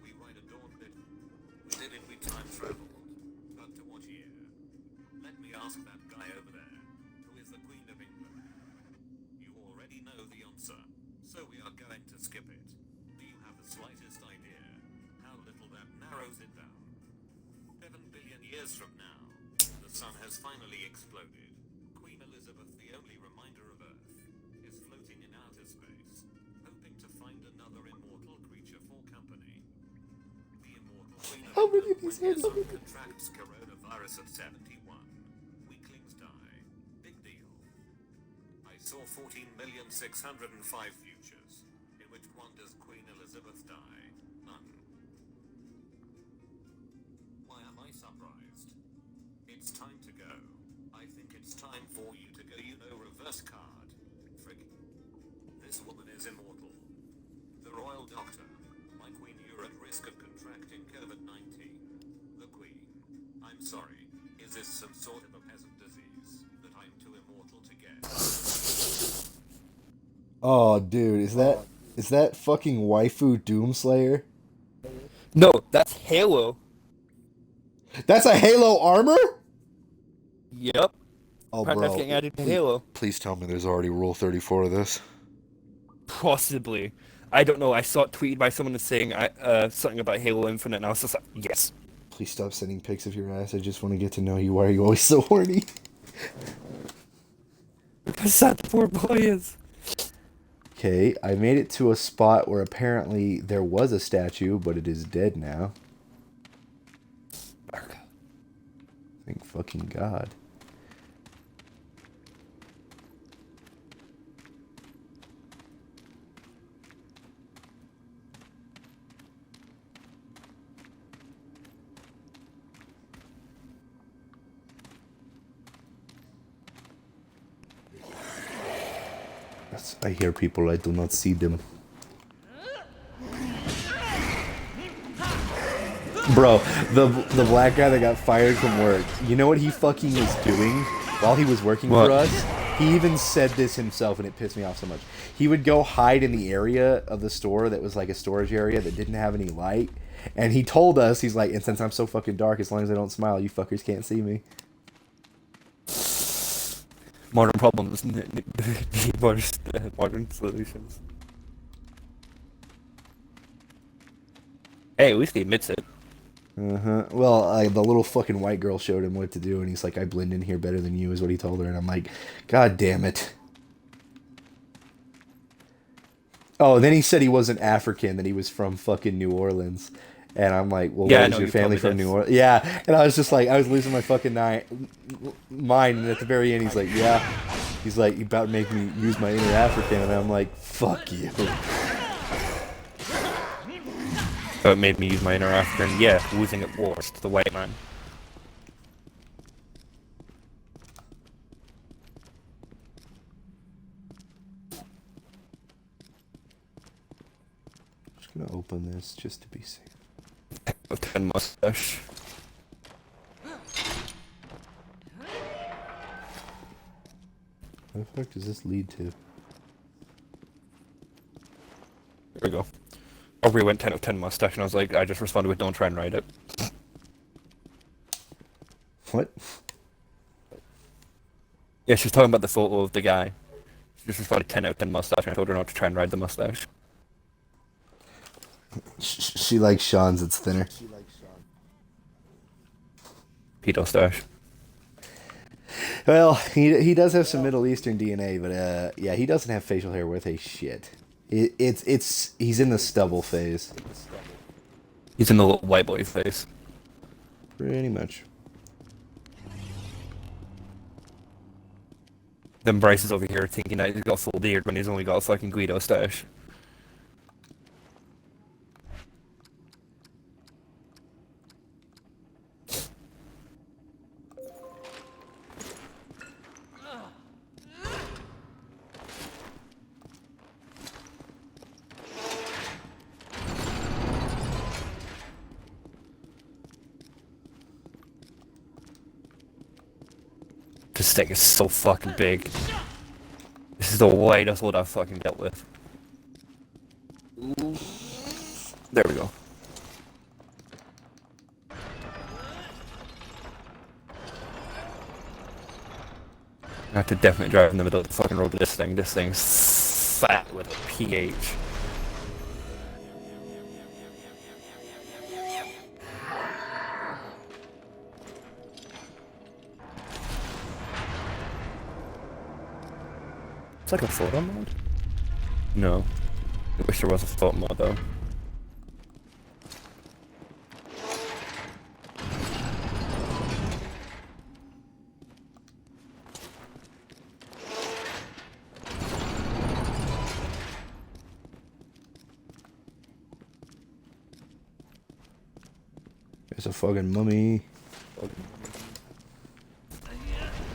we ride a dawn bit. We did it, we time traveled. But to what year? Let me ask that guy over there, who is the Queen of England. You already know the answer, so we are going to skip it. Do you have the slightest idea how little that narrows it down? 7 billion years from now, the sun has finally exploded. Queen Elizabeth, the only reminder of Earth, is floating in outer space, hoping to find another immortal creature for company. The immortal Queen of How many England, of these when are her son there? contracts coronavirus at 71. Weaklings die. Big deal. I saw 14,605 futures. In which one does Queen Elizabeth die? None. Why am I surprised? It's time to go. I think it's time for you to go. You know, reverse card. Frick. This woman is immortal. The royal doctor. My queen, you're at risk of contracting COVID-19. The queen. I'm sorry. Is this some sort of a peasant disease that I'm too immortal to get? Oh, dude, is that fucking waifu Doomslayer? No, that's Halo. That's a Halo armor? Yep. Oh, Apparently that's bro. getting added to Halo. Please tell me there's already Rule 34 of this. Possibly. I don't know. I saw it tweeted by someone saying something about Halo Infinite, and I was just like, yes. Please stop sending pics of your ass. I just want to get to know you. Why are you always so horny? Because sad the poor boy is. Okay, I made it to a spot where apparently there was a statue, but it is dead now. Thank fucking God. I hear people, I do not see them. Bro, the black guy that got fired from work, you know what he fucking was doing while he was working What? for us? He even said this himself, and it pissed me off so much. He would go hide in the area of the store that was like a storage area that didn't have any light. And he told us, he's like, and since I'm so fucking dark, as long as I don't smile, you fuckers can't see me. Modern problems, modern solutions. Hey, at least he admits it. Uh-huh. Well, the little fucking white girl showed him what to do, and he's like, I blend in here better than you, is what he told her. And I'm like, God damn it. Oh, and then he said he wasn't African, that he was from fucking New Orleans. And I'm like, well, Yeah, I what know, is your you told family me from this. New Orleans? Yeah, and I was just like, I was losing my fucking mind, and at the very end, he's like, yeah. He's like, you about to make me use my inner African, and I'm like, fuck you. So it made me use my inner African. Yeah, losing at wars to the white man. Just gonna open this just to be safe. A 10 mustache. What the fuck does this lead to? There we go. Aubrey went 10 of 10 mustache, and I was like, I just responded with, don't try and write it. What? Yeah, she's talking about the photo of the guy. She just responded 10 out of 10 mustache, and I told her not to try and ride the mustache. She likes Sean's, it's thinner. Pedo stash. Well, he does have some Middle Eastern DNA, but yeah, he doesn't have facial hair worth a shit. He's in the stubble phase. He's in the little white boy face. Pretty much. Then Bryce is over here thinking that he's got full beard when he's only got a fucking Guido stash. This thing is so fucking big. This is the widest load I've fucking dealt with. Ooh. There we go. I have to definitely drive in the middle of the fucking road with this thing. This thing's fat with a PH. It's like a photo mode? No. I wish there was a photo mode though. There's a fucking mummy.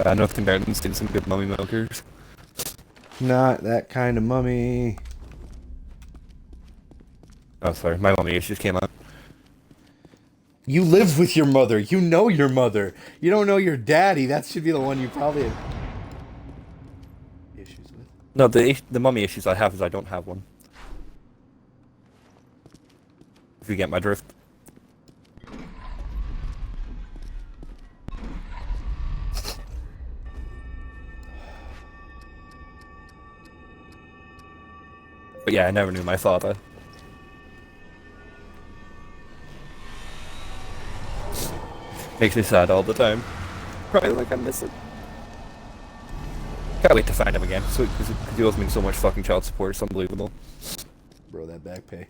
Nothing better than seeing some good mummy milkers. Not that kind of mummy. Oh, sorry, my mummy issues came up. You live with your mother. You know your mother. You don't know your daddy. That should be the one you probably have issues with. No, the mummy issues I have is I don't have one. If you get my drift. But yeah, I never knew my father. Makes me sad all the time. Probably like I miss it. Can't wait to find him again. So, because he owes me so much fucking child support, it's unbelievable. Bro, that back pay.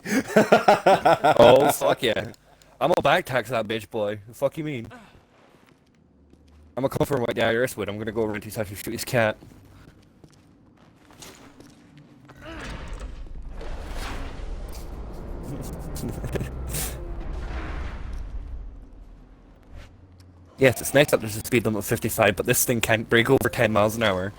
Oh, fuck yeah. I'm gonna back tax that bitch, boy. The fuck you mean? I'm gonna come from what the IRS would. I'm gonna go over and teach how to shoot his cat. Yes, it's nice that there's a speed limit of 55, but this thing can't break over 10 miles an hour.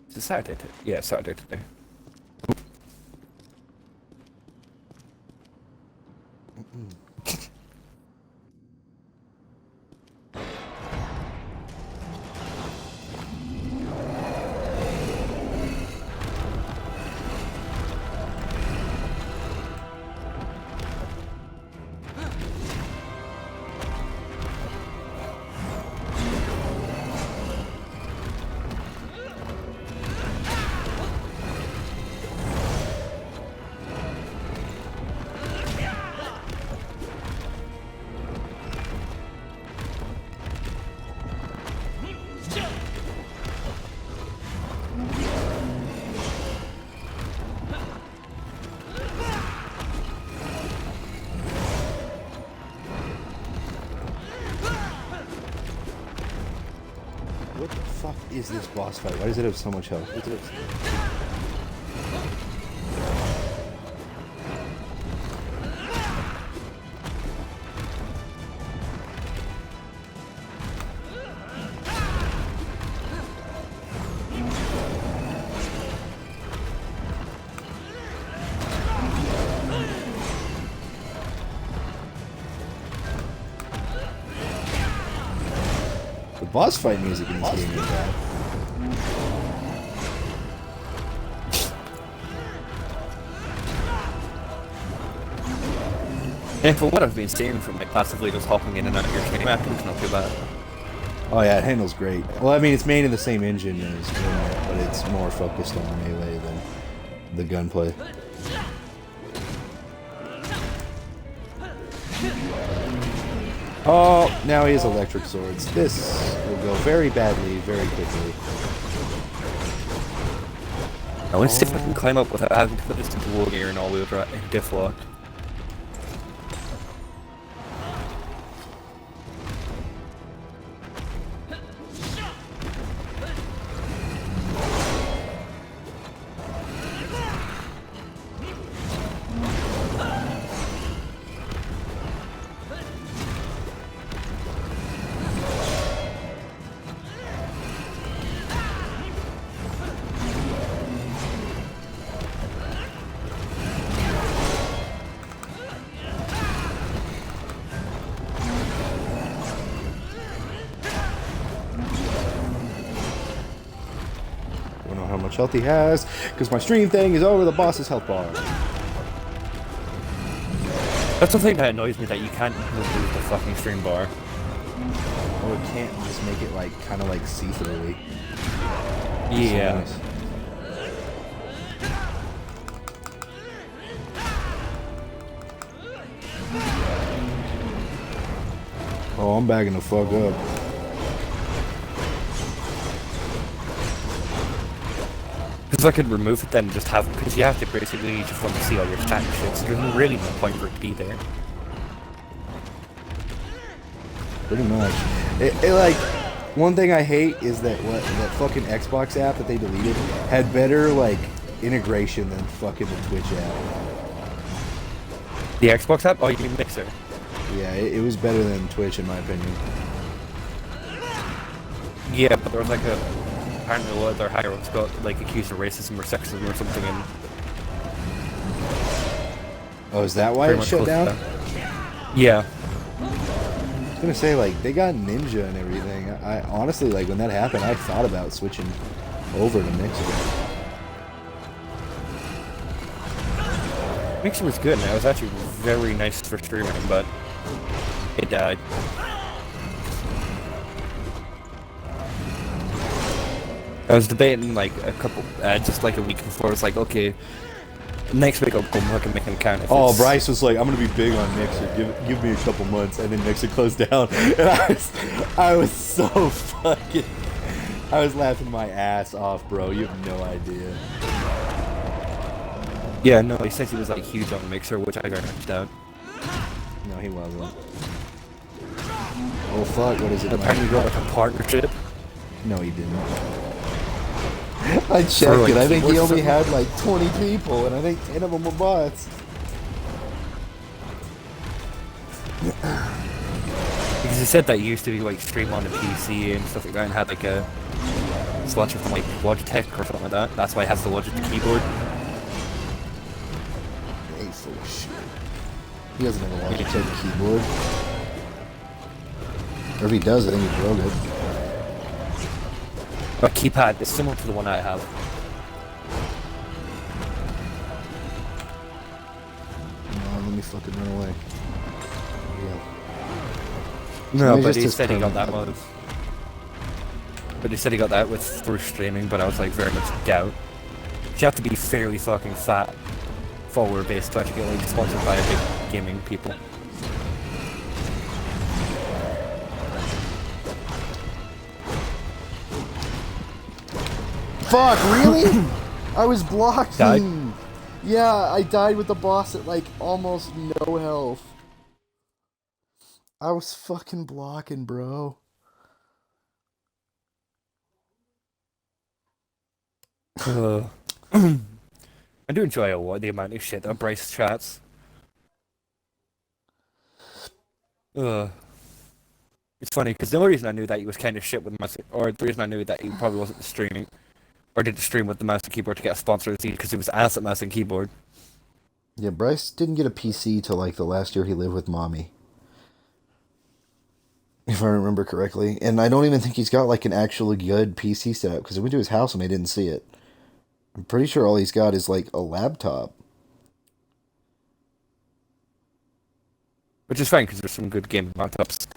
Is it Saturday? Yeah, it's Saturday today. What the fuck is this boss fight? Why does it have so much health? What's it? The boss fight music in this game is bad. And for what I've been seeing from like passively just hopping in and out of your training map, it's not too bad. Oh yeah, it handles great. Well, I mean, it's made in the same engine as Grimlock, but it's more focused on melee than the gunplay. Oh, now he has electric swords. This will go very badly, very quickly. I want to see if I can climb up without having to put this into war gear and all-wheel drive and diff lock. I don't know how much health he has, because my stream thing is over the boss's health bar. That's the thing that annoys me, that you can't remove the fucking stream bar. Oh, it can't just make it like kind of like see-throughy. Yeah. So nice. Oh, I'm backing the fuck up. Because I could remove it then and just have, because you have to basically just want to see all your stat and shit, so there's really no point for it to be there. Pretty much. It like, one thing I hate is that that fucking Xbox app that they deleted had better like integration than fucking the Twitch app. The Xbox app? Oh, you mean Mixer? Yeah, it was better than Twitch in my opinion. Yeah, but there was like apparently a lot of their higher ups got like accused of racism or sexism or something, and Oh, is that why pretty it much shut closed down? down. Yeah. I was gonna say, like, they got Ninja and everything. I honestly, like, when that happened, I thought about switching over to Mixer. Mixer was good, and it was actually very nice for streaming, but it died. I was debating like just like a week before. I was like, okay, next week I'll go back and make an account. If Oh, it's- Bryce was like, I'm gonna be big on Mixer. Give me a couple months, and then Mixer closed down. And I was so fucking. I was laughing my ass off, bro. You have no idea. Yeah, no, he says he was like huge on Mixer, which I very much doubt. No, he wasn't. Oh fuck! What is it? Apparently, he got like a partnership. No, he didn't. I checked For, like, it. I think he keyboards or only had like 20 people, and I think 10 of them were bots. Because he said that he used to be like stream on the PC and stuff like that, and had like a swatcher from like Logitech or something like that. That's why he has the Logitech keyboard. He's full of shit. He doesn't have a Logitech keyboard. Or if he does, I think he broke it. A keypad is similar to the one I have. No, let me fucking run away. Yeah. No, Maybe but just he his said he got that permanent with. But he said he got that with through streaming, but I was like very much doubt. You have to be fairly fucking fat, follower based to actually get like sponsored by a big gaming people. Fuck, really? I was blocking. Died? Yeah, I died with the boss at like almost no health. I was fucking blocking, bro. I do enjoy a lot the amount of shit that Bryce chats. It's funny because the only reason I knew that he was kind of shit with mouse, or the reason I knew that he probably wasn't streaming, or didn't stream with the mouse and keyboard to get a sponsor, is because he was ass at mouse and keyboard. Yeah, Bryce didn't get a PC till like the last year he lived with mommy. If I remember correctly. And I don't even think he's got like an actually good PC setup because I went to his house and I didn't see it. I'm pretty sure all he's got is like a laptop. Which is fine because there's some good gaming laptops.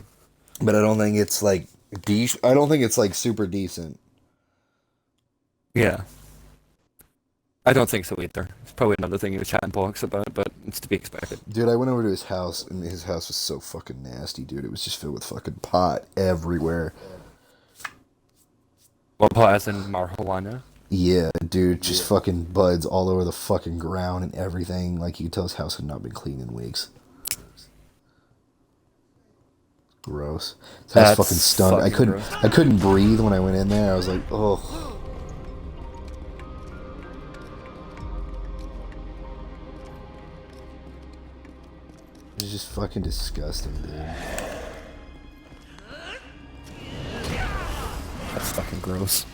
But I don't think it's like I don't think it's like super decent. Yeah. I don't think so either. It's probably another thing he was chatting box about, but it's to be expected. Dude, I went over to his house, and his house was so fucking nasty, dude. It was just filled with fucking pot everywhere. Well, pot as in marijuana. Yeah, dude, just fucking buds all over the fucking ground and everything. Like, you could tell his house had not been cleaned in weeks. Gross. His house That's fucking stunk. fucking gross. I couldn't breathe when I went in there. I was like, oh. It was just fucking disgusting, dude. That's fucking gross.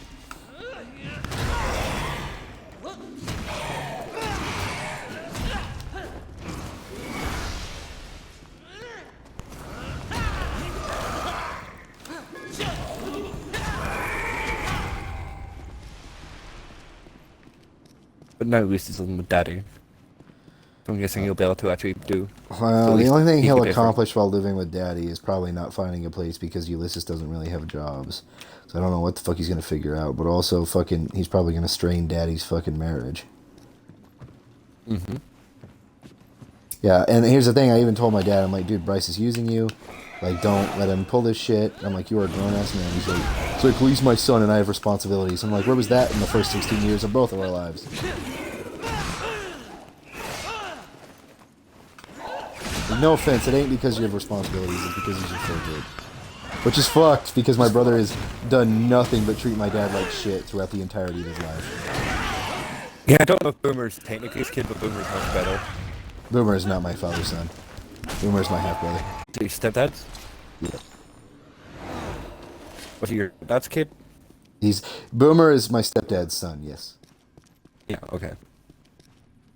But now at least he's living with Daddy. So I'm guessing he'll be able to actually do. Well, at the least only thing keep he'll it different. accomplish while living with Daddy is probably not finding a place because Ulysses doesn't really have jobs. So I don't know what the fuck he's gonna figure out. But also, fucking, he's probably gonna strain Daddy's fucking marriage. Mm-hmm. Yeah, and here's the thing. I even told my dad, I'm like, dude, Bryce is using you. Like, don't let him pull this shit. I'm like, you are a grown-ass man. He's like, well, he's my son and I have responsibilities. I'm like, where was that in the first 16 years of both of our lives? Like, no offense, it ain't because you have responsibilities. It's because he's your favorite. Which is fucked, because my brother has done nothing but treat my dad like shit throughout the entirety of his life. Yeah, I don't know if Boomer's technically his kid, but Boomer's much better. Boomer is not my father's son. Boomer is my half-brother. So your stepdad's? Yeah. Was he your dad's kid? Boomer is my stepdad's son, yes. Yeah, okay.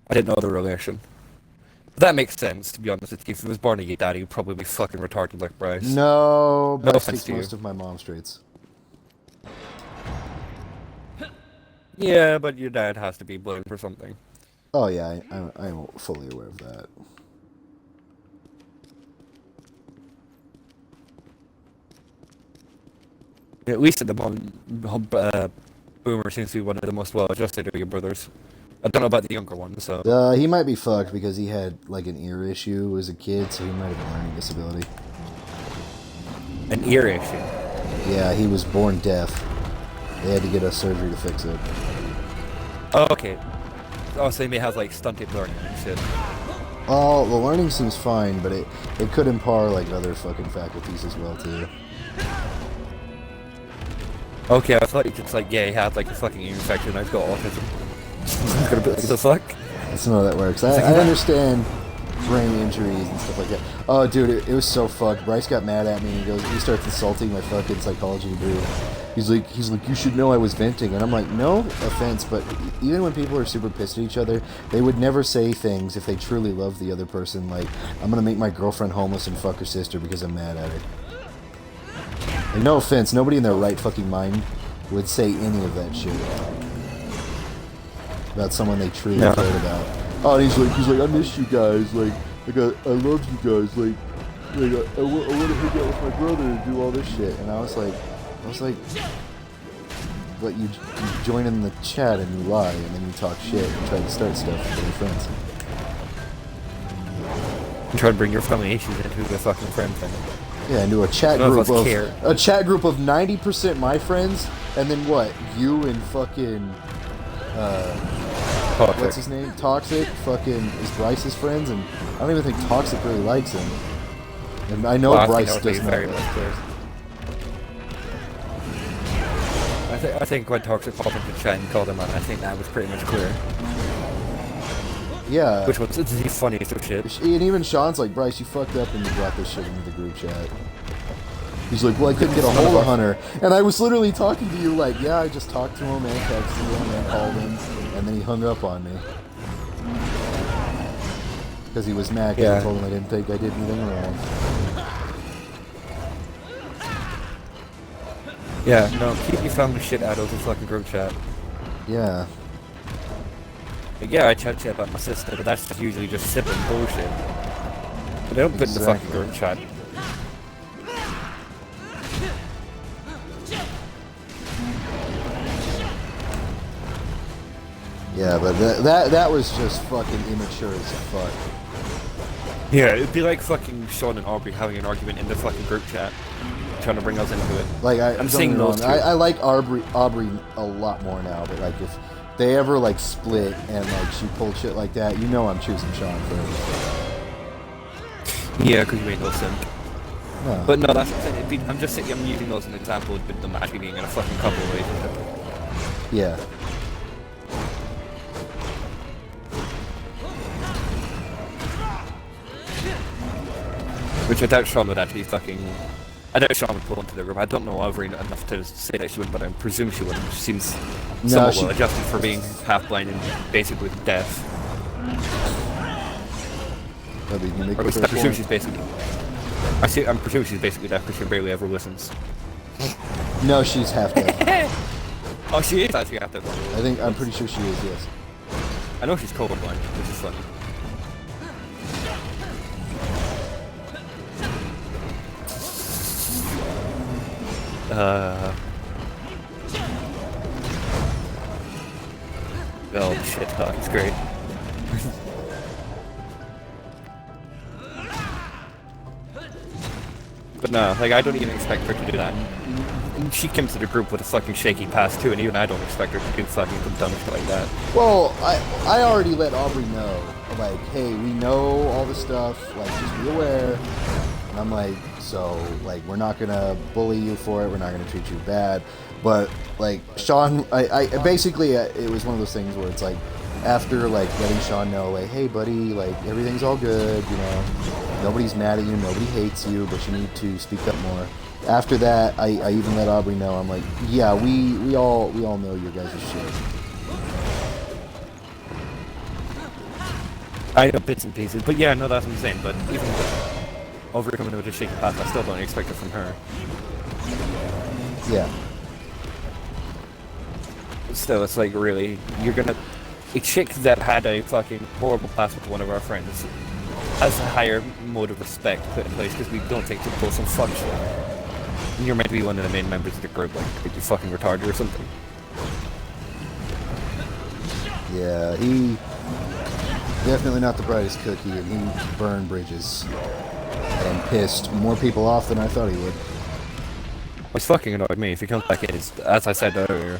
I didn't know the relation. But that makes sense, to be honest with you. If he was born to your daddy, he'd probably be fucking retarded like Bryce. No, Bryce offense takes to you. most of my mom's traits. Yeah, but your dad has to be blamed for something. Oh yeah, I'm fully aware of that. At least at the moment, Boomer seems to be one of the most well-adjusted of your brothers. I don't know about the younger one, so... He might be fucked because he had like an ear issue as a kid, so he might have a learning disability. An ear issue. Yeah, he was born deaf. They had to get us surgery to fix it. Oh, okay. Oh, so he may have, like, stunted learning and shit. Oh, the learning seems fine, but it could impair like other fucking faculties as well too. Okay, I thought you just, like, yeah, he had, like, a fucking ear infection and I've got autism. I'm gonna be like, the fuck? That's not how that works. I understand brain injuries and stuff like that. Oh, dude, it was so fucked. Bryce got mad at me and he starts insulting my fucking psychology degree. He's like, you should know I was venting. And I'm like, no offense, but even when people are super pissed at each other, they would never say things if they truly love the other person. Like, I'm gonna make my girlfriend homeless and fuck her sister because I'm mad at her. Like, no offense, nobody in their right fucking mind would say any of that shit about someone they truly cared about. Oh, and he's like, I miss you guys. Like I love you guys. Like I want to hang out with my brother and do all this shit. And I was like, but you join in the chat and you lie and then you talk shit and try to start stuff with your friends. And try to bring your family issues into the fucking friend thing. Yeah, into a chat None of group us of care. a chat group of 90% my friends, and then what? You and fucking what's his name? Toxic fucking is Bryce's friends, and I don't even think Toxic really likes him. And I know Bryce does not. very much clear. I think when Toxic popped into chat and called him out, I think that was pretty much clear. Yeah. Which was the funniest of shit. And even Sean's like, Bryce, you fucked up when you brought this shit into the group chat. He's like, well, I couldn't get a hold of Hunter. And I was literally talking to you like, yeah, I just talked to him and texted him and called him. And then he hung up on me. Because he was mad because I told him I didn't think I did anything wrong. Yeah, no, keep your family shit out of the fucking group chat. Yeah. Like, yeah, I chat shit about my sister, but that's usually just sipping bullshit. But they don't put in the fucking group chat. Yeah, but that was just fucking immature as fuck. Yeah, it'd be like fucking Sean and Aubrey having an argument in the fucking group chat, trying to bring us into it. Like I'm don't seeing get me those wrong, two. I like Aubrey a lot more now, but like if they ever like split and like she pulled shit like that, you know I'm choosing Sean first. Yeah, because you ain't no simp. No. But no, that's what I'm saying. I'm using those as an example of them actually being in a fucking couple relationship. Yeah. Which I doubt Sean would actually fucking... I doubt Sean would pull into the group. I don't know Aubrey enough to say that she would, but I presume she would. She seems somewhat well adjusted for being half-blind and basically deaf. Or I presume she's basically... I'm presuming she's basically deaf because she barely ever listens. No, she's half deaf. Oh, she is actually half deaf. I'm pretty sure she is, yes. I know she's colorblind, which is funny. Oh shit, it's great. But no, like I don't even expect her to do that. And she came to the group with a fucking shaky past too, and even I don't expect her to do fucking some dumb shit like that. Well, I already let Aubrey know, like, hey, we know all this stuff, like, just be aware. And I'm like, so, like, we're not gonna bully you for it, we're not gonna treat you bad. But, like, Sean, I basically, it was one of those things where it's like, after, like, letting Sean know, like, hey, buddy, like, everything's all good, you know, nobody's mad at you, nobody hates you, but you need to speak up more. After that, I even let Aubrey know, I'm like, yeah, we all know your guys' shit. I know bits and pieces, but yeah, no, that's what I'm saying, but even overcoming with a shaky path, I still don't expect it from her. Yeah. Still, it's like, really, you're gonna... A chick that had a fucking horrible past with one of our friends has a higher mode of respect put in place because we don't take to pull some fuck shit. And you're meant to be one of the main members of the group, like you fucking retarded or something. Yeah, he... definitely not the brightest cookie, and he burned bridges. And pissed more people off than I thought he would. It's fucking annoyed me. If he comes back in, as I said earlier,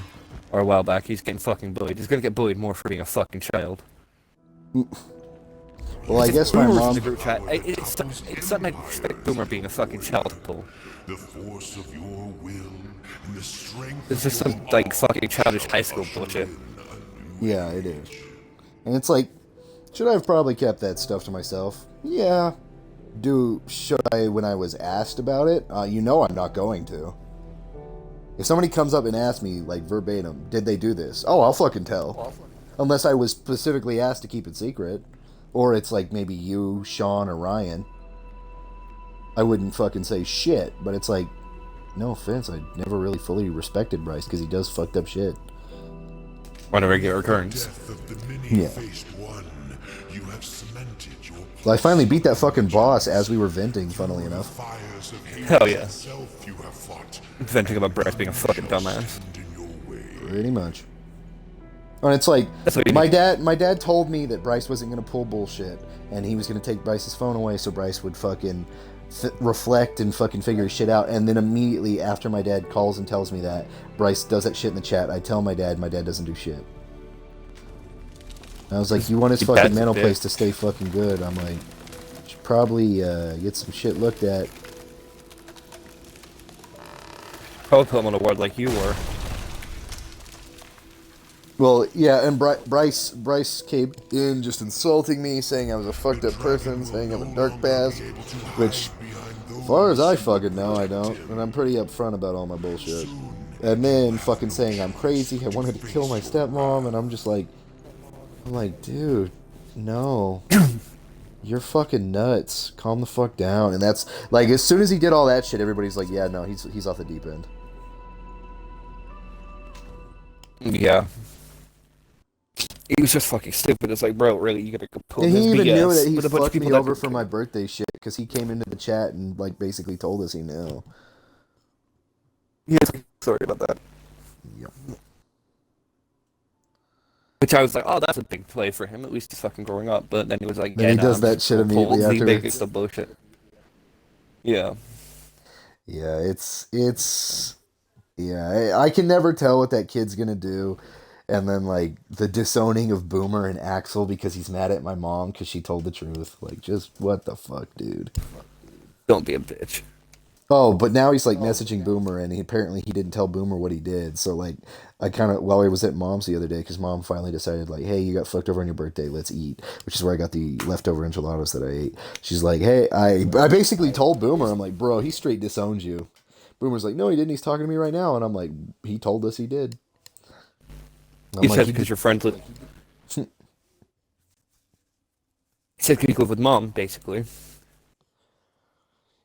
or a while back, he's getting fucking bullied. He's gonna get bullied more for being a fucking child. Well, I guess my mom... in the group chat. It's something I expect Boomer being a fucking child to pull. The force of your will and the strength It's just some, like, fucking childish high school bullshit. Yeah, it is. And it's like, should I have probably kept that stuff to myself? Yeah. Should I when I was asked about it? You know I'm not going to. If somebody comes up and asks me, like, verbatim, did they do this? Oh, I'll fucking tell. Unless I was specifically asked to keep it secret. Or it's like maybe you, Sean, or Ryan. I wouldn't fucking say shit, but it's like, no offense, I never really fully respected Bryce because he does fucked up shit. On a regular occurrence. Yeah. Well, I finally beat that fucking boss as we were venting, funnily enough. Hell yeah. Venting about Bryce being a fucking dumbass. Pretty much. And it's like, my dad told me that Bryce wasn't going to pull bullshit, and he was going to take Bryce's phone away so Bryce would fucking reflect and fucking figure his shit out. And then immediately after my dad calls and tells me that, Bryce does that shit in the chat. I tell my dad doesn't do shit. I was like, you want his fucking mental place to stay fucking good. I'm like, should probably get some shit looked at. Probably put him on a ward like you were. Well, yeah, and Bryce came in just insulting me, saying I was a fucked up person, saying I'm a dark past, which, as far as I fucking know, I don't, and I'm pretty upfront about all my bullshit. And then fucking saying I'm crazy, I wanted to kill my stepmom, and I'm like, dude, no. You're fucking nuts. Calm the fuck down. And that's, like, as soon as he did all that shit, everybody's like, yeah, no, he's off the deep end. Yeah. He was just fucking stupid. It's like, bro, really, you gotta go pull And this he even BS knew that he with a bunch of fucked me people over that- for my birthday shit, because he came into the chat and, like, basically told us he knew. Yes, sorry about that. Yep. Which I was like, oh, that's a big play for him. At least he's fucking growing up. But then he was like, Then yeah, he no, does I'm that just shit gonna pull immediately the afterwards. biggest of bullshit. Yeah. Yeah, I can never tell what that kid's gonna do. And then like the disowning of Boomer and Axel because he's mad at my mom because she told the truth. Like, just what the fuck, dude? Don't be a bitch. Oh, but now he's like messaging Boomer, and apparently he didn't tell Boomer what he did. So like, I kind of while I was at Mom's the other day, because Mom finally decided like, hey, you got fucked over on your birthday, let's eat. Which is where I got the leftover enchiladas that I ate. She's like, hey, I basically told Boomer, I'm like, bro, he straight disowned you. Boomer's like, no, he didn't. He's talking to me right now, and I'm like, he told us he did. I'm You like, said because your friends live. He said because you live with mom, basically.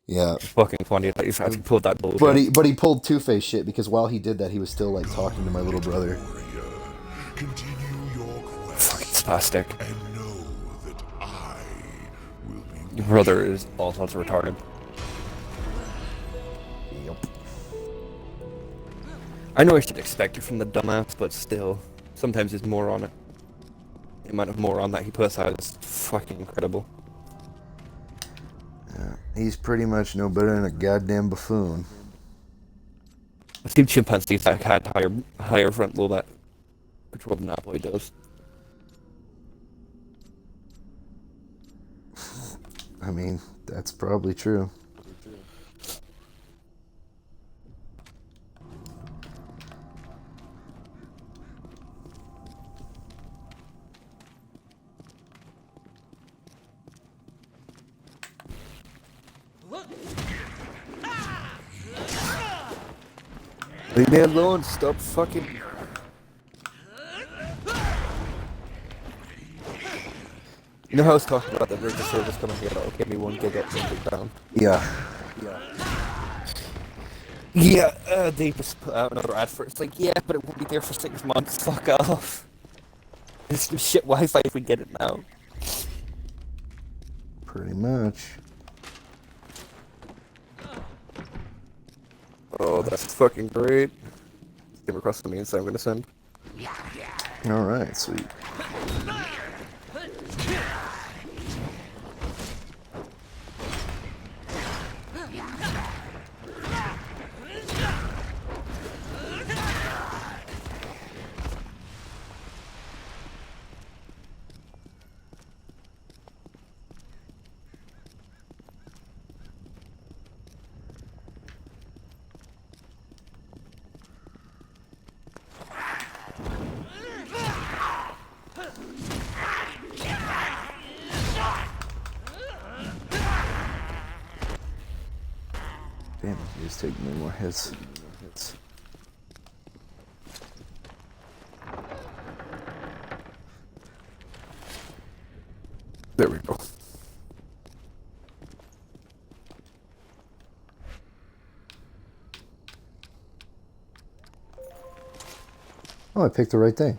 Yeah. It's fucking funny that you actually pulled that bullshit. But he pulled Two-Face shit because while he did that, he was still like talking to my little brother. Continue your quest Fucking spastic. and know that I will be Your brother is all sorts of retarded. Yep. I know I should expect it from the dumbass, but still, sometimes there's more on it. The amount of moron that he puts out is fucking incredible. Yeah. He's pretty much no better than a goddamn buffoon. I've seen chimpanzees that had higher front lobe that control than that boy does. I mean, that's probably true. Leave me alone, stop fucking... You know how I was talking about the Virgin service coming here that'll give me 1 gig up, 1 gig down? Yeah. Yeah, they just put out another advert. It's like, yeah, but it won't be there for 6 months. Fuck off. It's some shit Wi-Fi if we get it now. Pretty much. Oh, that's fucking great. Give across the means I'm gonna send. Alright, sweet. Damn, he was taking no more hits. There we go. Oh, I picked the right thing.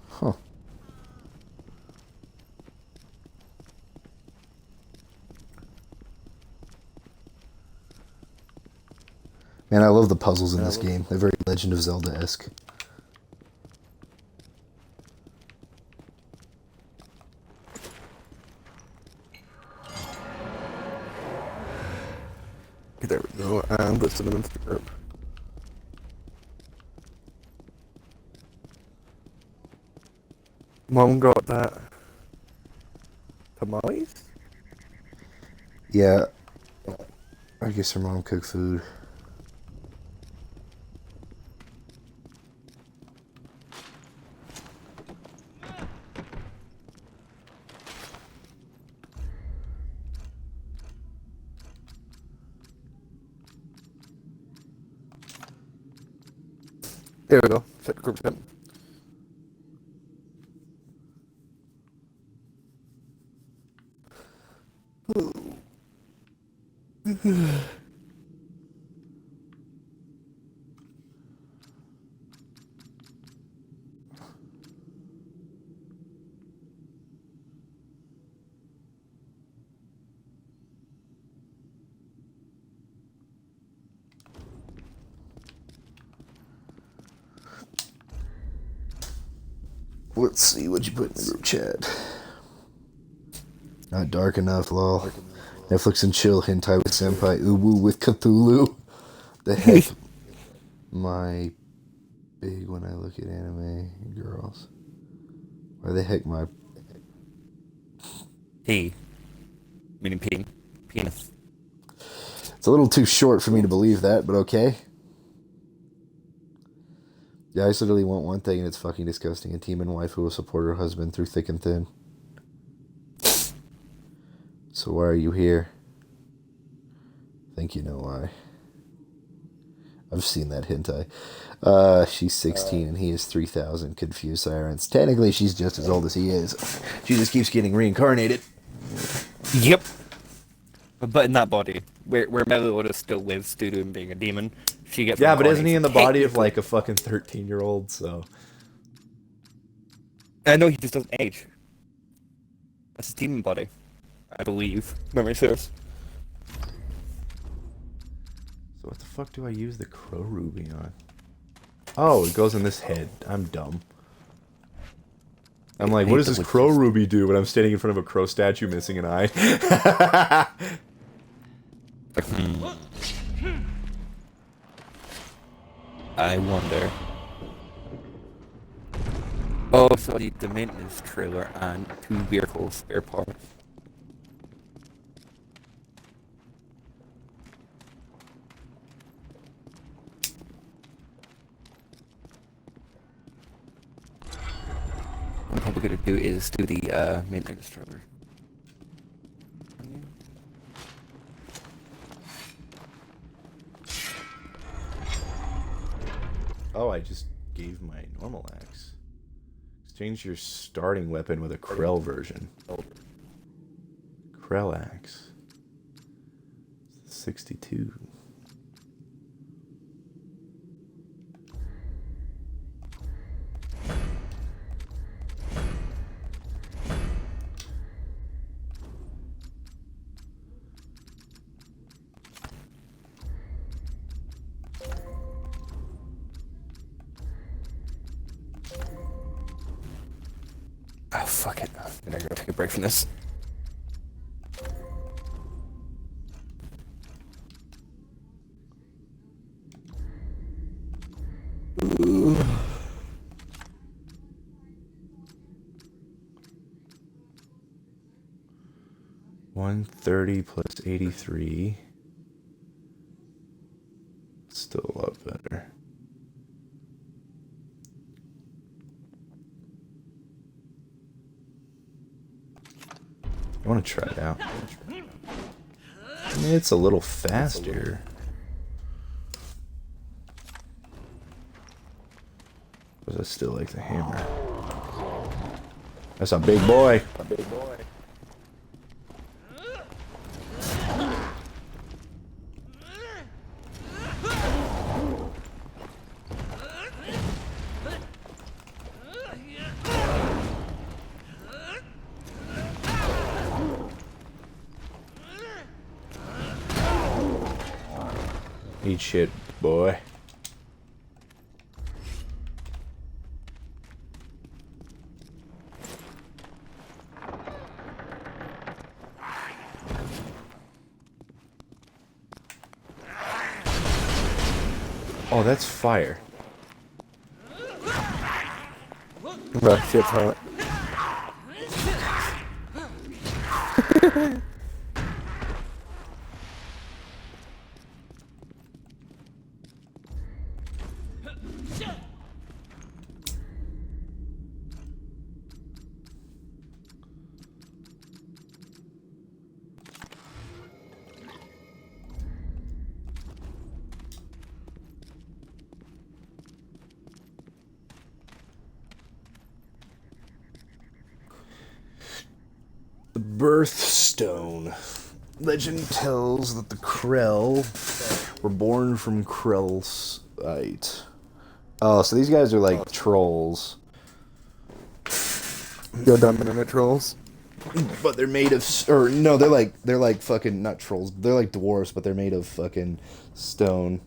Huh. Man, I love the puzzles in this game. They're very Legend of Zelda-esque. There we go, and the cinnamon syrup. Mom got that. Tamales? Yeah. I guess her mom cooked food. There we go. Set group chat. Let's see what you put in the group chat. Not dark enough, lol. Netflix and chill, hentai with senpai, uwu with Cthulhu. The heck? My big when I look at anime girls. Why the heck my... P. Meaning penis. It's a little too short for me to believe that, but okay. Yeah, I just literally want one thing, and it's fucking disgusting. A team and wife who will support her husband through thick and thin. So why are you here? I think you know why. I've seen that hentai. She's 16 and he is 3,000. Confused sirens. Technically, she's just as old as he is. She just keeps getting reincarnated. Yep. But in that body, where Meliodas still lives due to him being a demon, she gets. Yeah, but isn't he in the body of like a fucking 13-year-old? So. I know he just doesn't age. That's his demon body, I believe. Memory serves. So what the fuck do I use the crow ruby on? Oh, it goes in this head. I'm dumb. I'm like, what does this crow ruby do when I'm standing in front of a crow statue missing an eye? I wonder. Oh, so the maintenance trailer and 2 vehicle spare parts. What I'm probably gonna do is do the maintenance trailer. Oh, I just gave my normal axe. Exchange your starting weapon with a Krell version. Krell axe. 62. Oh, fuck it. I'm gonna go take a break from this. Ooh. $130 plus 83. Still a lot better. I want to try it out. I mean, it's a little faster. But I still like the hammer. That's a big boy. A big boy. Eat shit, boy. Oh, that's fire. Right, shit's hot. The Birthstone. Legend tells that the Krell were born from Krellite. Oh, so these guys are like trolls. Go dominant trolls. But they're made of, or no, they're like fucking, not trolls, they're like dwarves, but they're made of fucking stone.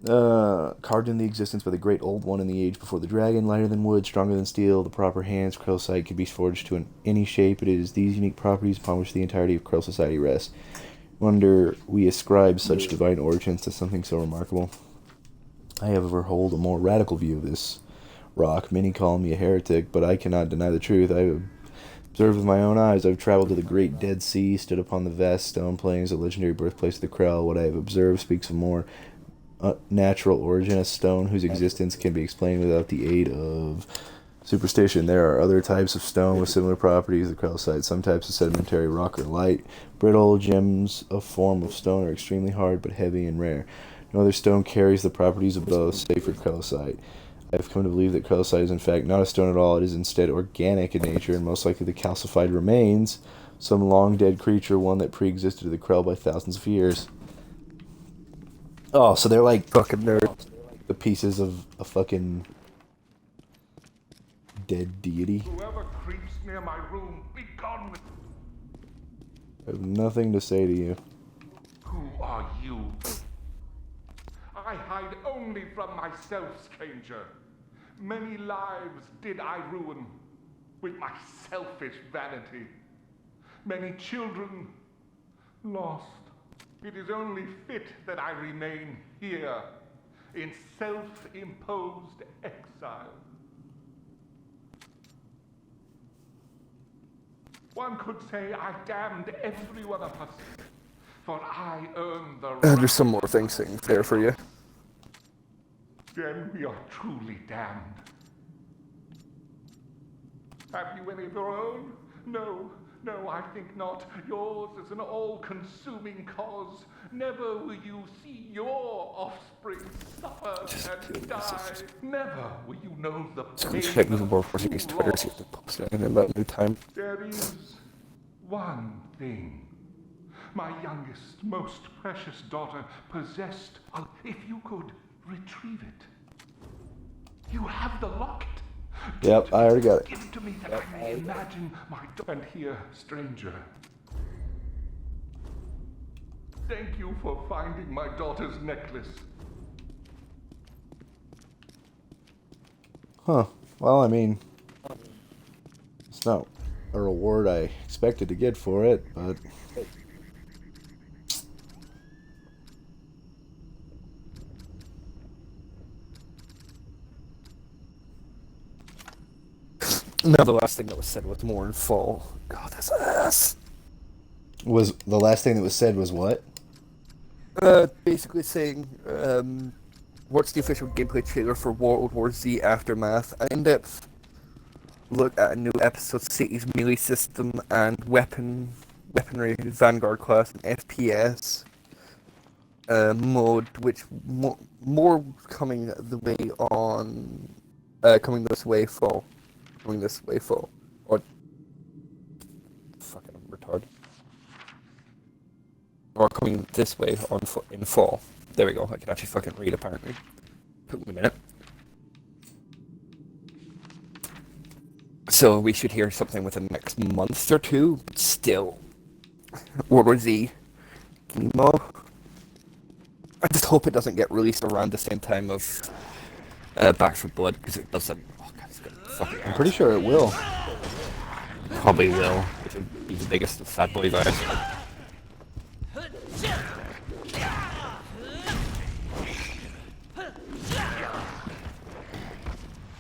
Carved into the existence by the great old one in the age before the dragon, lighter than wood, stronger than steel, the proper hands, Krellsite could be forged to any shape. It is these unique properties upon which the entirety of Krell society rests. Wonder we ascribe such divine origins to something so remarkable. I however hold a more radical view of this rock. Many call me a heretic, but I cannot deny the truth. I have observed with my own eyes. I've traveled to the great Dead Sea, stood upon the vast stone plains, the legendary birthplace of the Krell. What I have observed speaks of more natural origin, a stone whose existence can be explained without the aid of superstition. There are other types of stone with similar properties to the Krellsite. Some types of sedimentary rock are light, brittle. Gems of form of stone are extremely hard but heavy and rare. No other stone carries the properties of both, save for Krellsite. I have come to believe that Krellsite is in fact not a stone at all. It is instead organic in nature, and most likely the calcified remains some long dead creature, one that pre-existed to the Krell by thousands of years. Oh, so they're like Fucking nerds. the pieces of a fucking dead deity. Whoever creeps near my room, be gone with. I have nothing to say to you. Who are you? I hide only from myself, stranger. Many lives did I ruin with my selfish vanity. Many children lost. It is only fit that I remain here in self-imposed exile. One could say I damned every one of us, for I earned the right. There's some more things there for you. Then we are truly damned. Have you any of your own? No, I think not. Yours is an all-consuming cause. Never will you see your offspring suffer and die. Never will you know the pain Check the of Warforged true Twitter, see if loss. they post anything about new time. There is one thing. My youngest, most precious daughter possessed. If you could retrieve it. You have the locket. Yep, I already got it. Give it to me that I may imagine my daughter. And here, stranger. Thank you for finding my daughter's necklace. Huh. Well, I mean, it's not a reward I expected to get for it, but... No, the last thing that was said was more in fall. God, that's ass. Was the last thing that was said was what? Basically saying, what's the official gameplay trailer for World War Z Aftermath? An in-depth look at a new episode, city's melee system, and weaponry, Vanguard class, and FPS mode, which more coming the way on, coming this way fall. Or fucking retarded. Or coming this way in fall. There we go. I can actually fucking read apparently. Took me a minute. So we should hear something within the next month or two. But still, World War Z, Gimo. I just hope it doesn't get released around the same time of Back 4 Blood, because it doesn't. Fucking I'm pretty sure it will. Probably will. Which would be the biggest of Fat Boy guys.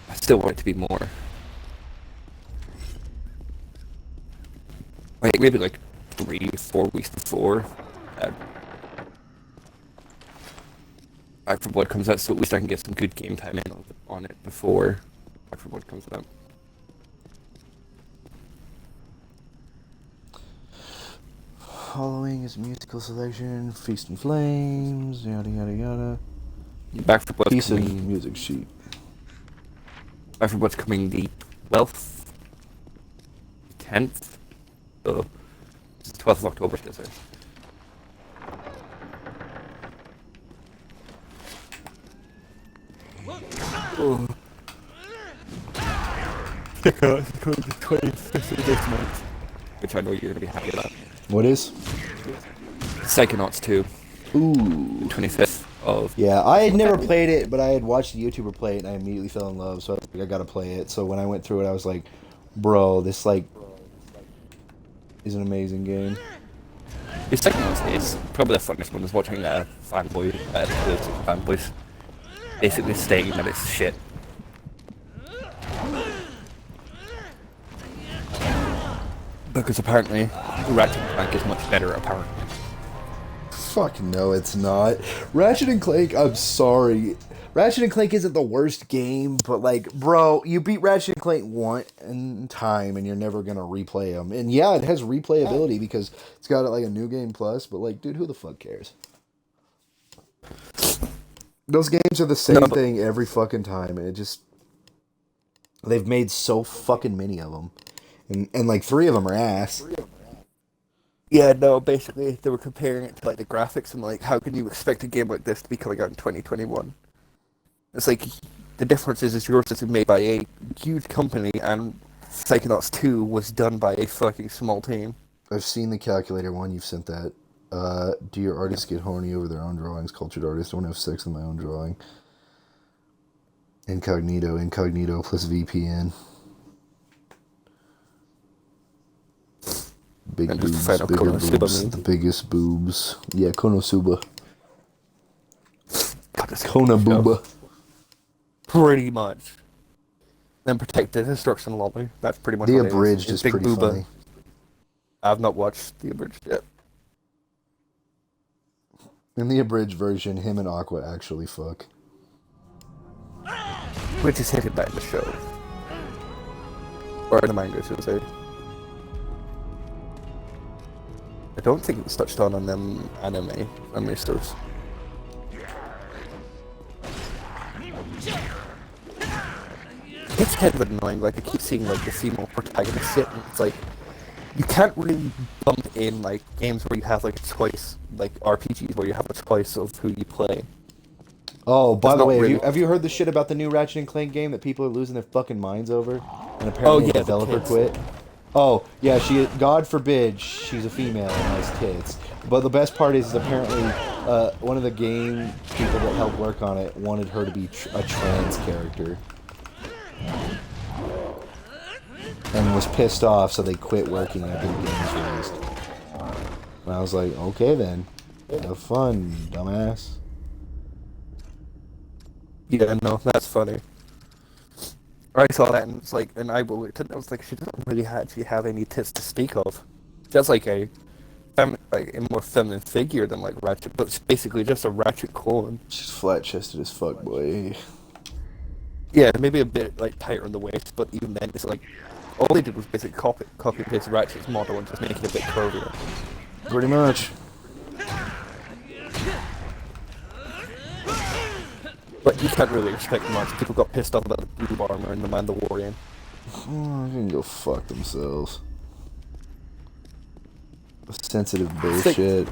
I still want it to be more. Like maybe like 3-4 weeks before Back 4 Blood comes out, so at least I can get some good game time in on it before Back 4 Blood comes out. Following is musical selection, Feast and Flames, yada yada yada. Back 4 Blood's Piece coming. of music sheet. Back 4 Blood's coming the 12th, 10th. So it's the 12th of October, is it? Oh. It's coming the 25th of this month. Which I know you're going to be happy about. What is? Psychonauts 2. Ooh. 25th of. Yeah, I had never played it, but I had watched a YouTuber play it, and I immediately fell in love. So I was like, I gotta play it. So when I went through it, I was like, bro, this like is an amazing game. The second one is probably the funniest one. Is watching fanboys basically saying that it's shit. Because apparently Ratchet and Clank is much better apparently. Fuck no, it's not. Ratchet and Clank, I'm sorry. Ratchet and Clank isn't the worst game, but like, bro, you beat Ratchet and Clank one time and you're never gonna replay them. And yeah, it has replayability because it's got like a new game plus, but like, dude, who the fuck cares? Those games are the same thing every fucking time. It just, they've made so fucking many of them. And like 3 of them are ass. Yeah, no, basically they were comparing it to like the graphics and like how can you expect a game like this to be coming out in 2021? It's like the difference is yours is made by a huge company and Psychonauts 2 was done by a fucking small team. I've seen the calculator one, you've sent that. Do your artists get horny over their own drawings? Cultured artists don't have sex in my own drawing. Incognito plus VPN. Big And boobs, just bigger Konosuba boobs, meme. the biggest boobs. Yeah, Konosuba. God, this Konobuba. Pretty much. Then Protect the Destruction Lobby. That's pretty much The what it Abridged is Big pretty Booba. funny. I've not watched The Abridged yet. In the abridged version, him and Aqua actually fuck. Which is hinted at in the show. Or in the manga, should I say. I don't think it was touched on them anime stores. It's kind of annoying, like I keep seeing like the female protagonist sit and it's like you can't really bump in like games where you have like a choice, like RPGs where you have a choice of who you play. Oh, by It's the not way, really- have you heard the shit about the new Ratchet and Clank game that people are losing their fucking minds over? And apparently the yeah, the developer kids. quit. Oh, yeah, God forbid she's a female and has tits. But the best part is apparently one of the game people that helped work on it wanted her to be a trans character. And was pissed off, so they quit working after the game was released. And I was like, okay then. Have fun, dumbass. Yeah, no, that's funny. I saw that and it's like, and I looked at it, I was like, she doesn't really actually have any tits to speak of. That's like a more feminine figure than like Ratchet, but it's basically just a Ratchet clone. She's flat-chested as fuck, boy. Yeah, maybe a bit like tighter in the waist, but even then, it's like all they did was basically copy and paste Ratchet's model and just make it a bit curvier. Pretty much. But you can't really expect much. People got pissed off about the blue armor and the Mandalorian. Oh, they can go fuck themselves. Sensitive bullshit.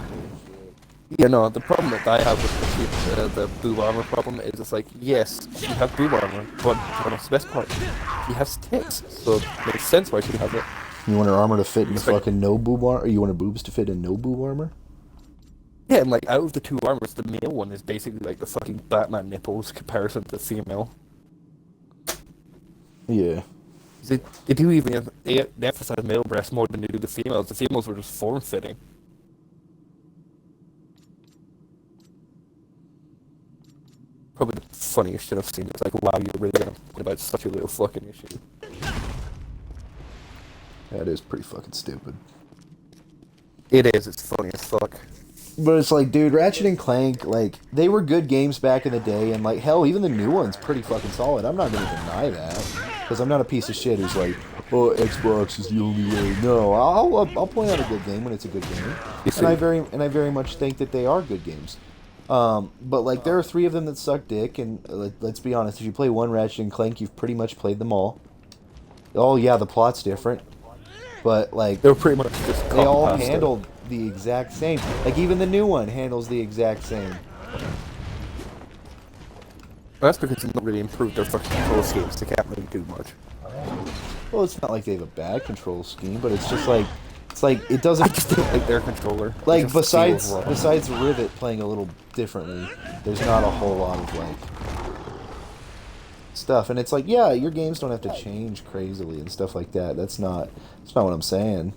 Yeah, no, the problem that I have with the boob armor problem is it's like, yes, she has boob armor, but what's the best part? She has tits, so it makes sense why she has it. You want her armor to fit in fucking no boob armor? Or you want her boobs to fit in no boob armor? Yeah, and like, out of the two armors, the male one is basically like the fucking Batman nipples comparison to the female. Yeah. They do even, they emphasize male breasts more than they do the females. The females were just form-fitting. Probably the funniest shit I've seen. It's like, wow, you're really gonna complain about such a little fucking issue. That is pretty fucking stupid. It is, it's funny as fuck. But it's like, dude, Ratchet and Clank, like, they were good games back in the day, and like, hell, even the new one's pretty fucking solid. I'm not gonna deny that. Because I'm not a piece of shit who's like, oh, Xbox is the only way. No, I'll point out a good game when it's a good game. And I very much think that they are good games. But like, there are 3 of them that suck dick, and let's be honest, if you play one Ratchet and Clank, you've pretty much played them all. Oh yeah, the plot's different, but like, they're pretty much just they all copy-pasted. handled the exact same. Like, even the new one handles the exact same. Well, that's because they've not really improved their fucking control schemes. They can't really do much. Well, it's not like they have a bad control scheme, but it's just like, It's like it I doesn't just don't like their controller. like It just feels besides wrong. besides Rivet playing a little differently. There's not a whole lot of like stuff, and it's like yeah, your games don't have to change crazily and stuff like that. That's not what I'm saying.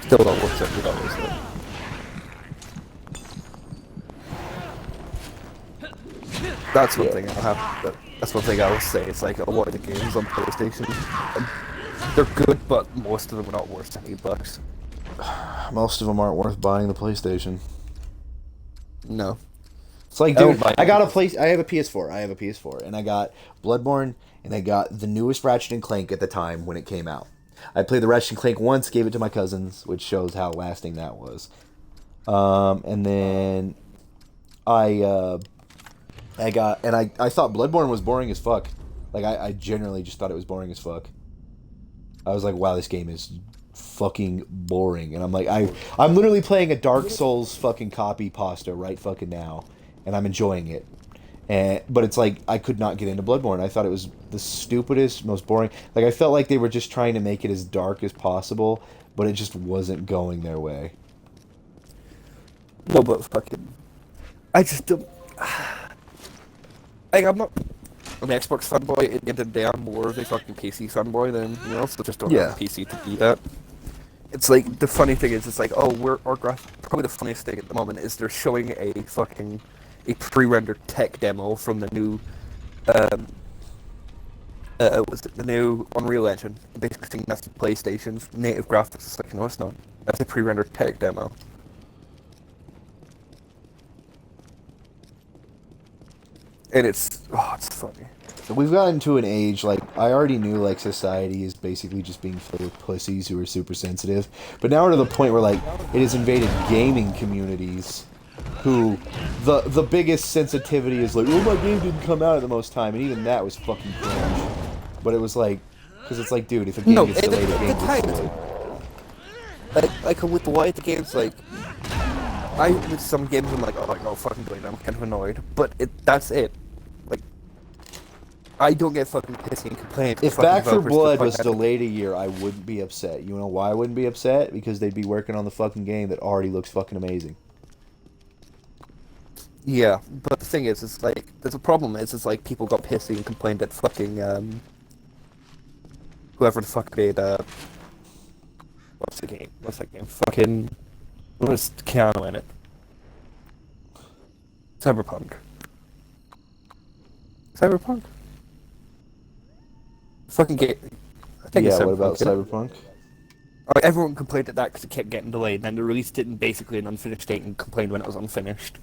Still don't work $70 though. That's one thing I have. That's one thing I will say. It's like a lot of the games on PlayStation, they're good, but most of them are not worth $70. Most of them aren't worth buying the PlayStation. No. It's like, I don't dude, buy I got a games. I have a PS4, and I got Bloodborne, and I got the newest Ratchet and Clank at the time when it came out. I played the Ratchet and Clank once, gave it to my cousins, which shows how lasting that was. And then I got, and I thought Bloodborne was boring as fuck. Like, I generally just thought it was boring as fuck. I was like, wow, this game is fucking boring. And I'm like, I'm literally playing a Dark Souls fucking copy pasta right fucking now, and I'm enjoying it. But it's like, I could not get into Bloodborne. I thought it was the stupidest, most boring. Like, I felt like they were just trying to make it as dark as possible, but it just wasn't going their way. No, but fucking, I just don't. Like, I'm not an Xbox fanboy. At the end of the day, I'm more of a fucking PC fanboy than you know. So just don't have a PC to be that. It's like the funny thing is, it's like, oh, probably the funniest thing at the moment is they're showing a pre-rendered tech demo from the new, the new Unreal Engine. Basically, saying that's the PlayStation's native graphics. It's like, no, it's not. That's a pre-rendered tech demo. And it's funny. So we've gotten to an age, like, I already knew, like, society is basically just being filled with pussies who are super sensitive. But now we're to the point where, like, it has invaded gaming communities who, the biggest sensitivity is like, oh, my game didn't come out at the most time. And even that was fucking cringe. But it was like, because it's like, dude, if a game gets delayed, a game gets delayed. Like with a lot of the games, like, with some games I'm like, oh, no, fucking delayed, I'm kind of annoyed. But that's it. Like, I don't get fucking pissy and complain. If Back 4 Blood was delayed a year, I wouldn't be upset. You know why I wouldn't be upset? Because they'd be working on the fucking game that already looks fucking amazing. Yeah, but the thing is, it's like, there's a problem. It's like people got pissy and complained that fucking, whoever the fuck made, what's the game? What's that game? Fucking, what's Keanu in it? Cyberpunk. Fucking game. I think it's Yeah, Cyberpunk. what about isn't it? Cyberpunk? Everyone complained at that because it kept getting delayed, and then they released it in basically an unfinished state and complained when it was unfinished.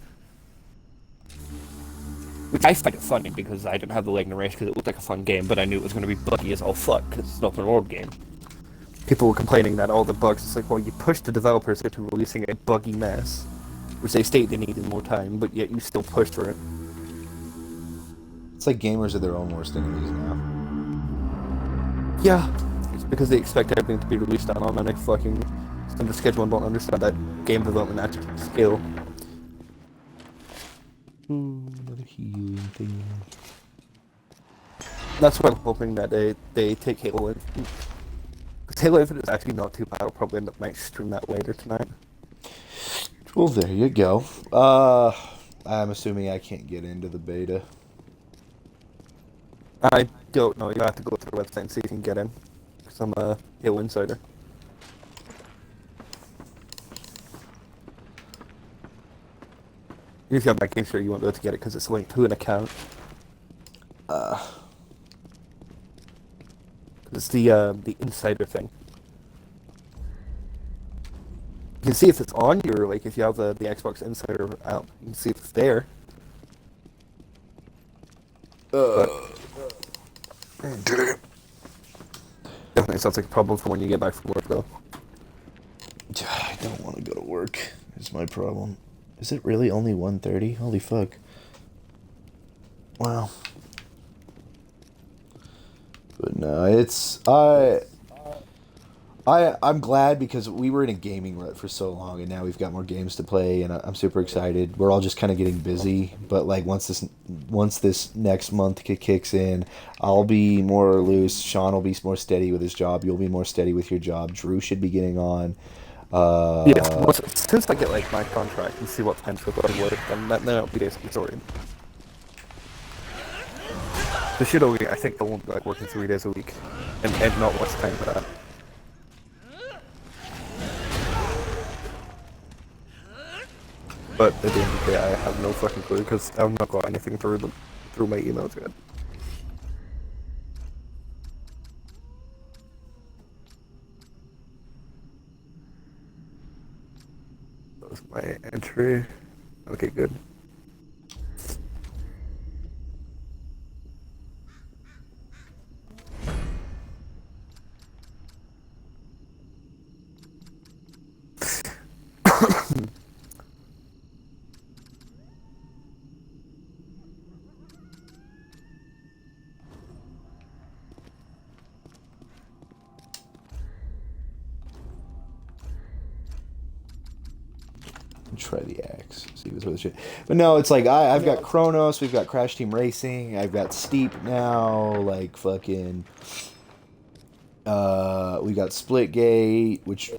Which I find it funny because I didn't have the leg in the race because it looked like a fun game, but I knew it was going to be buggy as all fuck because it's not an old game. People were complaining that all the bugs, it's like, well, you pushed the developers into releasing a buggy mess, which they state they needed more time, but yet you still pushed for it. It's like gamers are their own worst enemies now. Yeah, it's because they expect everything to be released on automatic fucking standard schedule and don't understand that game development actually takes skill. Another healing thing. That's why I'm hoping that they take Halo in. Because Halo Infinite is actually not too bad. I'll probably end up might stream that later tonight. Well, there you go. I'm assuming I can't get into the beta. I don't know. You have to go to the website and see if you can get in. Because I'm a Halo insider. If you have that game share, you won't be able to get it because it's linked to an account. It's the insider thing. You can see if it's on your, like, if you have the Xbox Insider app, you can see if it's there. Definitely sounds like a problem for when you get back from work, though. I don't want to go to work. Is my problem. Is it really only 1:30? Holy fuck. Wow. But no, it's I I'm glad because we were in a gaming rut for so long, and now we've got more games to play, and I'm super excited. We're all just kind of getting busy, but like once this next month kicks in, I'll be more loose. Sean will be more steady with his job. You'll be more steady with your job. Drew should be getting on. Yeah, since I get like my contract and see what plans for going with, then that'll be basically sorted. The shit over here, I think they'll be like working 3 days a week, and not much time for that. But at the end of the day, I have no fucking clue because I've not got anything through my emails yet. That was my entry. Okay, good. Try the axe. See what's with shit. But no, it's like I've got Chronos, we've got Crash Team Racing, I've got Steep now, like fucking we got Splitgate, which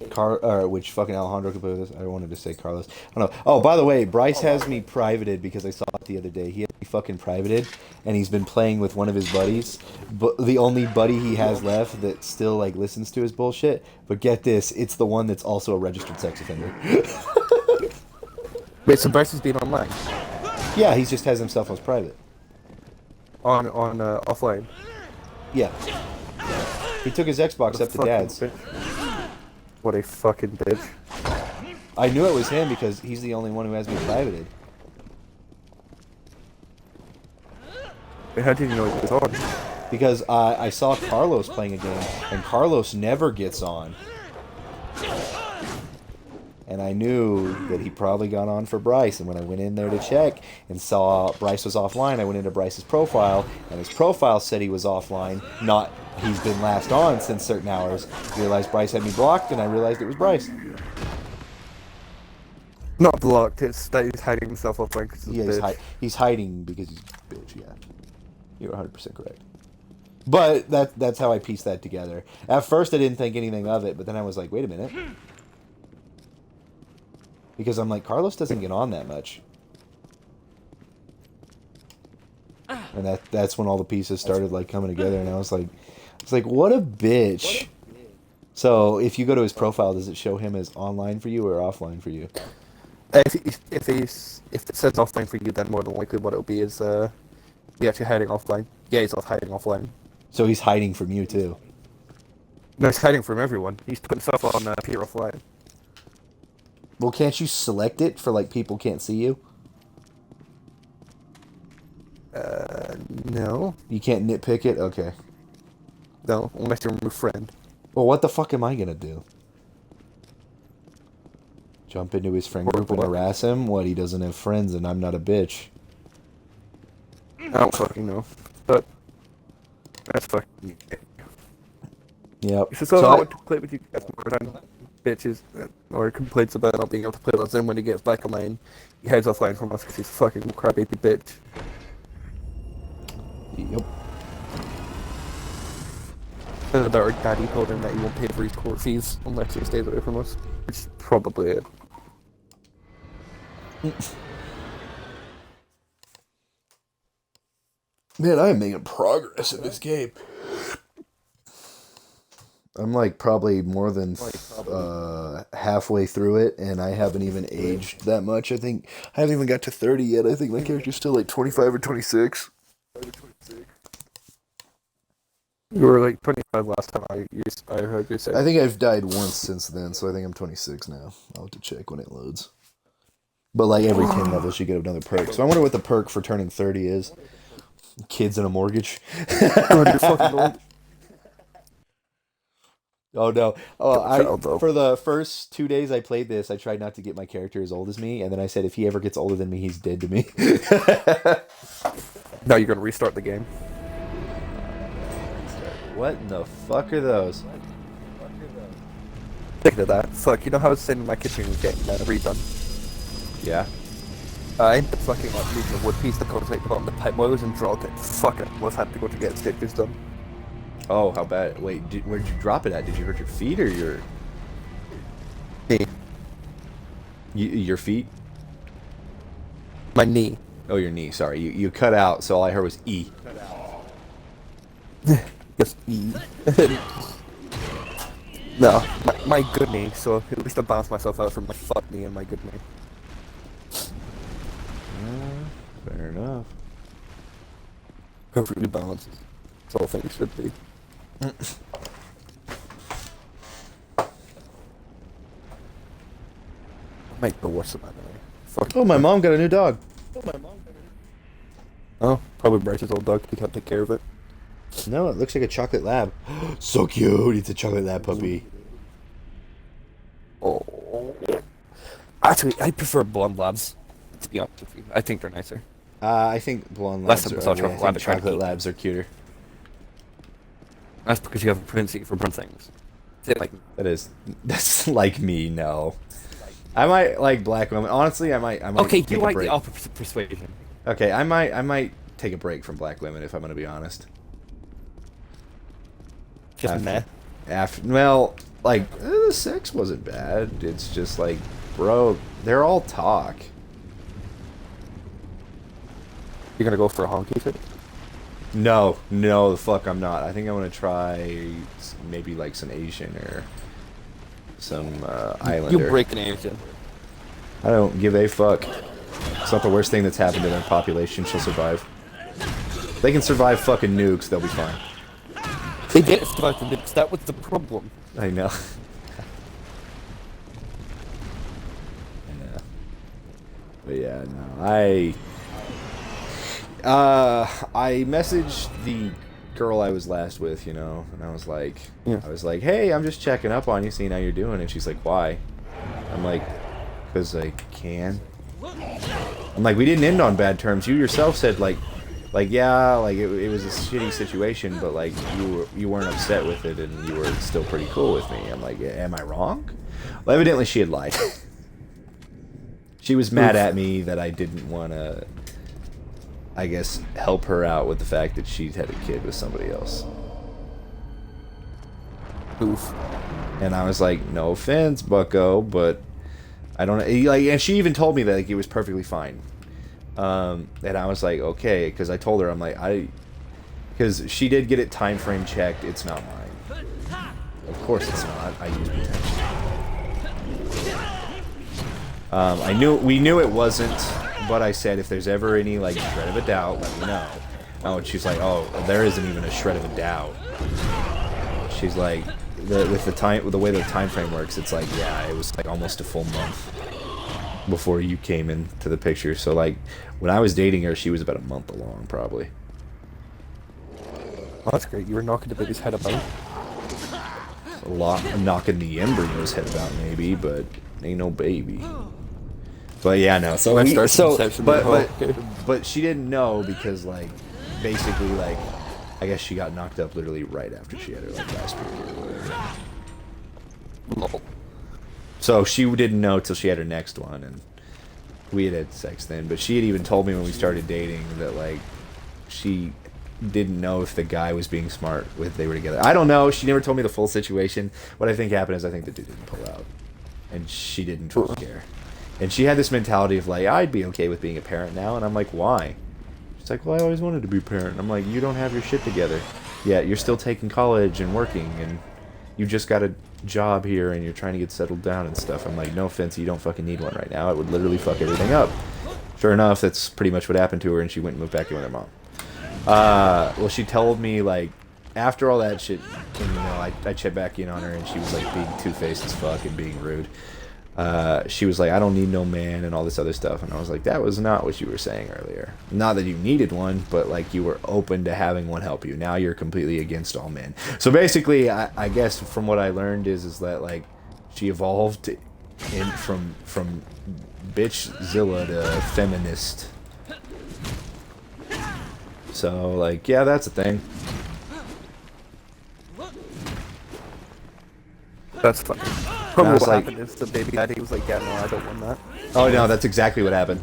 fucking Alejandro could play with us. I wanted to say Carlos. I don't know. Oh, by the way, Bryce has me privated because I saw it the other day. He had me fucking privated, and he's been playing with one of his buddies, but the only buddy he has left that still like listens to his bullshit. But get this, it's the one that's also a registered sex offender. Wait, so Bryce is being online? Yeah, he just has himself as private. On offline? Yeah. He took his Xbox up to Dad's. Bitch. What a fucking bitch. I knew it was him because he's the only one who has me privated. Wait, how did you know it was on? Because I saw Carlos playing a game, and Carlos never gets on. And I knew that he probably got on for Bryce, and when I went in there to check and saw Bryce was offline, I went into Bryce's profile, and his profile said he was offline, not he's been last on since certain hours. Realized Bryce had me blocked, and I realized it was Bryce. Not blocked, it's that he's hiding himself offline because he's a bitch. He's hiding because he's a bitch, yeah. You're 100% correct. But that's how I pieced that together. At first I didn't think anything of it, but then I was like, wait a minute. Because I'm like, Carlos doesn't get on that much. And that's when all the pieces started like coming together, and I was like, what a bitch. So if you go to his profile, does it show him as online for you or offline for you? If it says offline for you, then more than likely what it'll be is he's actually hiding offline. Yeah, he's hiding offline. So he's hiding from you too. No, he's hiding from everyone. He's put himself on peer offline. Well, can't you select it for like people can't see you? No. You can't nitpick it? Okay. No, unless you remove friend. Well, what the fuck am I gonna do? Jump into his friend group and harass him? What, he doesn't have friends and I'm not a bitch? I don't fucking know. But that's fucking... Yep. So I want to play with you guys more time. Bitches, or complaints about not being able to play with us, and when he gets back online, he heads offline from us because he's a fucking crybaby bitch. Yep. And our daddy told him that he won't pay for his court fees unless he stays away from us, which is probably it. Man, I am making progress in this game. I'm like probably more than halfway through it, and I haven't even aged that much. I think I haven't even got to 30 yet. I think my character's still like 25 or 26. You were like 25 last time I heard you say. I think I've died once since then, so I think I'm 26 now. I'll have to check when it loads. But like every 10 levels you get another perk. So I wonder what the perk for turning 30 is. Kids and a mortgage. You're fucking old. Oh no! For the first 2 days I played this, I tried not to get my character as old as me, and then I said if he ever gets older than me, he's dead to me. Now you're gonna restart the game. What in the fuck are those? Thinking of that, fuck, you know how I was sitting in my kitchen and getting redone? Yeah. I ended up fucking like using a wood piece to concentrate on the pipe boilers and dropped it. Fuck it, was had to go to get stitches done. Oh, how bad? Wait, where'd you drop it at? Did you hurt your feet or your... Knee. Your feet? My knee. Oh, your knee, sorry. You cut out, so all I heard was E. Just E. No, my good knee, so at least I bounced myself out from my fuck knee and my good knee. Fair enough. Perfectly balanced. That's all things should be. Make the worst of it anyway. Fuck. Oh, my mom got a new dog. Oh, probably Bryce's old dog. He can't take care of it. No, it looks like a chocolate lab. So cute. It's a chocolate lab puppy. Oh. Actually, I prefer blonde labs. To be honest with you, I think they're nicer. I think blonde Less labs of a are massage ugly. I lab think trying to chocolate eat. labs are cuter. That's because you have a propensity for burn things. Like, That's like me, no. I might like black women. Honestly, I might okay, take you a like break. the opposite persuasion. Okay, I might take a break from black women if I'm gonna be honest. Just meh. Well, like the sex wasn't bad. It's just like, bro, they're all talk. You're gonna go for a honky fit? No, the fuck I'm not. I think I'm gonna try maybe like some Asian or some Islander. You break an Asian. I don't give a fuck. It's not the worst thing that's happened to their population. She'll survive. They can survive fucking nukes. They'll be fine. They didn't survive the nukes. That was the problem. I know. But yeah, no, I messaged the girl I was last with, you know, and I was like, hey, I'm just checking up on you, seeing how you're doing, and she's like, why? I'm like, because I can. I'm like, we didn't end on bad terms. You yourself said yeah, like it was a shitty situation, but like you weren't upset with it, and you were still pretty cool with me. I'm like, am I wrong? Well, evidently she had lied. She was mad at me that I didn't want to, I guess, help her out with the fact that she'd had a kid with somebody else. Oof. And I was like, no offense, bucko, but I don't like. And she even told me that like it was perfectly fine. And I was like, okay, because I told her, I'm like, because she did get it time frame checked. It's not mine. Of course it's not. I use protection. We knew it wasn't, but I said if there's ever any like shred of a doubt, let me know. Oh, and she's like, oh, there isn't even a shred of a doubt. She's like, with the way the time frame works, it's like, yeah, it was like almost a full month before you came into the picture. So like, when I was dating her, she was about a month along, probably. Oh, that's great. You were knocking the baby's head about. Knocking the embryo's head about, maybe, but ain't no baby. But yeah, no. So but she didn't know because like basically like I guess she got knocked up literally right after she had her like last period or whatever. So she didn't know till she had her next one, and we had sex then. But she had even told me when we started dating that like she didn't know if the guy was being smart if they were together. I don't know. She never told me the full situation. What I think happened is I think the dude didn't pull out, and she didn't really care. And she had this mentality of like, I'd be okay with being a parent now, and I'm like, why? She's like, well, I always wanted to be a parent. And I'm like, you don't have your shit together. Yeah, you're still taking college and working, and you just got a job here, and you're trying to get settled down and stuff. I'm like, no offense, you don't fucking need one right now. It would literally fuck everything up. Sure enough, that's pretty much what happened to her, and she went and moved back in with her mom. Well, she told me, like, after all that shit, and, you know, I checked back in on her, and she was, like, being two-faced as fuck and being rude. She was like, I don't need no man and all this other stuff. And I was like, that was not what you were saying earlier. Not that you needed one, but like you were open to having one help you. Now you're completely against all men. So basically, I guess from what I learned is that like she evolved from bitchzilla to feminist. So like, yeah, that's a thing. That's funny. Probably was what like, happened is the baby daddy was like, yeah, no, I don't want that. oh no, that's exactly what happened.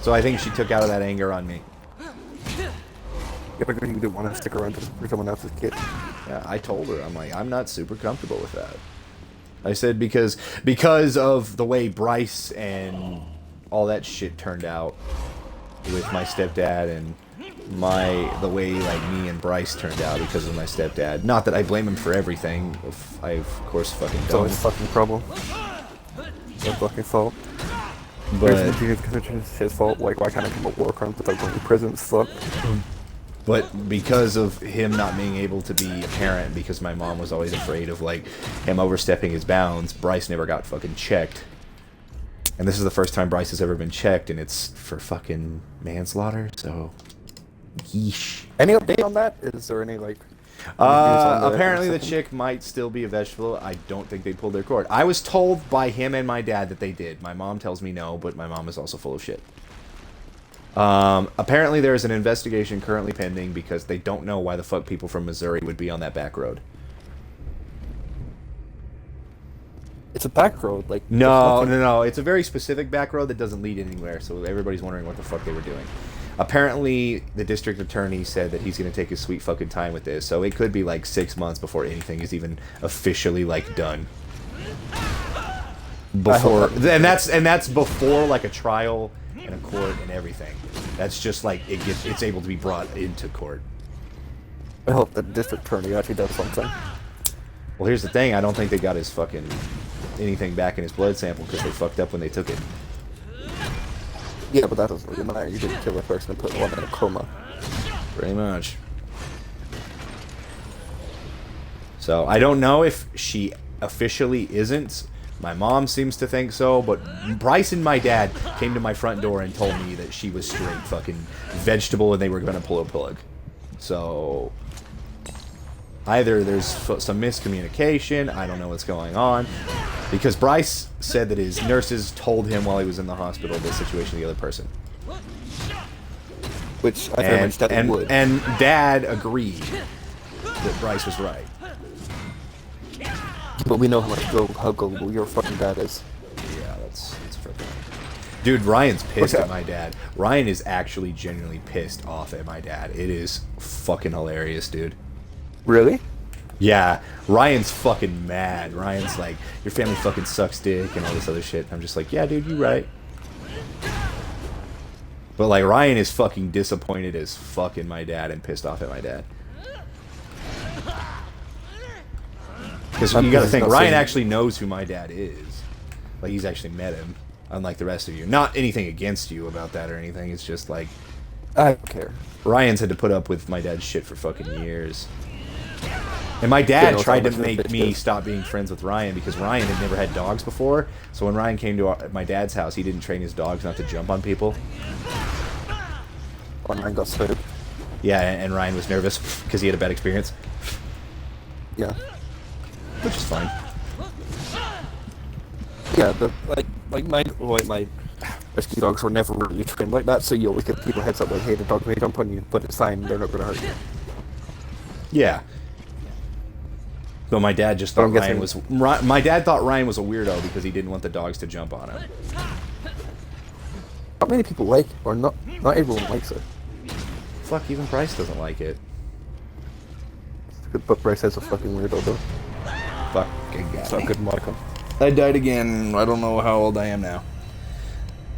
So I think she took out of that anger on me. Yeah, because you didn't want to stick around for someone else's kid. Yeah, I told her, I'm like, I'm not super comfortable with that. I said because of the way Bryce and all that shit turned out with my stepdad and the way like me and Bryce turned out because of my stepdad. Not that I blame him for everything. I of course fucking It's don't. always fucking problem. Your fucking fault. But It's his fault. Like, why can't I commit war crimes without going to prison? Fuck. But because of him not being able to be a parent, because my mom was always afraid of like him overstepping his bounds, Bryce never got fucking checked. And this is the first time Bryce has ever been checked, and it's for fucking manslaughter, so yeesh. Any update on that? Is there any like news on Apparently the chick might still be a vegetable. I don't think they pulled their cord. I was told by him and my dad that they did. My mom tells me no, but my mom is also full of shit. Apparently there's an investigation currently pending because they don't know why the fuck people from Missouri would be on that back road. It's a back road, like No. It's a very specific back road that doesn't lead anywhere, so everybody's wondering what the fuck they were doing. Apparently, the district attorney said that he's going to take his sweet fucking time with this, so it could be like 6 months before anything is even officially like done. Before, and that's before like a trial and a court and everything. That's just like it's able to be brought into court. I hope the district attorney actually does something. Well, here's the thing. I don't think they got his fucking anything back in his blood sample because they fucked up when they took it. Yeah, but that doesn't really matter. You didn't kill a person and put one in a coma. Pretty much. So, I don't know if she officially isn't. My mom seems to think so, but Bryce and my dad came to my front door and told me that she was straight fucking vegetable and they were going to pull a plug. So, either there's some miscommunication, I don't know what's going on, because Bryce said that his nurses told him while he was in the hospital the situation of the other person. Which I very much doubt would. And Dad agreed that Bryce was right. But we know how gullible your fucking dad is. Yeah, that's freaking. Dude, Ryan's pissed at my dad. Ryan is actually genuinely pissed off at my dad. It is fucking hilarious, dude. Really? Yeah, Ryan's fucking mad. Ryan's like, your family fucking sucks dick and all this other shit. I'm just like, yeah, dude, you right. But like, Ryan is fucking disappointed as fuck in my dad and pissed off at my dad. Because you gotta think, Ryan actually knows who my dad is. Like, he's actually met him, unlike the rest of you. Not anything against you about that or anything, it's just like... I don't care. Ryan's had to put up with my dad's shit for fucking years. And my dad tried to make me stop being friends with Ryan because Ryan had never had dogs before. So when Ryan came to my dad's house, he didn't train his dogs not to jump on people. When Ryan got spooked. Yeah, and Ryan was nervous because he had a bad experience. Yeah. Which is fine. Yeah, but like my rescue dogs were never really trained like that, so you always get people heads up like, hey, the dog may jump on you, but it's fine, they're not gonna hurt you. Yeah. But my dad just thought Ryan was... My dad thought Ryan was a weirdo because he didn't want the dogs to jump on him. Not many people like it, or not everyone likes it. Fuck, even Bryce doesn't like it. But Bryce is a fucking weirdo though. Fucking guy. It's not good modicum. I died again. I don't know how old I am now.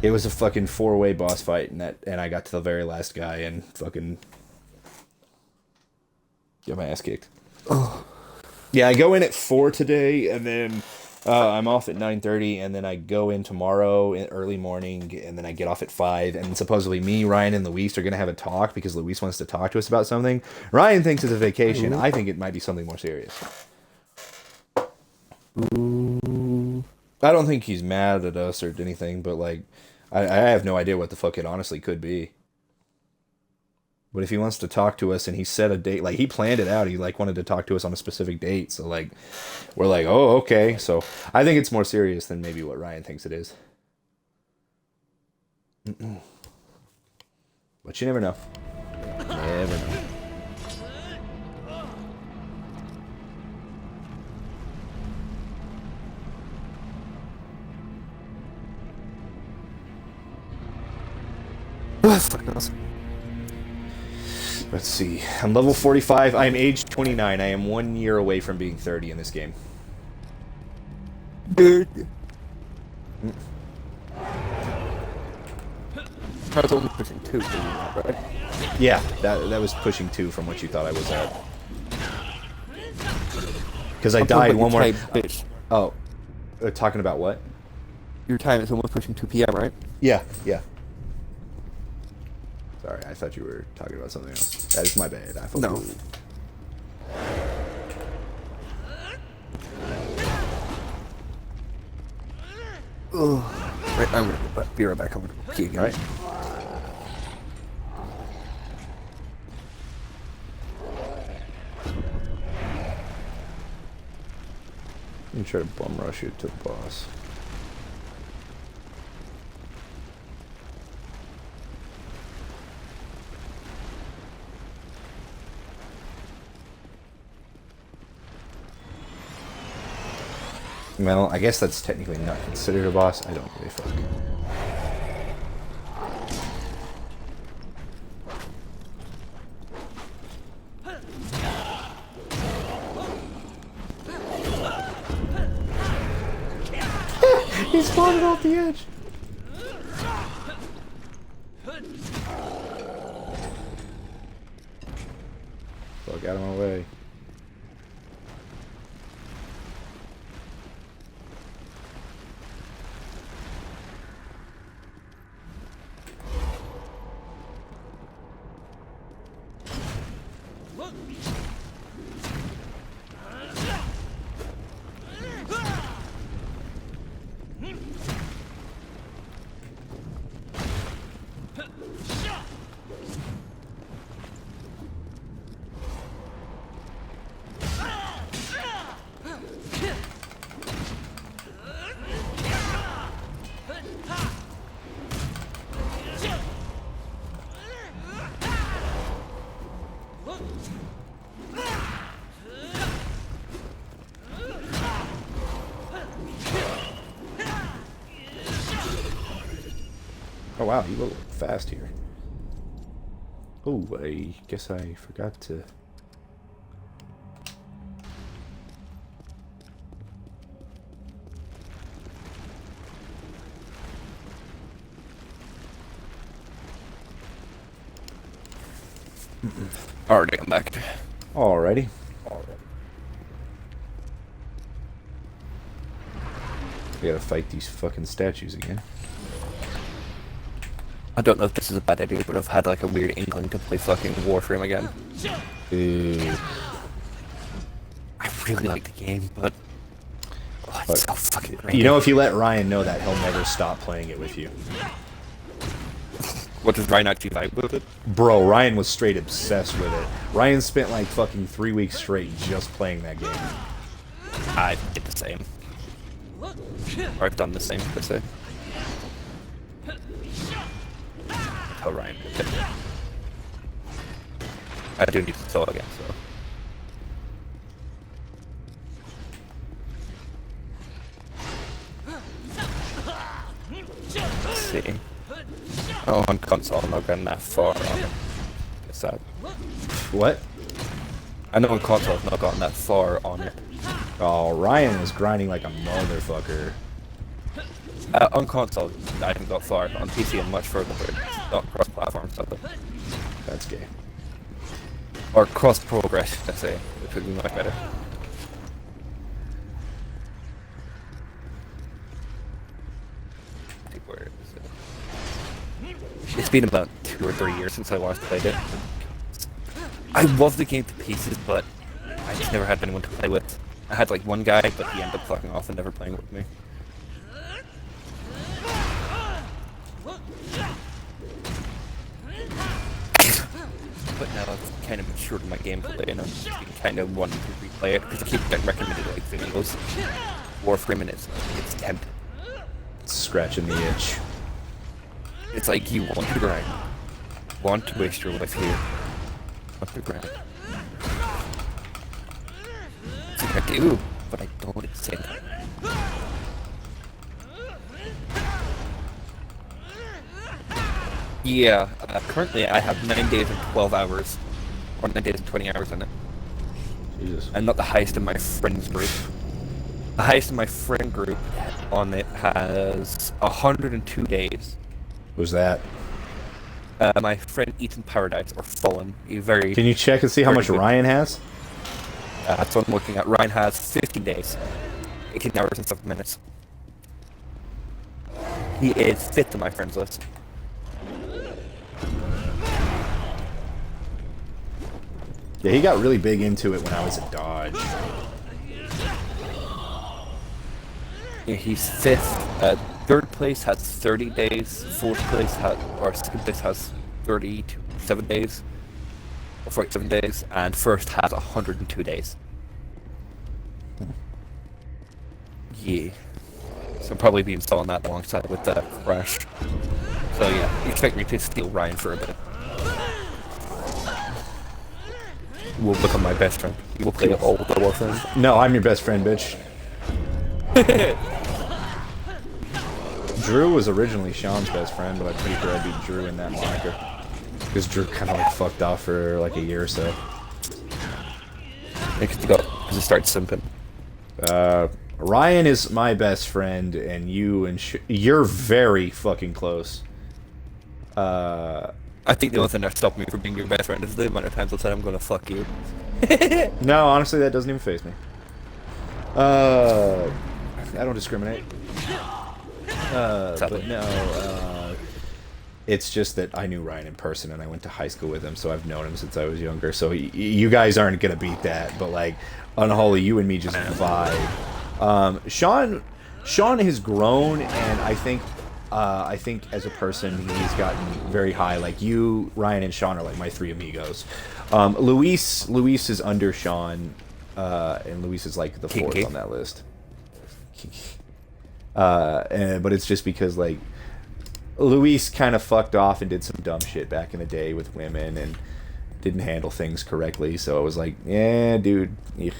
It was a fucking 4-way boss fight, and I got to the very last guy and fucking got my ass kicked. Oh. Yeah, I go in at 4 today, and then I'm off at 9:30, and then I go in tomorrow in early morning, and then I get off at 5, and supposedly me, Ryan, and Luis are going to have a talk because Luis wants to talk to us about something. Ryan thinks it's a vacation. I think it might be something more serious. I don't think he's mad at us or anything, but like, I have no idea what the fuck it honestly could be. But if he wants to talk to us and he set a date, like he planned it out, he like wanted to talk to us on a specific date, so like, we're like, oh, okay. So I think it's more serious than maybe what Ryan thinks it is. But you never know. Never know. Fuck knows. Let's see. I'm level 45. I'm age 29. I am 1 year away from being 30 in this game. Dude. I was only pushing 2, right? Yeah, that was pushing 2 from what you thought I was at. Because I died one more. Bitch. Oh, talking about what? Your time is almost pushing 2 p.m., right? Yeah. Sorry, I thought you were talking about something else. That is my bad. I No. Right, I'm gonna be right back. I'm gonna pee again. All right. Let me try to bum rush you to the boss. Well, I guess that's technically not considered a boss. I don't really fuck. He spawned off the edge. Fuck out of my way. Oh wow, you go fast here. Oh, I guess I forgot to... Alright, I'm back. Alrighty. We gotta fight these fucking statues again. I don't know if this is a bad idea, but I've had like a weird inkling to play fucking Warframe again. I really like the game, but it's so fucking great. You know, if you let Ryan know that, he'll never stop playing it with you. What, does Ryan actually like with it? Bro, Ryan was straight obsessed with it. Ryan spent like fucking 3 weeks straight just playing that game. I did the same. Or I've done the same, per se. Oh, Ryan. Okay. I do need to solo again, so. Let's see. Oh, on console, I'm not getting that far on it. Guess that. What? I know on console, I've not gotten that far on it. Oh, Ryan was grinding like a motherfucker. On console, I haven't got far. On PC, I'm much further, but it's not cross-platform stuff. That's gay. Or cross-progress, let's say, which would be much better. Where is it? It's been about 2 or 3 years since I last played it. I love the game to pieces, but I just never had anyone to play with. I had like one guy, but he ended up fucking off and never playing with me. But now I've kind of matured in my gameplay and I'm kind of wanting to replay it because I keep getting recommended like videos. Warframe and it's tempting. Scratching the itch. It's like you want to grind. Want to waste your life here. Want to grind. It's like I do, but I don't at the same time. Yeah, currently I have 9 days and 12 hours. Or 9 days and 20 hours in it. Jesus. I'm not the highest in my friends group. The highest in my friend group on it has 102 days. Who's that? My friend Ethan Paradise, or Fallen. He very... Can you check and see how very much good. Ryan has? That's what I'm looking at. Ryan has 15 days. 18 hours and 7 minutes. He is 5th on my friends list. Yeah, he got really big into it when I was at Dodge. Yeah, he's 5th. 3rd place has 30 days. 4th place has, or 2nd place has 37 days. Or 47 days. And 1st has 102 days. Yeah. So I'll probably be installing that alongside with the Crash. So yeah, you expect me to steal Ryan for a bit. You will become my best friend. You will play all the Warframe. No, I'm your best friend, bitch. Drew was originally Sean's best friend, but I'm pretty sure I beat Drew in that moniker. Because Drew kind of like fucked off for like a year or so. Because it starts simping. Ryan is my best friend, and you and you're very fucking close. I think the only thing that stopped me from being your best friend is the amount of times I said I'm gonna fuck you. No, honestly, that doesn't even faze me. I don't discriminate. But no, it's just that I knew Ryan in person, and I went to high school with him, so I've known him since I was younger. So you guys aren't gonna beat that, but like, Unholy, you and me just vibe. Sean has grown, and I think as a person he's gotten very high. Like you, Ryan, and Sean are like my 3 amigos. Luis is under Sean, and Luis is like the 4th on that list. But it's just because like Luis kind of fucked off and did some dumb shit back in the day with women and didn't handle things correctly. So I was like, yeah, dude. Eugh.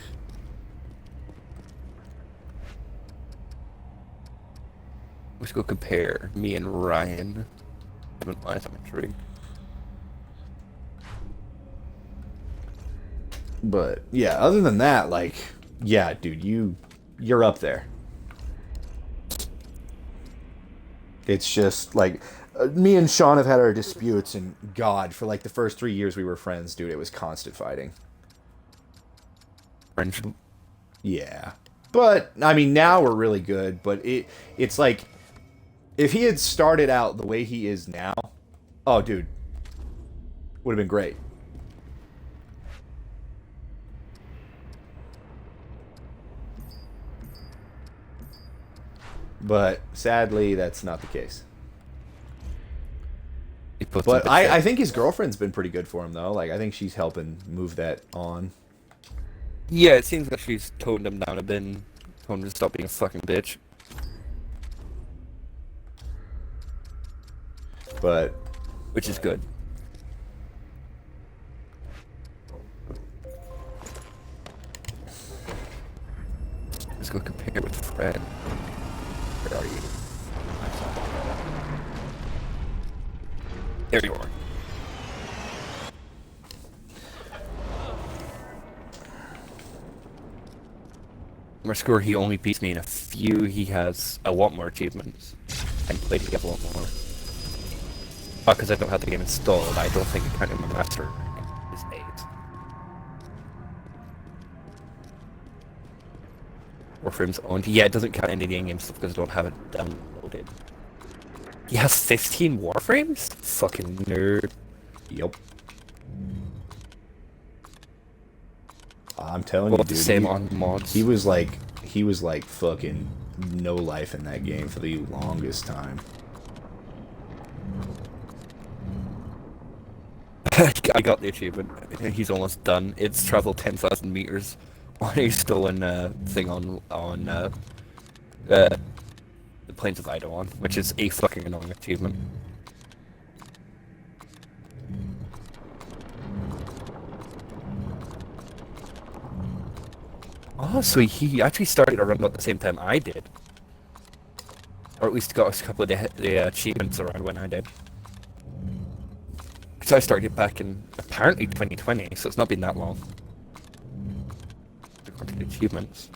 Let's go compare me and Ryan. I'm intrigued. But yeah, other than that, like, yeah, dude, you're up there. It's just like me and Sean have had our disputes, and God, for like the first 3 years we were friends, dude, it was constant fighting. Friendship. Yeah, but I mean, now we're really good. But it's like, if he had started out the way he is now, oh, dude, would have been great. But sadly, that's not the case. But I think his girlfriend's been pretty good for him, though. Like, I think she's helping move that on. Yeah, it seems like she's toned him down a bit and told him to stop being a fucking bitch. But which is good. Let's go compare with Fred. Where are you? There you are. My score, he only beats me in a few. He has a lot more achievements and played it a lot more. Because I don't have the game installed, I don't think it counted my master rank is 8. Warframe's owned. Yeah, it doesn't count any in-game stuff because I don't have it downloaded. He has 15 Warframes? Fucking nerd. Yep. I'm telling you, dude. The same on mods. He was like fucking no life in that game for the longest time. I got the achievement. He's almost done. It's traveled 10,000 meters on a stolen thing on the Plains of Eidolon, which is a fucking annoying achievement. Oh, so he actually started around about the same time I did. Or at least got a couple of the achievements around when I did. Because I started back in apparently 2020, so it's not been that long. According to achievements.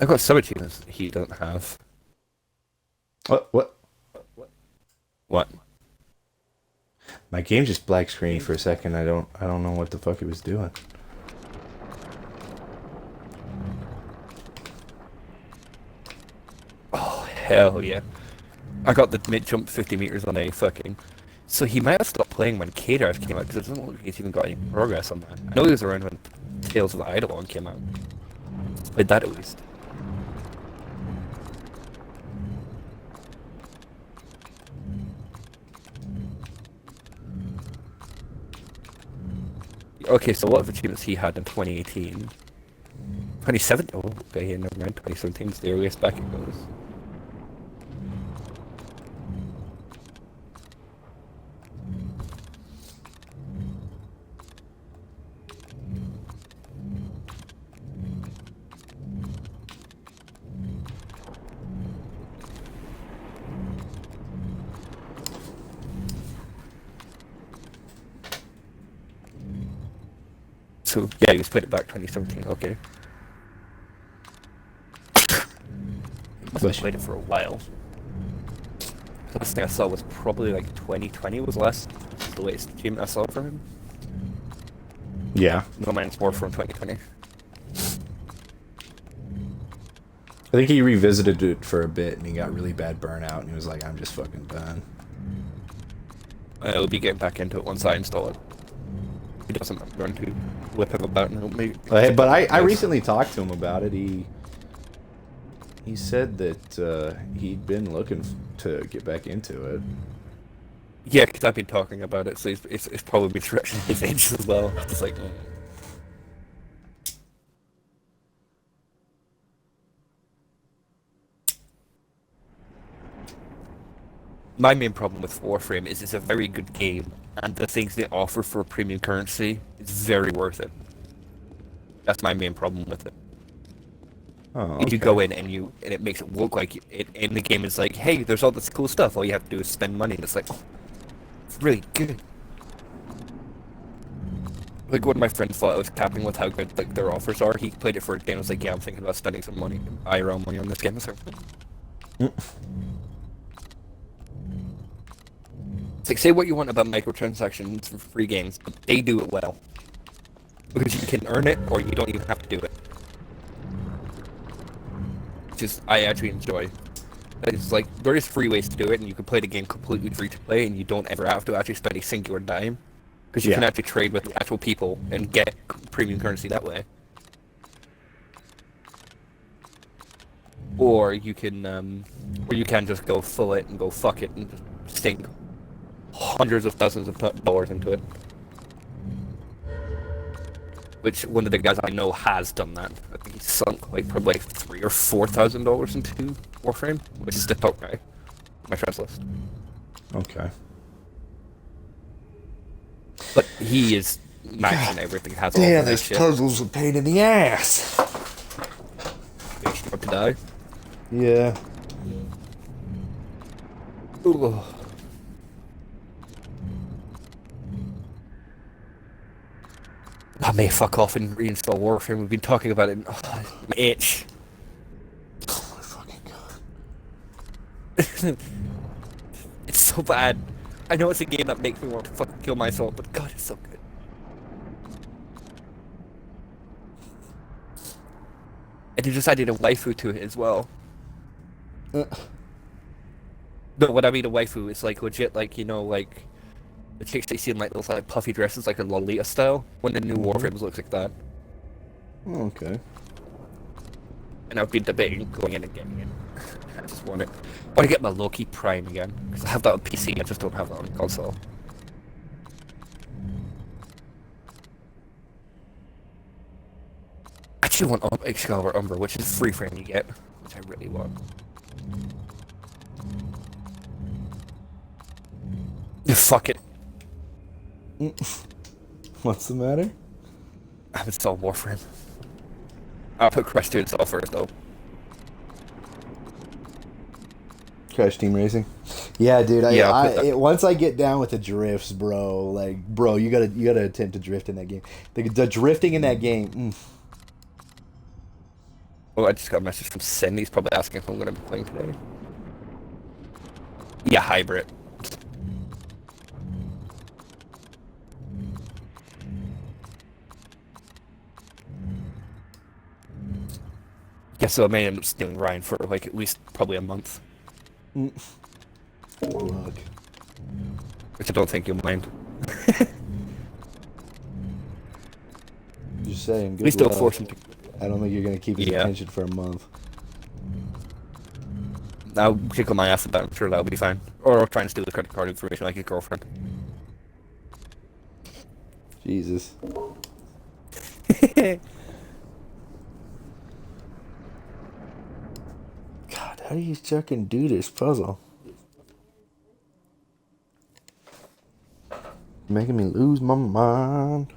I've got some achievements that he doesn't have. What? What? My game just black screened for a second. I don't know what the fuck it was doing. Oh, hell yeah. I got the mid-jump 50 meters on a fucking... So he might have stopped playing when K-Drive came out, because it doesn't look like he's even got any progress on that. I know he was around when Tales of the Eidolon came out. Played that at least. Okay, so a lot of achievements he had in 2018. 2017? Oh, okay, never mind. 2017 is the earliest back it goes. So, yeah, you split it back 2017, okay. Must have played it for a while. The last thing I saw was probably like 2020 was the latest achievement I saw from him. Yeah. No Man's More from 2020. I think he revisited it for a bit and he got really bad burnout and he was like, I'm just fucking done. I'll be getting back into it once I install it. He doesn't run to whip him about and help me. But I recently talked to him about it. He said that he'd been looking to get back into it. Yeah, because I've been talking about it, so it's probably stretching his age as well. It's like... My main problem with Warframe is it's a very good game, and the things they offer for premium currency is very worth it. That's my main problem with it. Oh, okay. You go in and it makes it look like it in the game is like, hey, there's all this cool stuff. All you have to do is spend money, and it's like, oh, it's really good. Like one of my friends thought I was capping with how good like their offers are. He played it for a game. I was like, yeah, I'm thinking about spending some money, IRL money on this game. So. It's like, say what you want about microtransactions for free games, but they do it well. Because you can earn it, or you don't even have to do it. Just, I actually enjoy. It's like, there is free ways to do it, and you can play the game completely free to play, and you don't ever have to actually spend a singular dime. Because you can actually trade with actual people and get premium currency that way. Or you can just go full it and go fuck it and just sink hundreds of thousands of dollars into it. Which one of the guys I know has done that. I think he's sunk like probably like $3,000 or $4,000 into Warframe, which is the top guy. My friends list. Okay. But he is maxing everything. Has all Yeah, of this shit. puzzle's a pain in the ass. Makes you want to die. Yeah. Ooh. I may fuck off and reinstall Warframe. We've been talking about it. Oh, my itch. Oh my fucking god. It's so bad. I know it's a game that makes me want to fucking kill myself, but god, it's so good. And they just added a waifu to it as well. No, what I mean a waifu is like legit, like, you know, like the chicks they see in like those like puffy dresses, like a Lolita style. One of the new Warframes looks like that. Okay. And I've been debating going in and getting it. I just want it. I want to get my Loki Prime again, because I have that on PC, I just don't have that on console. I actually want Excalibur Umbra, which is free frame you get, which I really want. Fuck it. What's the matter? I haven't installed Warframe. I'll put Crash to itself first, though. Crash Team Racing. Yeah, dude. Yeah, Once I get down with the drifts, bro, you gotta attempt to drift in that game. The drifting in that game. Oh, I just got a message from Sin. He's probably asking if I'm going to be playing today. Yeah, hybrid. Yeah, so I may end up stealing Ryan for like at least probably a month. Good luck. Which I don't think you'll mind. Just saying. Good We still luck. force him to. I don't think you're gonna keep his attention for a month. I'll tickle my ass about it. I'm sure that'll be fine. Or I'll try and steal the credit card information like his girlfriend. Jesus. God, how do you fucking do this puzzle? Making me lose my mind.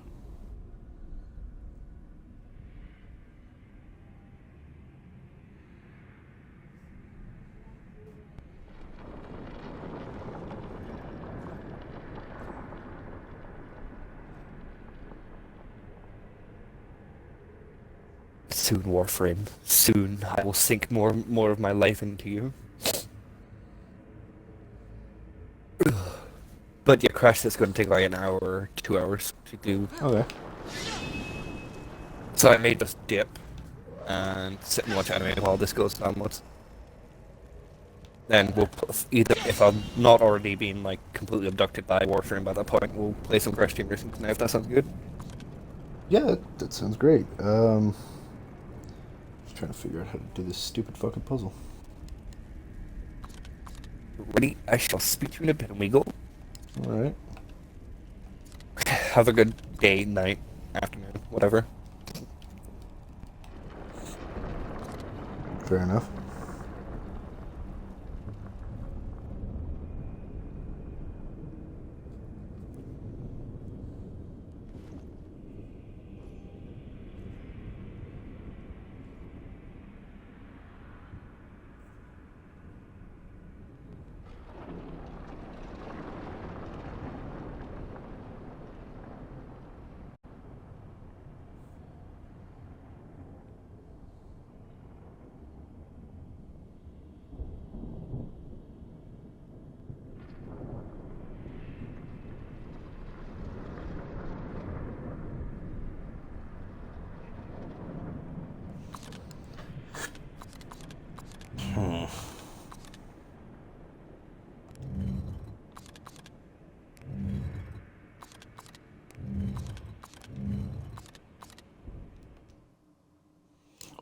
Soon, Warframe. Soon, I will sink more of my life into you. But yeah, Crash is going to take like an hour or 2 hours to do. Okay. So I may just dip and sit and watch anime while this goes downwards. Then we'll either, if I'm not already being like completely abducted by Warframe by that point, we'll play some Crash Team Racing tonight if that sounds good. Yeah, that sounds great. Just trying to figure out how to do this stupid fucking puzzle. Ready? I shall speak to you in a bit, amigo. Alright. Have a good day, night, afternoon, whatever. Fair enough.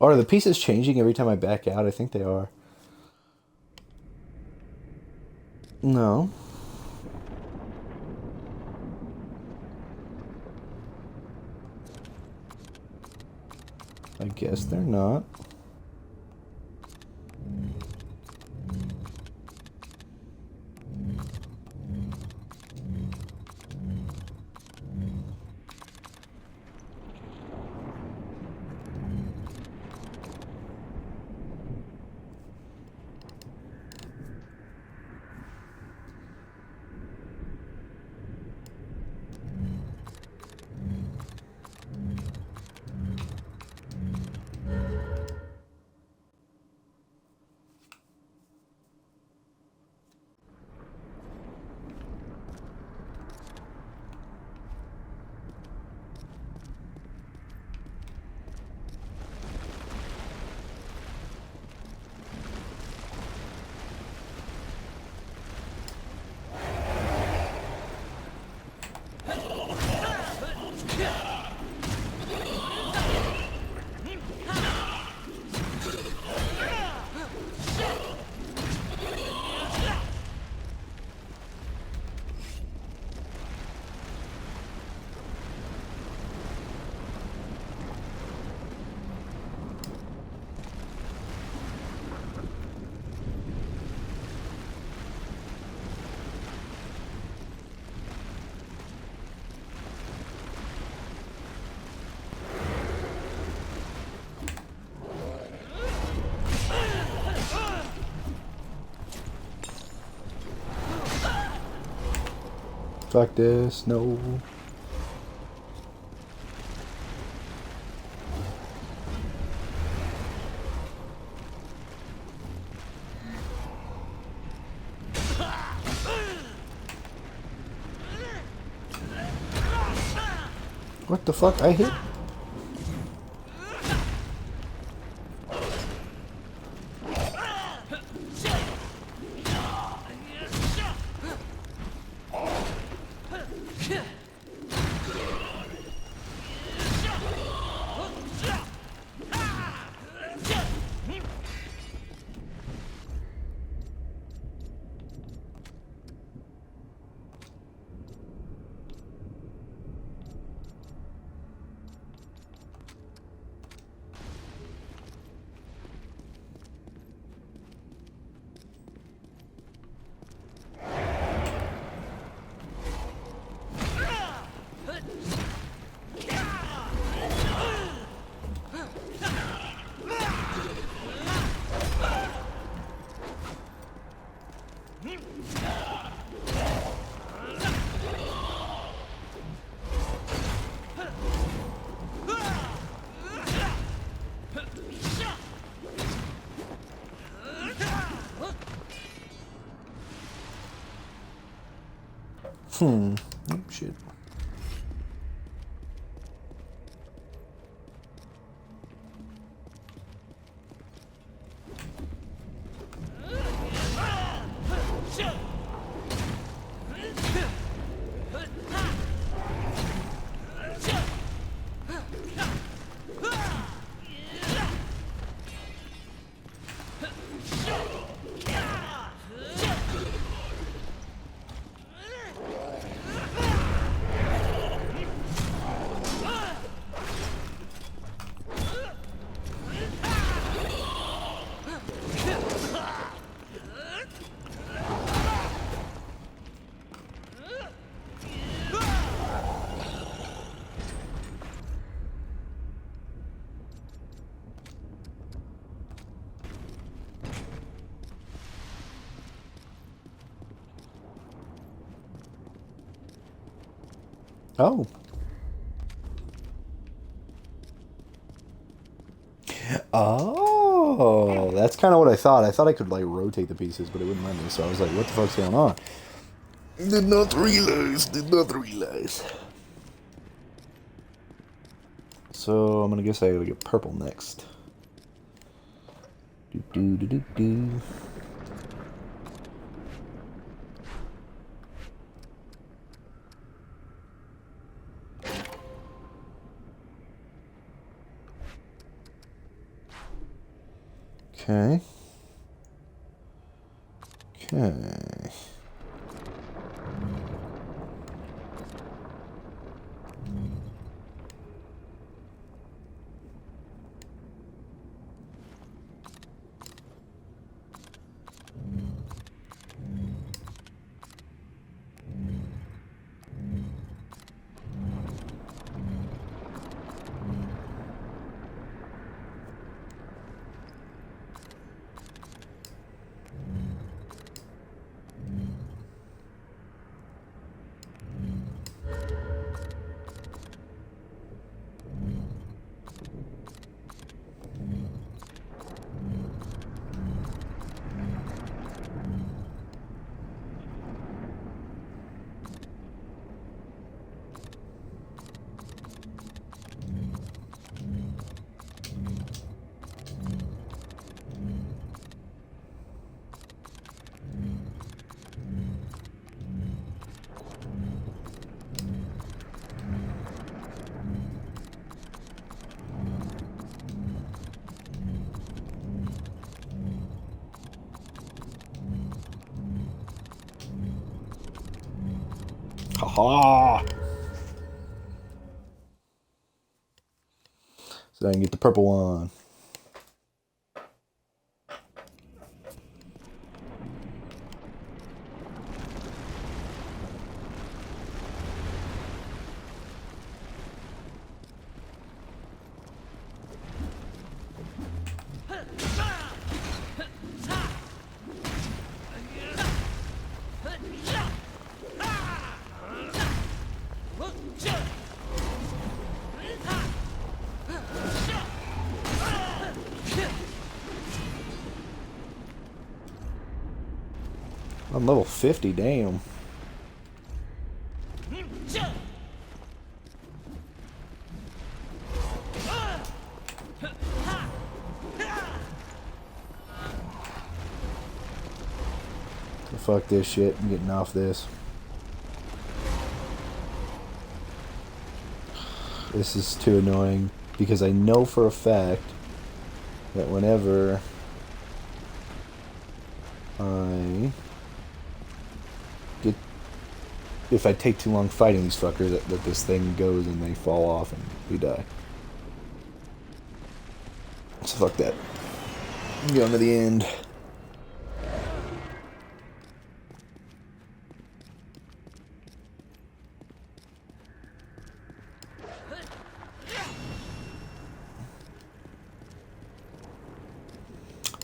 Are the pieces changing every time I back out? I think they are. No. I guess they're not. Fuck this. No. What the fuck? I hit? Oh, shit. Oh. Oh, that's kind of what I thought. I thought I could like rotate the pieces, but it wouldn't let me. So I was like, "What the fuck's going on?" Did not realize. Did not realize. So I'm gonna guess I gotta get purple next. Do do do do do. Okay. Okay. Haha! So I can get the purple one. I'm level 50, damn. Fuck this shit, I'm getting off this. This is too annoying because I know for a fact that whenever if I take too long fighting these fuckers, that this thing goes and they fall off and we die. So fuck that. I'm going to the end.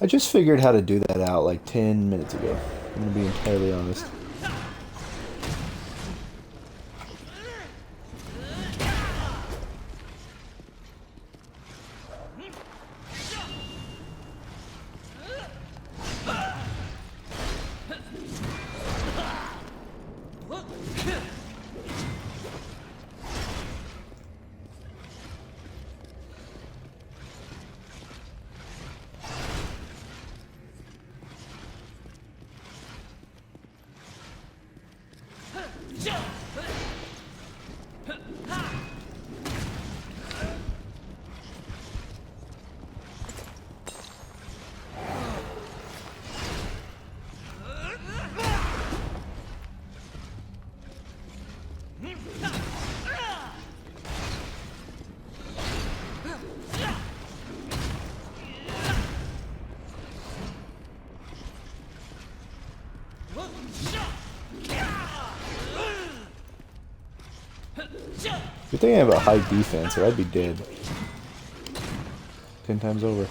I just figured how to do that out like 10 minutes ago. I'm gonna be entirely honest. Good thing I have a high defense, or I'd be dead 10 times over.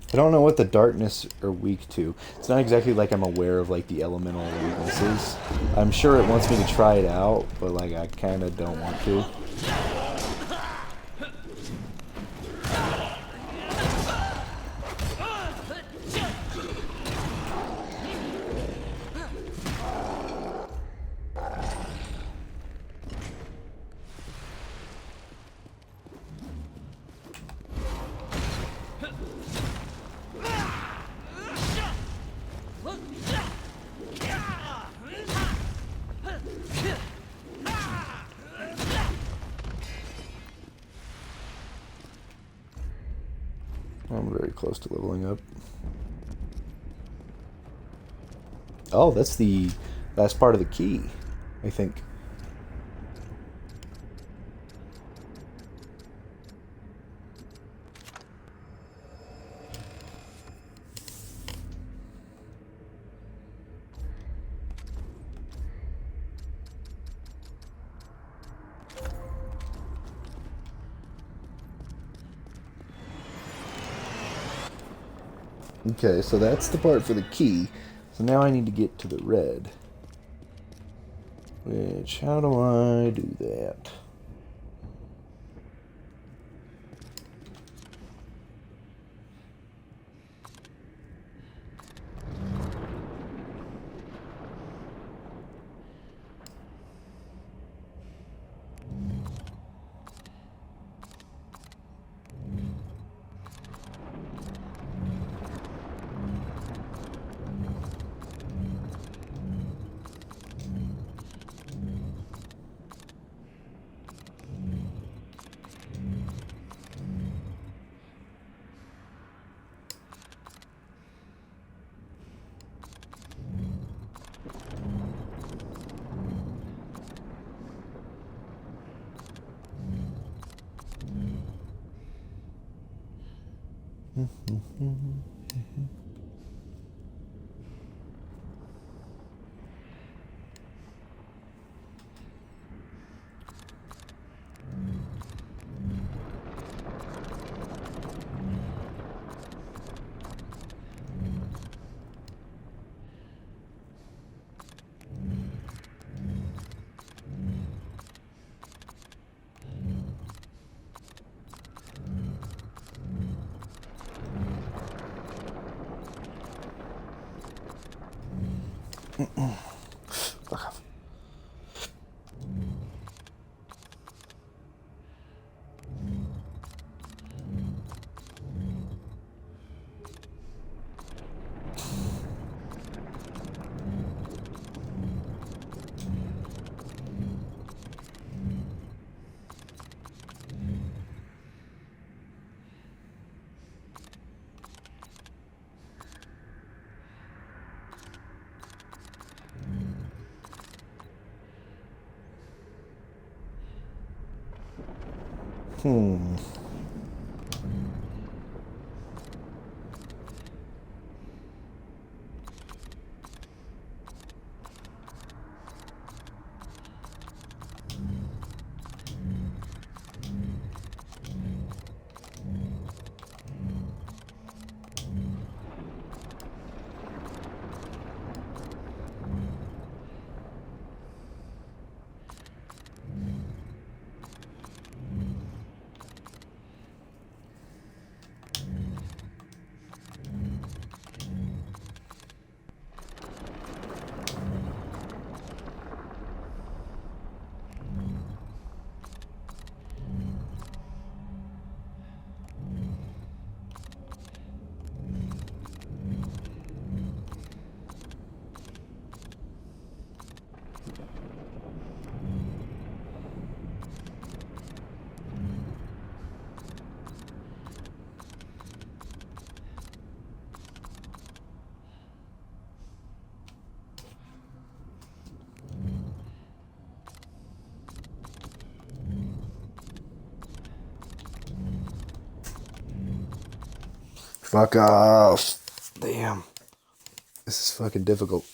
I don't know what the darkness are weak to. It's not exactly like I'm aware of like the elemental weaknesses. I'm sure it wants me to try it out, but like I kind of don't want to. I'm very close to leveling up. Oh, that's the last part of the key, I think. Okay, so that's the part for the key. So now I need to get to the red. Which, how do I do that? Fuck off. Fuck off. Damn. This is fucking difficult.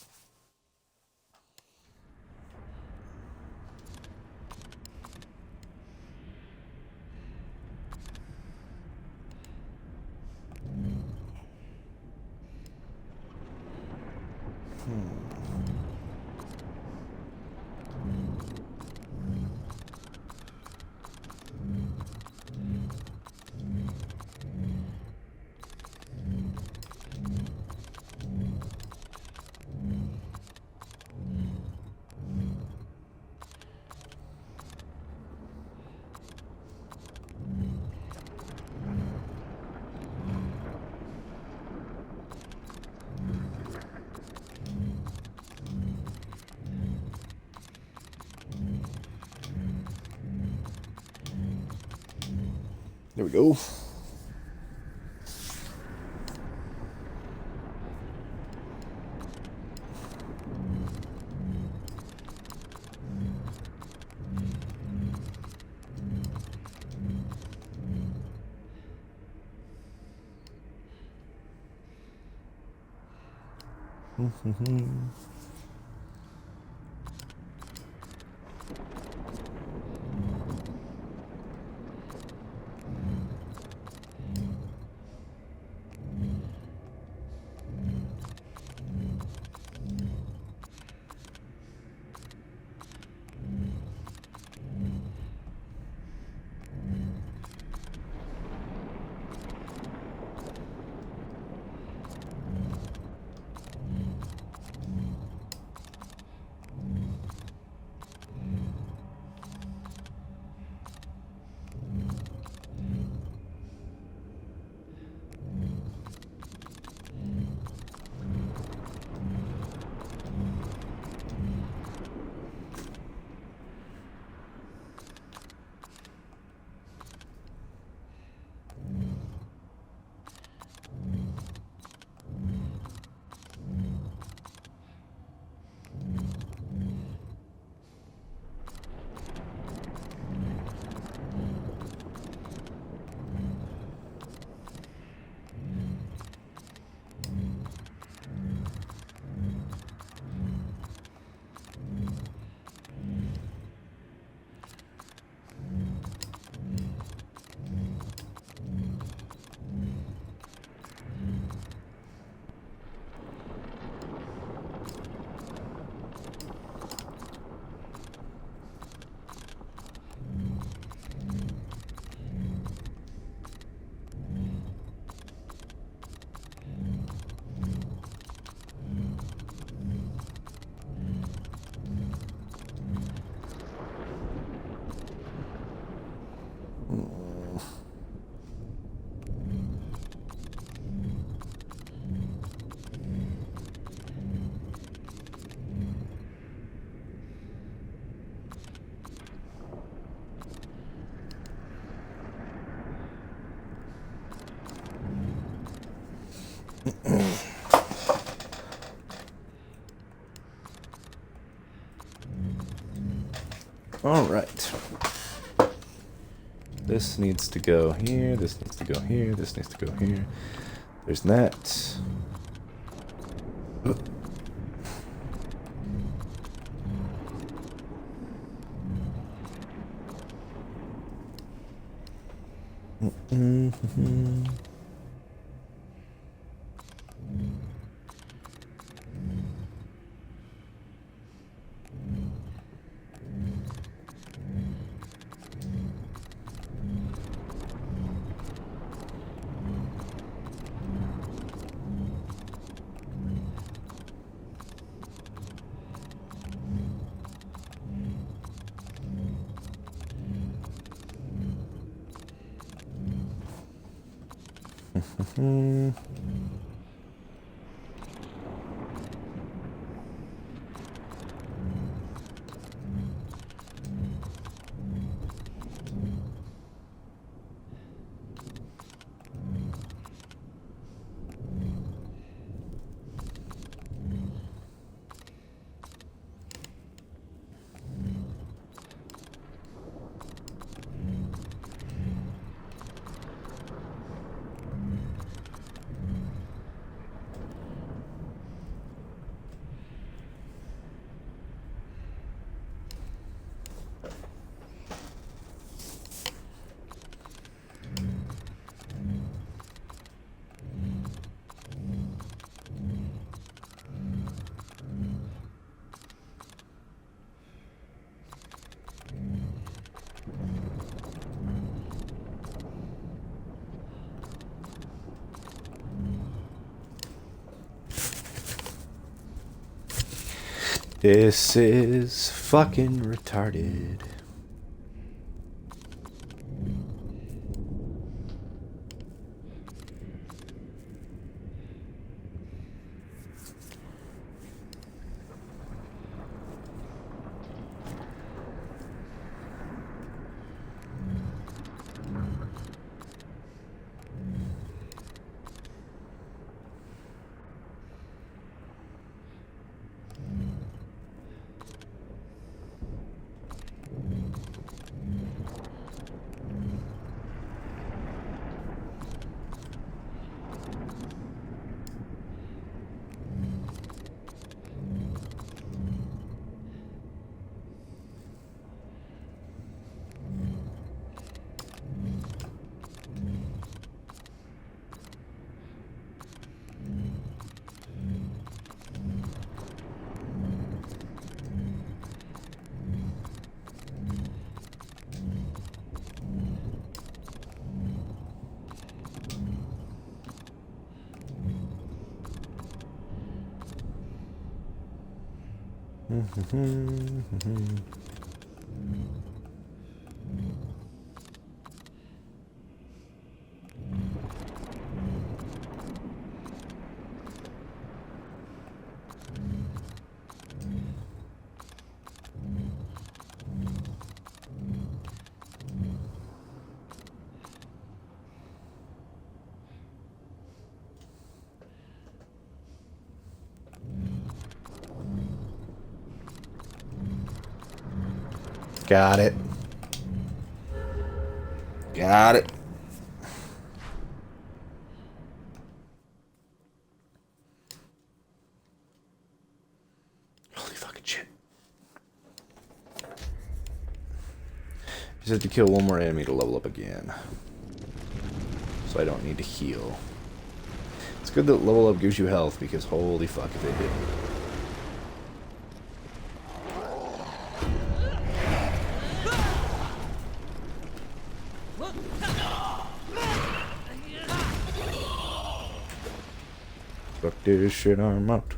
There we go. All right. This needs to go here. This needs to go here. This needs to go here. There's that. This is fucking retarded. Got it. Got it. Holy fucking shit. He said to kill one more enemy to level up again. So I don't need to heal. It's good that level up gives you health because holy fuck if it didn't. Fuck this shit, I'm out.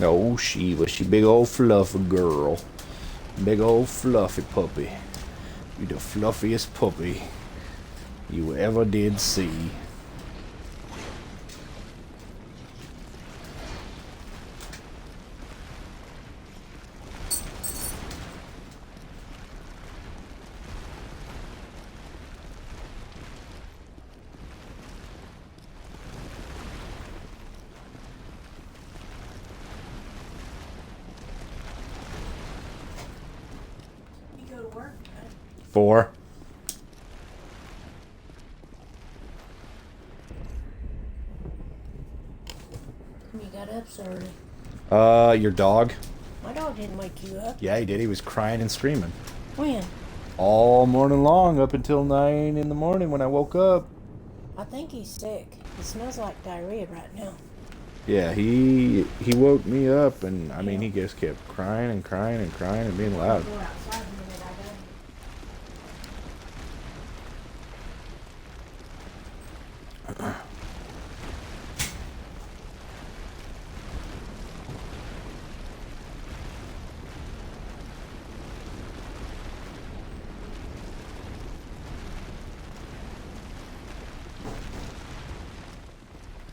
Oh, she big old fluffy girl. Big old fluffy puppy. You the fluffiest puppy you ever did see. You go to work? 4. You got up so early. Your dog? My dog didn't wake you up. Yeah, he did. He was crying and screaming. When? All morning long, up until 9 in the morning when I woke up. I think he's sick. It smells like diarrhea right now. Yeah, he woke me up, and I mean, he just kept crying and crying and crying and being loud. Go outside a minute, I go.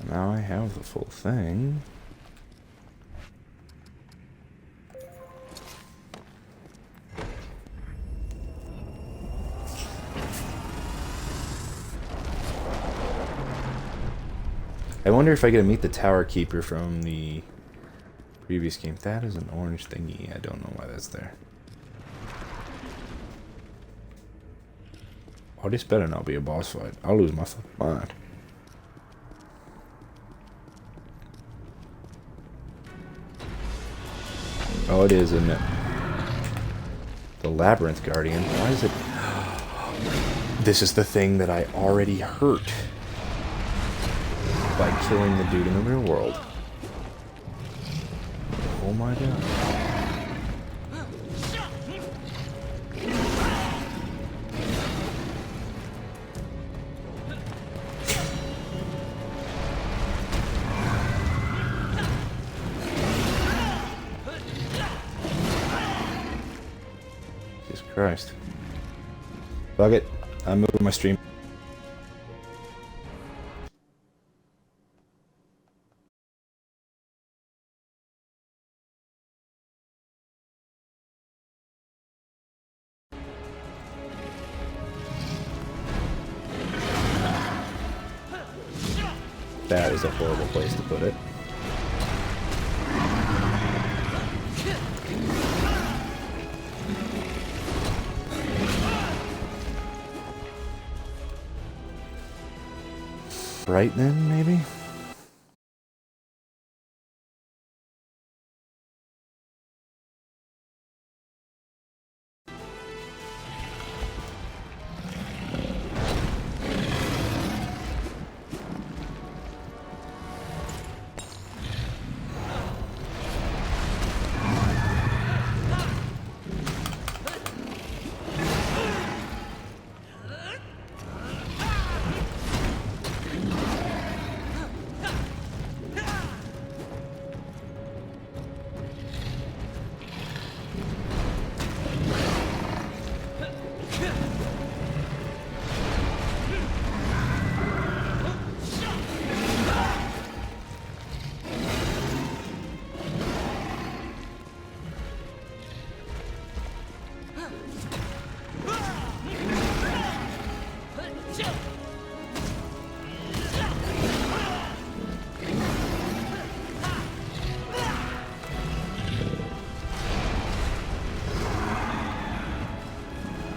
Now I have the full thing. I wonder if I get to meet the Tower Keeper from the previous game. That is an orange thingy. I don't know why that's there. Oh, this better not be a boss fight. I'll lose my fucking mind. Oh, it is, isn't it? The Labyrinth Guardian. Why is it... This is the thing that I already hurt by killing the dude in the real world. Oh my god. Jesus Christ. Fuck it. I'm moving my stream. That is a horrible place to put it. Right then, maybe?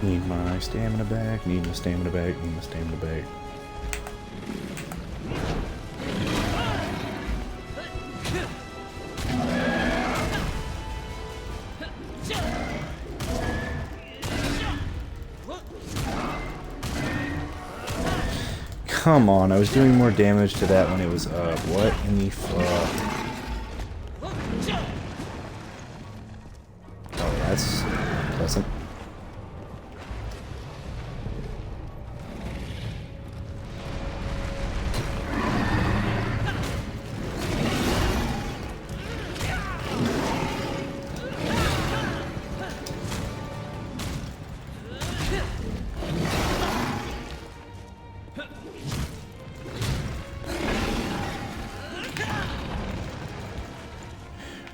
Need my stamina back, need my stamina back, need my stamina back. Come on, I was doing more damage to that when it was up. What in the fuck? Oh, that's pleasant.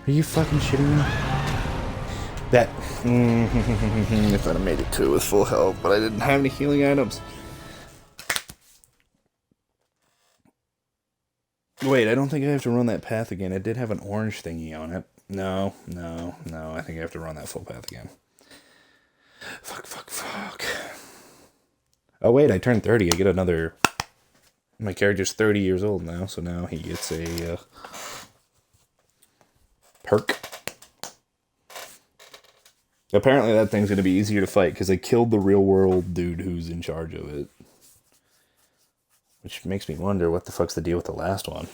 Are you fucking shitting me? That... if I'd have made it to it with full health, but I didn't have any healing items. Wait, I don't think I have to run that path again. It did have an orange thingy on it. No. I think I have to run that full path again. Fuck. Oh, wait, I turned 30. I get another... My character's 30 years old now, so now he gets a perk. Apparently that thing's going to be easier to fight because I killed the real world dude who's in charge of it. Which makes me wonder what the fuck's the deal with the last one.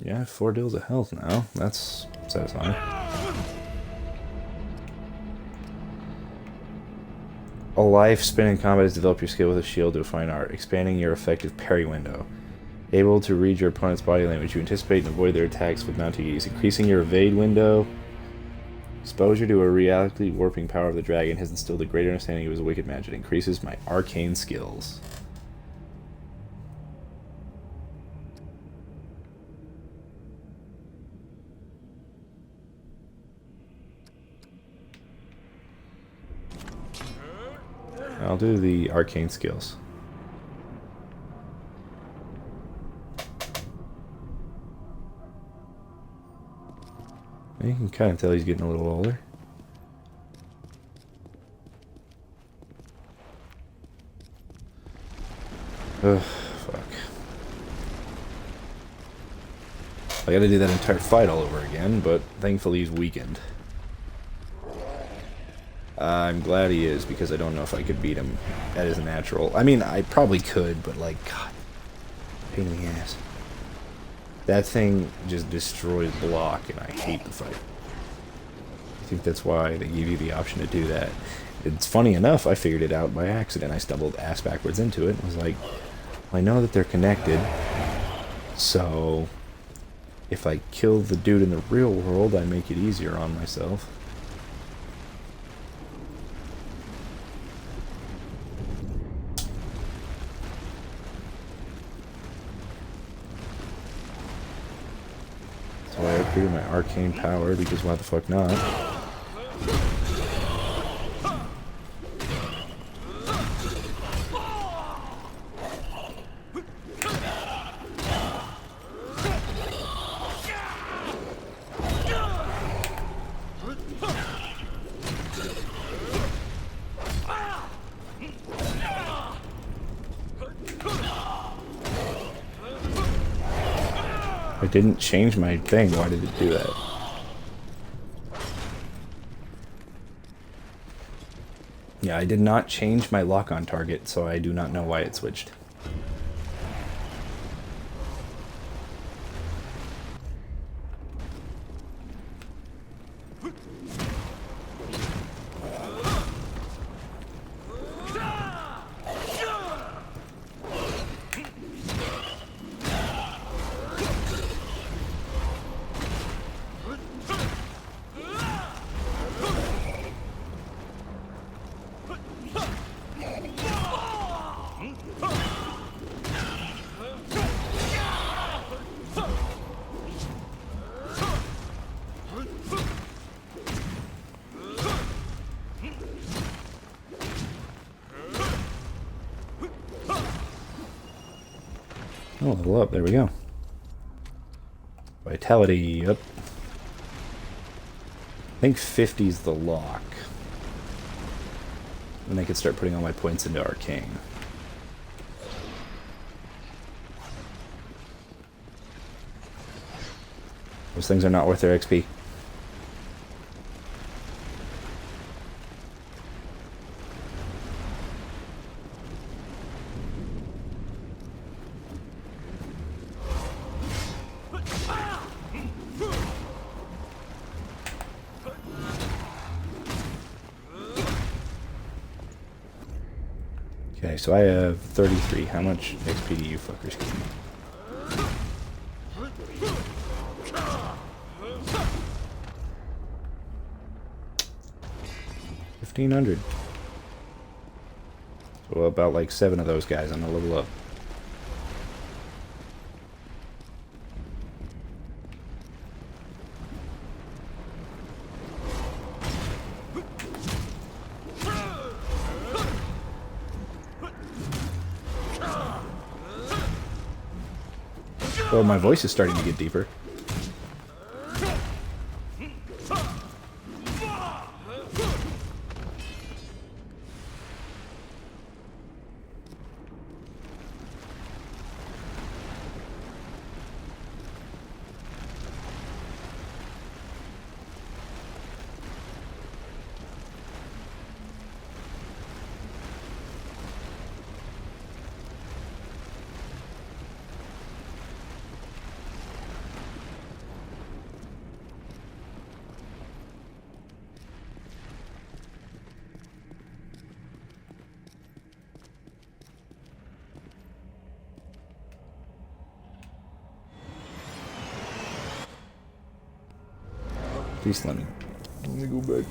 Yeah, I have 4 deals of health now. That's satisfying. A life spent in combat is develop your skill with a shield to a fine art, expanding your effective parry window. Able to read your opponent's body language, you anticipate and avoid their attacks with mounting ease. Increasing your evade window. Exposure to a reality warping power of the dragon has instilled a greater understanding of his wicked magic. It increases my arcane skills. I'll do the arcane skills. You can kind of tell he's getting a little older. Ugh, fuck. I gotta do that entire fight all over again, but thankfully he's weakened. I'm glad he is, because I don't know if I could beat him at his natural. I mean, I probably could, but like, God, pain in the ass. That thing just destroys block, and I hate the fight. I think that's why they give you the option to do that. It's funny enough, I figured it out by accident. I stumbled ass backwards into it and was like, I know that they're connected, so if I kill the dude in the real world, I make it easier on myself. So I upgraded my arcane power, because why the fuck not? I didn't change my thing. Why did it do that? Yeah, I did not change my lock-on target, so I do not know why it switched. Oh, level up. There we go. Vitality up. I think 50 is the lock. Then I can start putting all my points into Arcane. Those things are not worth their XP. Okay, so I have 33. How much XP do you fuckers give me? 1500. So about like 7 of those guys I'm gonna level up. Well, my voice is starting to get deeper. Please let me go back.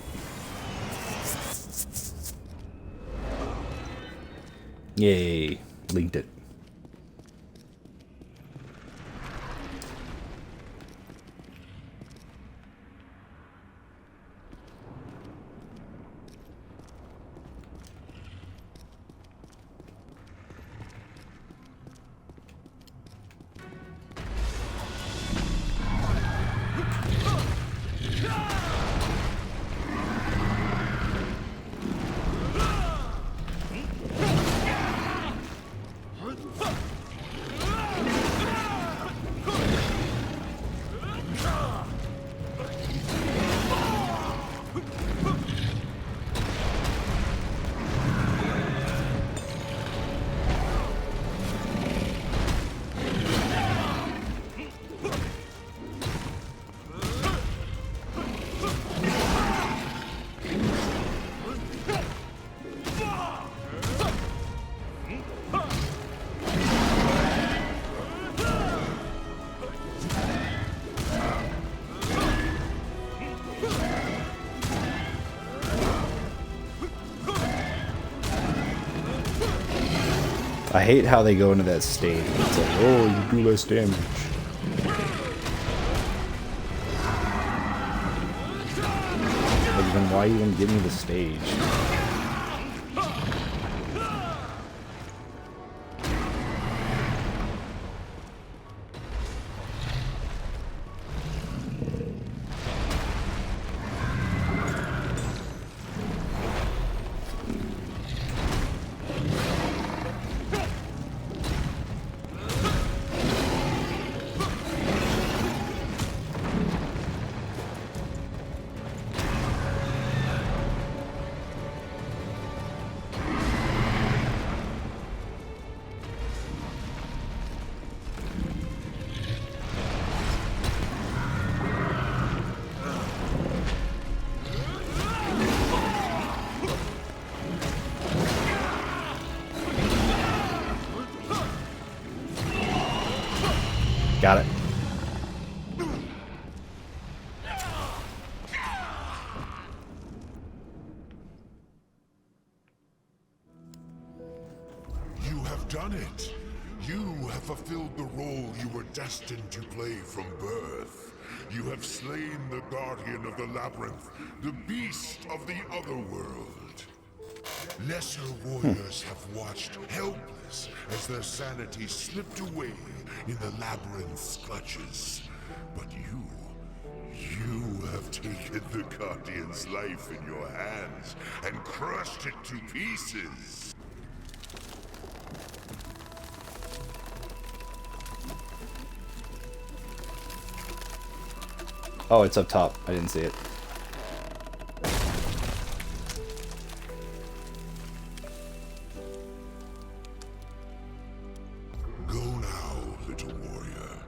Yay, linked it. I hate how they go into that stage. It's like, oh, you do less damage. Like, then why even give me the stage? Got it. You have done it. You have fulfilled the role you were destined to play from birth. You have slain the guardian of the labyrinth, the beast of the otherworld. Lesser warriors have watched helpless as their sanity slipped away in the labyrinth's clutches. But you have taken the guardian's life in your hands and crushed it to pieces. Oh, it's up top. I didn't see it. Go now, little warrior.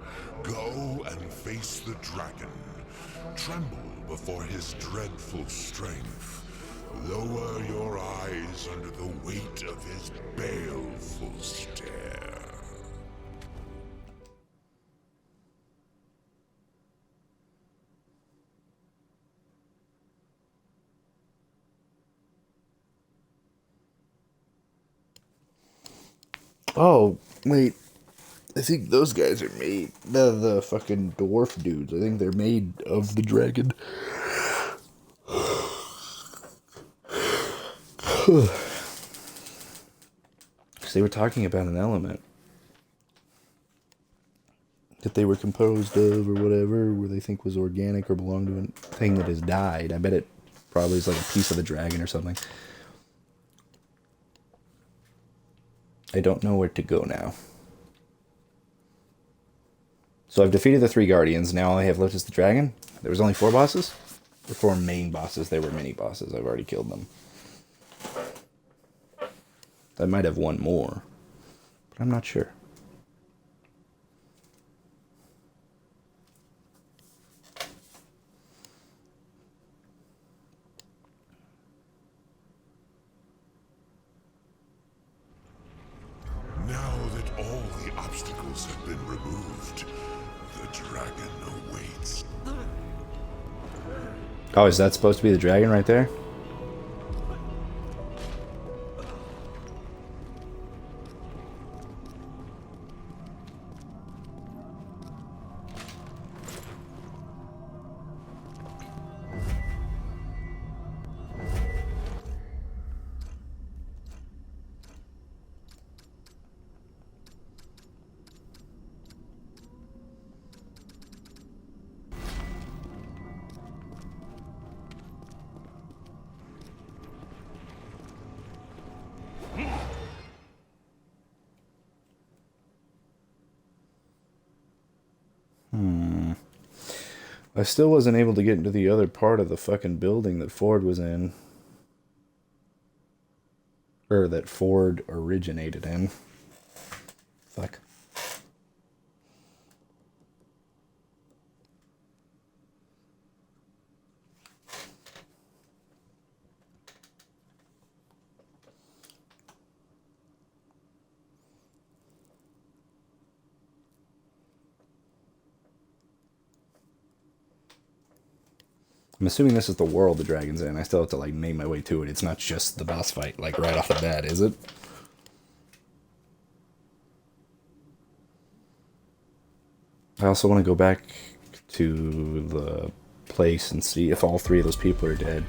Go and face the dragon. Tremble before his dreadful strength. Lower your eyes under the weight of his baleful stare. Oh, wait. I think those guys are made. The fucking dwarf dudes. I think they're made of the dragon. Because they were talking about an element that they were composed of or whatever, where they think was organic or belonged to a thing that has died. I bet it probably is like a piece of the dragon or something. I don't know where to go now. So I've defeated the 3 guardians. Now all I have left is the dragon. There was only 4 bosses? Or 4 main bosses. They were mini bosses. I've already killed them. I might have one more, but I'm not sure. Now that all the obstacles have been removed, the dragon awaits. Oh, is that supposed to be the dragon right there? I still wasn't able to get into the other part of the fucking building that Ford was in. Or that Ford originated in. Fuck. I'm assuming this is the world the dragon's in. I still have to, like, make my way to it. It's not just the boss fight, like, right off the bat, is it? I also want to go back to the place and see if all 3 of those people are dead.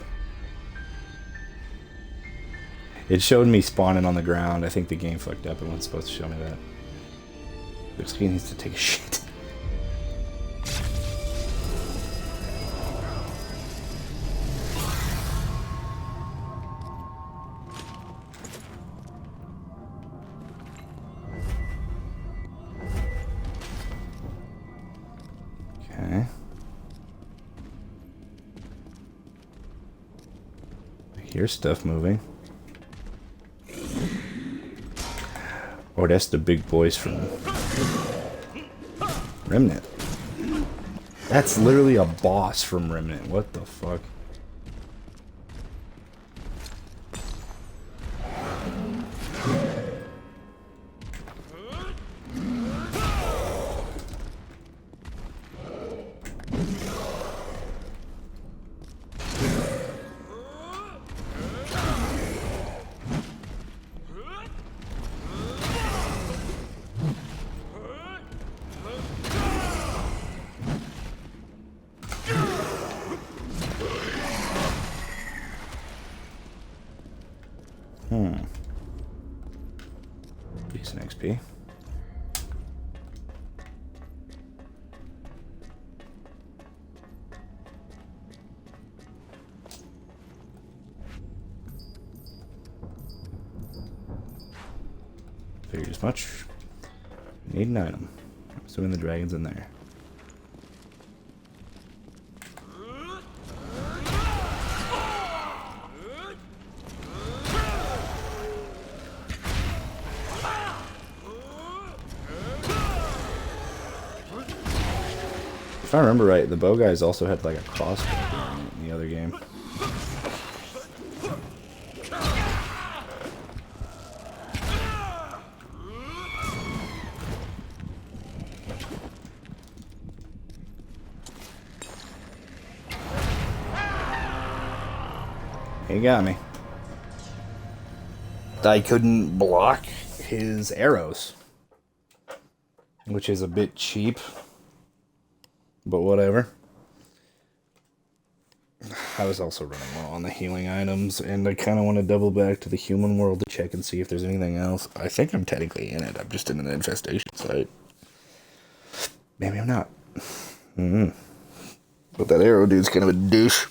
It showed me spawning on the ground. I think the game fucked up and wasn't supposed to show me that. Looks like he needs to take a shit. Okay. I hear stuff moving. Oh, that's the big boys from Remnant. That's literally a boss from Remnant. What the fuck? Decent XP. Figured as much. Need an item. I'm assuming the dragon's in there. If I remember right, the bow guys also had like a crossbow in the other game. He got me. I couldn't block his arrows, which is a bit cheap, but whatever. I was also running low on the healing items, and I kind of want to double back to the human world to check and see if there's anything else. I think I'm technically in it. I'm just in an infestation site. Maybe I'm not. But that arrow dude's kind of a douche.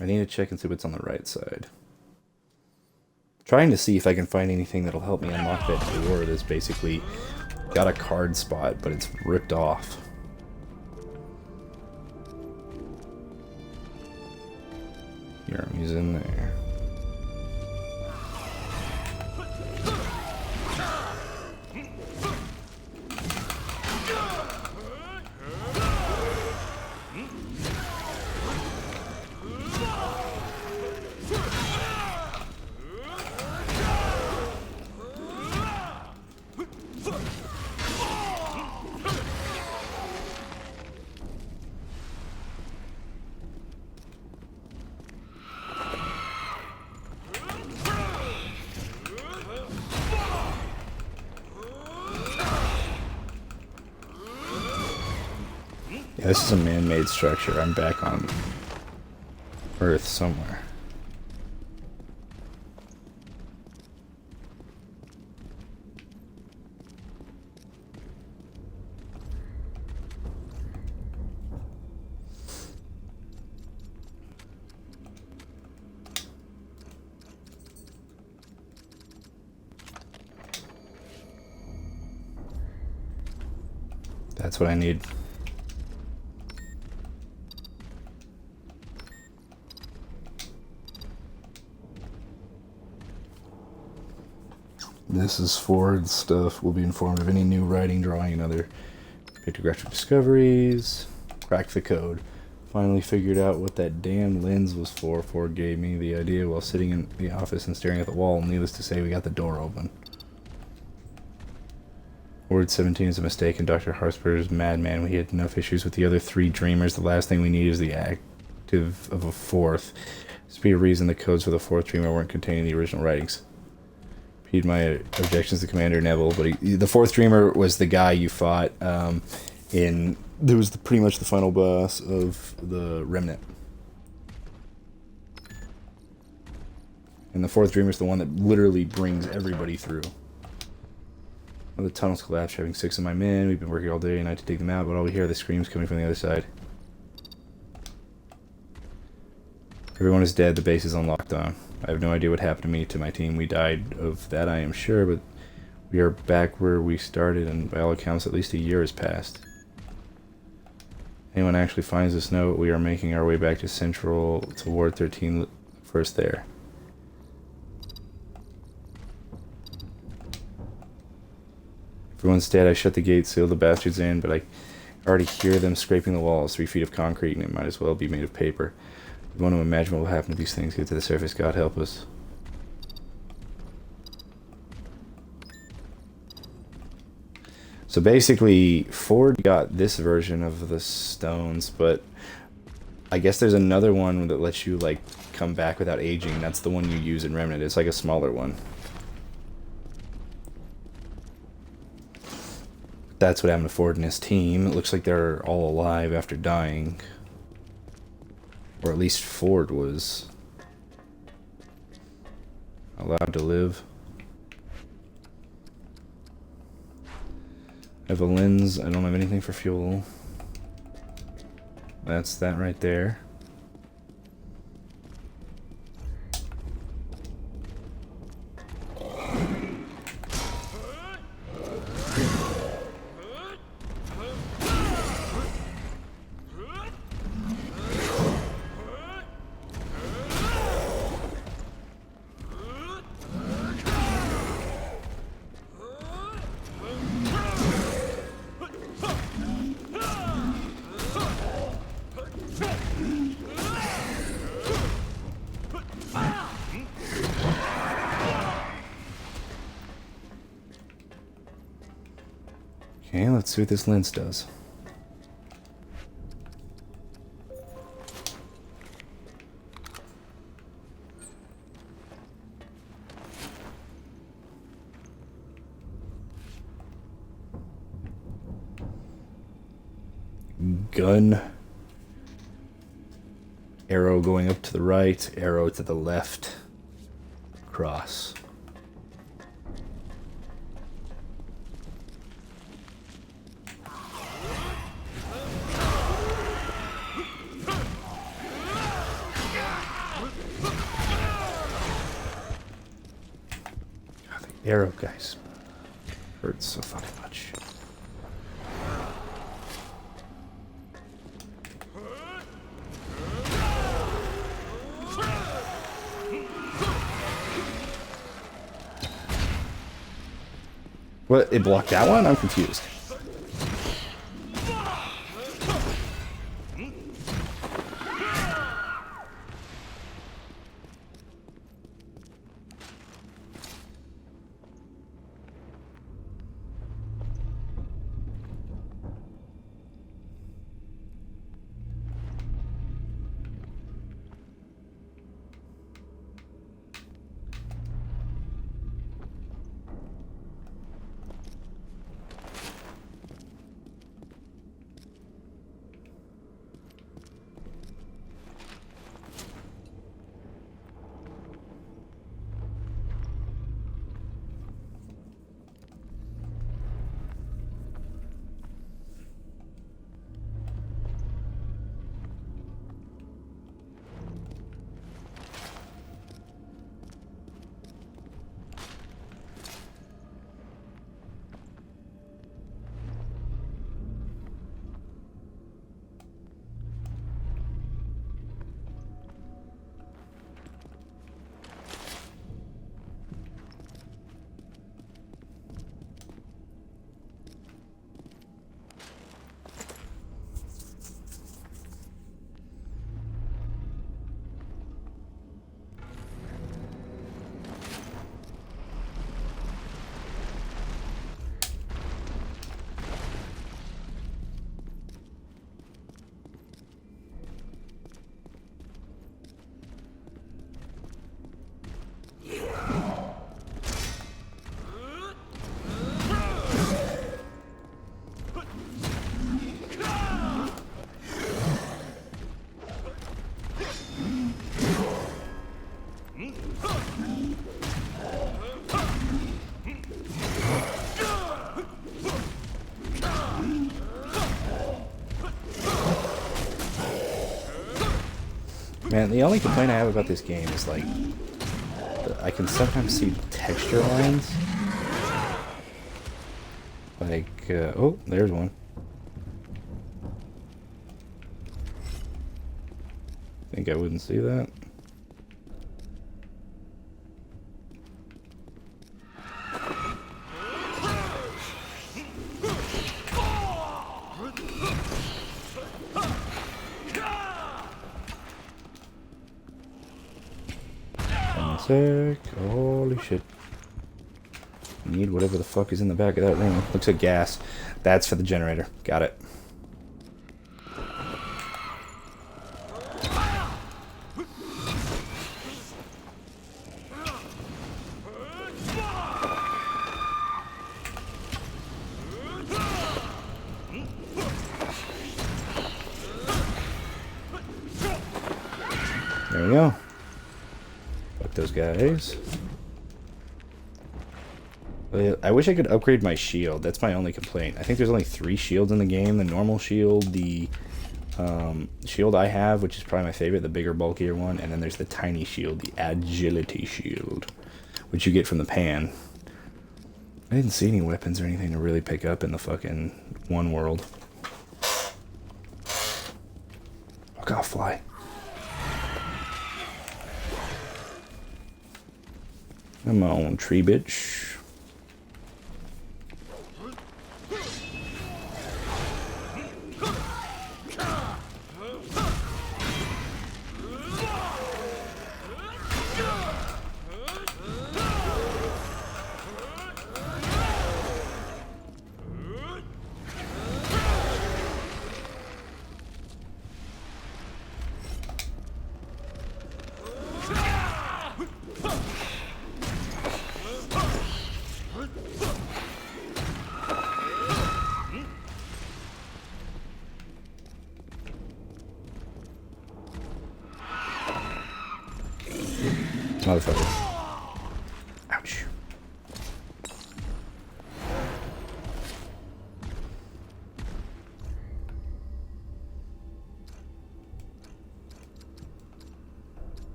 I need to check and see what's on the right side. Trying to see if I can find anything that'll help me unlock that door that's basically got a card spot, but it's ripped off. Yermi's in there. Yeah, this is a man-made structure. I'm back on Earth somewhere. That's what I need. This is Ford's stuff. Will be informed of any new writing, drawing, and other pictographic discoveries. Crack the code. Finally figured out what that damn lens was for. Ford gave me the idea while sitting in the office and staring at the wall. Needless to say, we got the door open. Ward 17 is a mistake, and Dr. Harsper's madman. We had enough issues with the other three dreamers. The last thing we need is the active of a fourth. There's be a reason the codes for the fourth dreamer weren't contained in the original writings. Repeated my objections to Commander Neville, but the fourth dreamer was the guy you fought in. There was pretty much the final boss of the Remnant. And the fourth dreamer is the one that literally brings everybody through. Well, the tunnels collapsed, having 6 of my men. We've been working all day and night to dig them out, but all we hear are the screams coming from the other side. Everyone is dead. The base is on lockdown. I have no idea what happened to me, to my team. We died of that, I am sure, but we are back where we started, and by all accounts, at least a year has passed. Anyone actually finds this note, we are making our way back to Central, to Ward 13 first there. Everyone's dead. I shut the gate, sealed the bastards in, but I already hear them scraping the walls. 3 feet of concrete, and it might as well be made of paper. I want to imagine what will happen to these things get to the surface. God help us. So basically, Ford got this version of the stones, but I guess there's another one that lets you like come back without aging. That's the one you use in Remnant. It's like a smaller one. That's what happened to Ford and his team. It looks like they're all alive after dying. Or at least Ford was allowed to live. I have a lens. I don't have anything for fuel. That's that right there. let's see what this lens does. Gun. Arrow going up to the right, arrow to the left. Cross. God, the arrow, guys, hurts so fucking much. What? It blocked that one? I'm confused. Man, the only complaint I have about this game is, like, I can sometimes see texture lines. Like, oh, there's one. Think I wouldn't see that? Sec. Holy shit. Need whatever the fuck is in the back of that room. Looks like gas. That's for the generator. Got it. There we go. Those guys. I wish I could upgrade my shield. That's my only complaint. I think there's only 3 shields in the game. The normal shield, the shield I have, which is probably my favorite, the bigger, bulkier one, and then there's the tiny shield, the agility shield, which you get from the pan. I didn't see any weapons or anything to really pick up in the fucking one world. Fuck off, fly. Come on, tree bitch. Motherfucker. Ouch.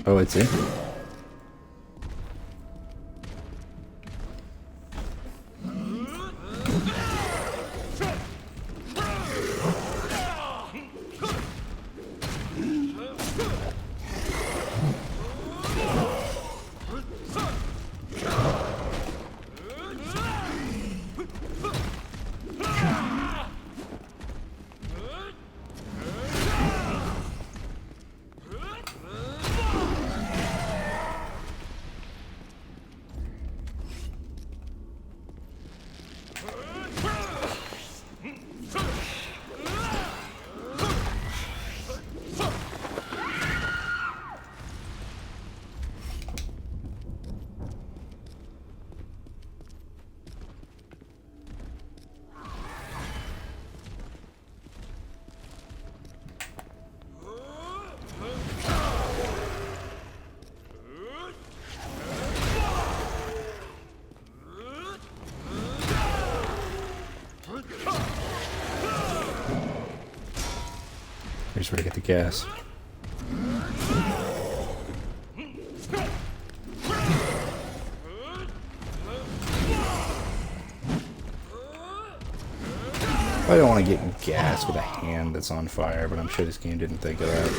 Oh, it's in. Here's where to get the gas. I don't want to get gas with a hand that's on fire, but I'm sure this game didn't think of that.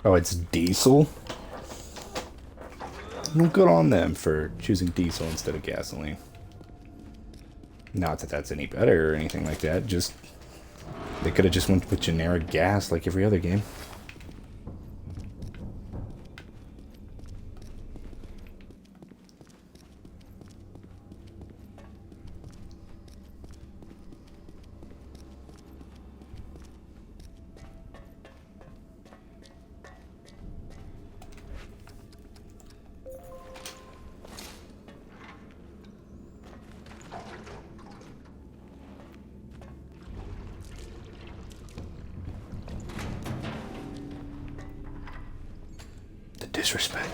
Oh, it's diesel? Well, good on them for choosing diesel instead of gasoline. Not that that's any better or anything like that, just... They could have just went with generic gas like every other game. Disrespect.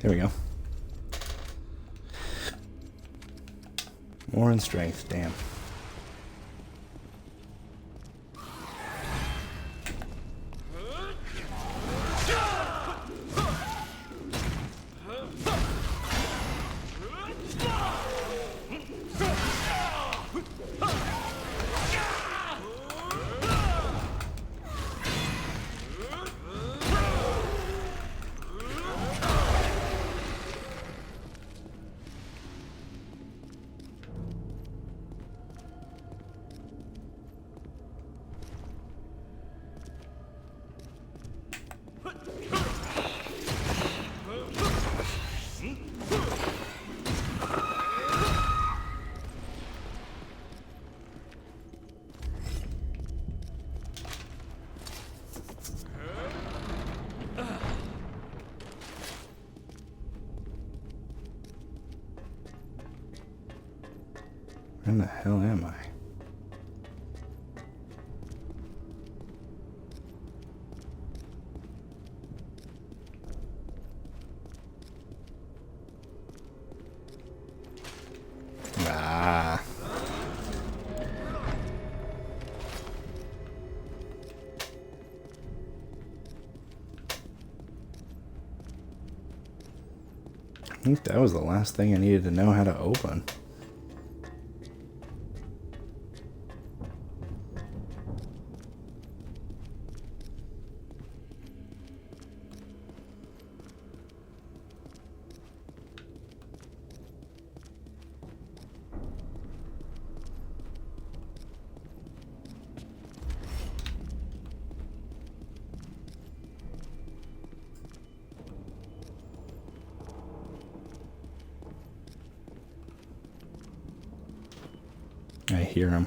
There we go. More in strength, damn. Where the hell am I? think that was the last thing I needed to know how to open. I hear him.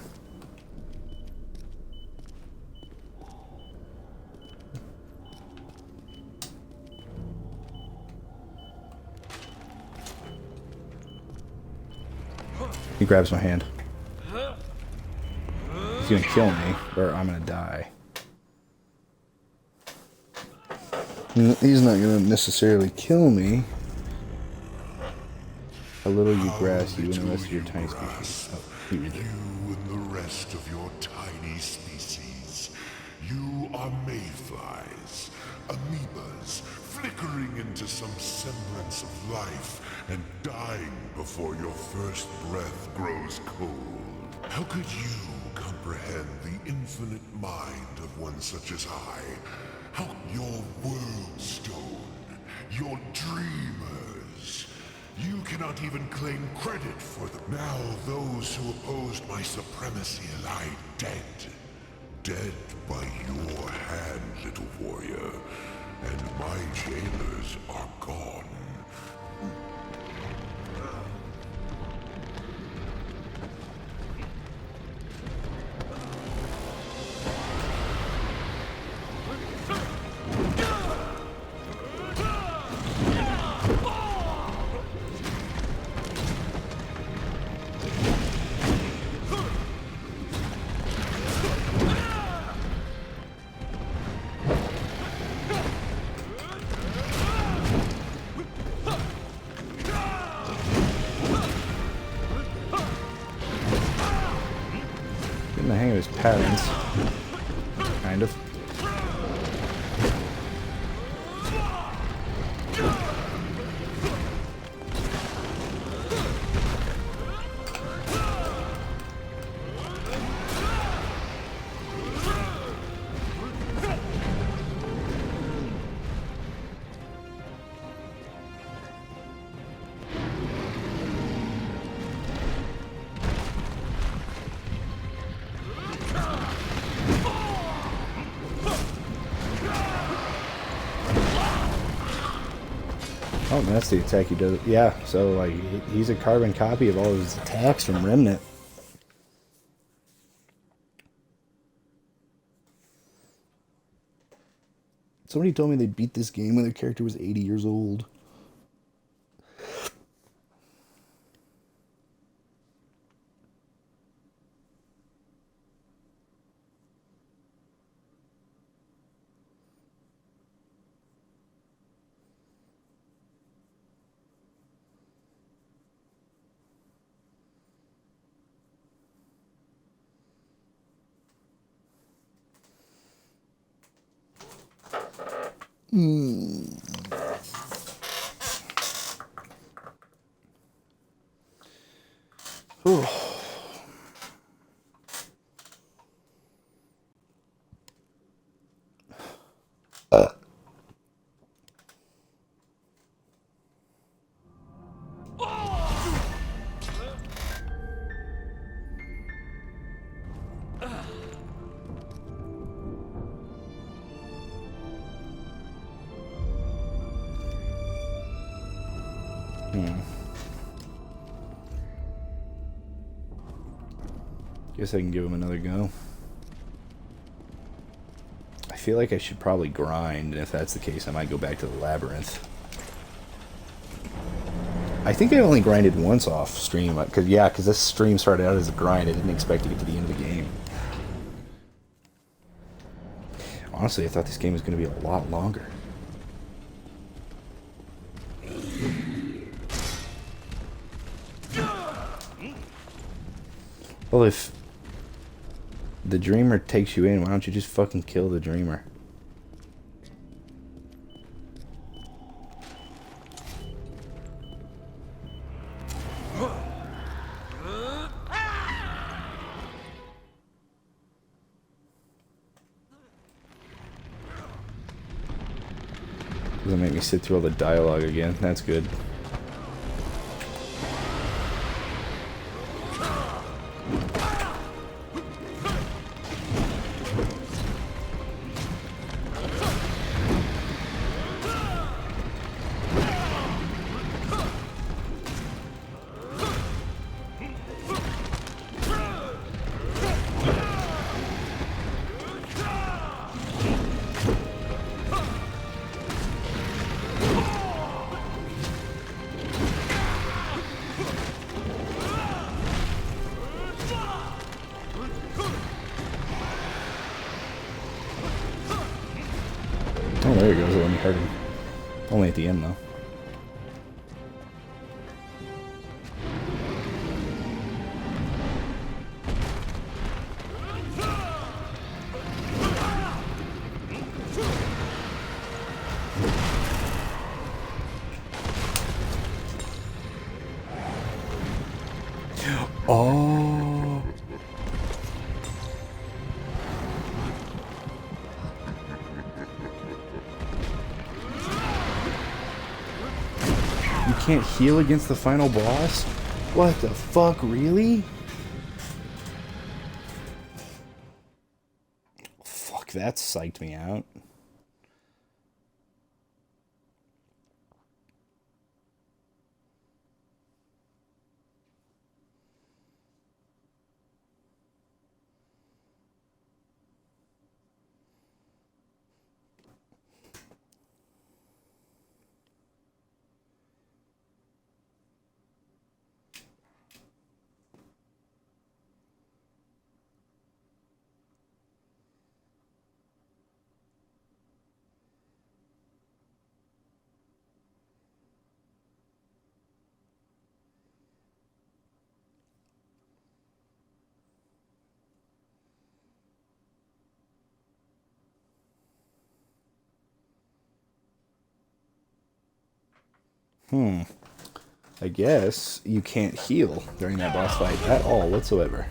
He grabs my hand. He's gonna kill me, or I'm gonna die. He's not gonna necessarily kill me. A little you grass, you and the rest of your tiny species. Oh, he reads it. You and the rest of your tiny species. You are mayflies, amoebas, flickering into some semblance of life and dying before your first breath grows cold. How could you comprehend the infinite mind of one such as I? How your world stone, your dreamers. You cannot even claim credit for them. Now those who opposed my supremacy lie dead. Dead by your hand, little warrior. And my jailers are gone. Getting the hang of his patterns. Kind of. Oh, that's the attack he does. Yeah, so like he's a carbon copy of all of his attacks from Remnant. Somebody told me they beat this game when their character was 80 years old. Guess I can give him another go. I feel like I should probably grind, and if that's the case, I might go back to the labyrinth. I think I only grinded once off stream, because this stream started out as a grind. I didn't expect to get to the end of the game. Honestly, I thought this game was going to be a lot longer. Well, if the dreamer takes you in, why don't you just fucking kill the dreamer? Doesn't make me sit through all the dialogue again. That's good. Oh, there he goes. Let me hurt him. Only at the end, though. Oh. You can't heal against the final boss? What the fuck, really? Fuck, that psyched me out. I guess you can't heal during that boss fight at all whatsoever.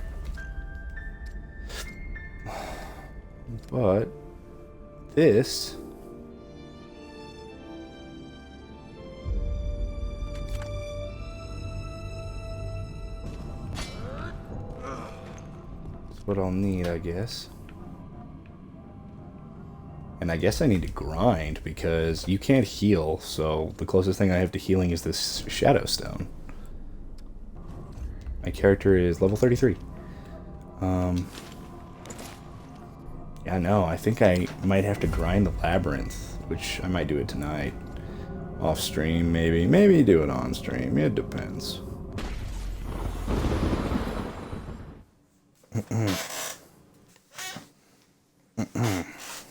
But this is what I'll need, I guess. And I guess I need to grind, because you can't heal, so the closest thing I have to healing is this Shadow Stone. My character is level 33. Yeah, no, I think I might have to grind the Labyrinth, which I might do it tonight. Off stream, maybe. Maybe do it on stream. It depends.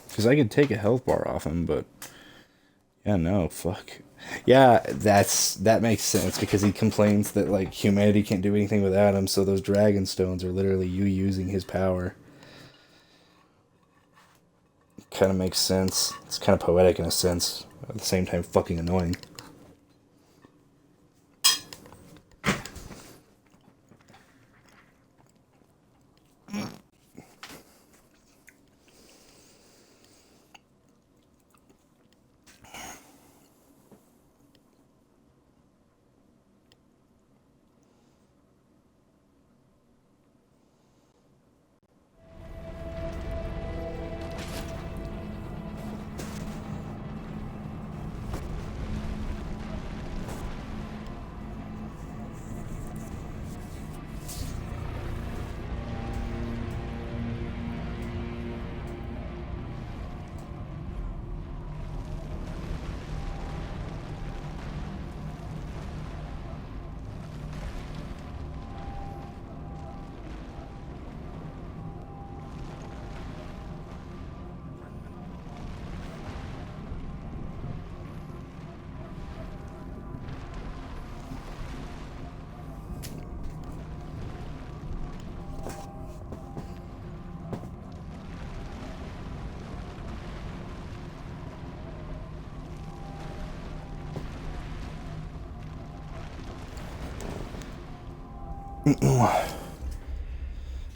Because I could take a health bar off him, but yeah, no, fuck. Yeah, that makes sense, because he complains that like humanity can't do anything without him, so those dragon stones are literally you using his power. Kind of makes sense. It's kind of poetic in a sense, at the same time fucking annoying.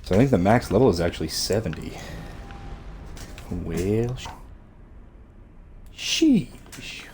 So I think the max level is actually 70. Well, sheesh.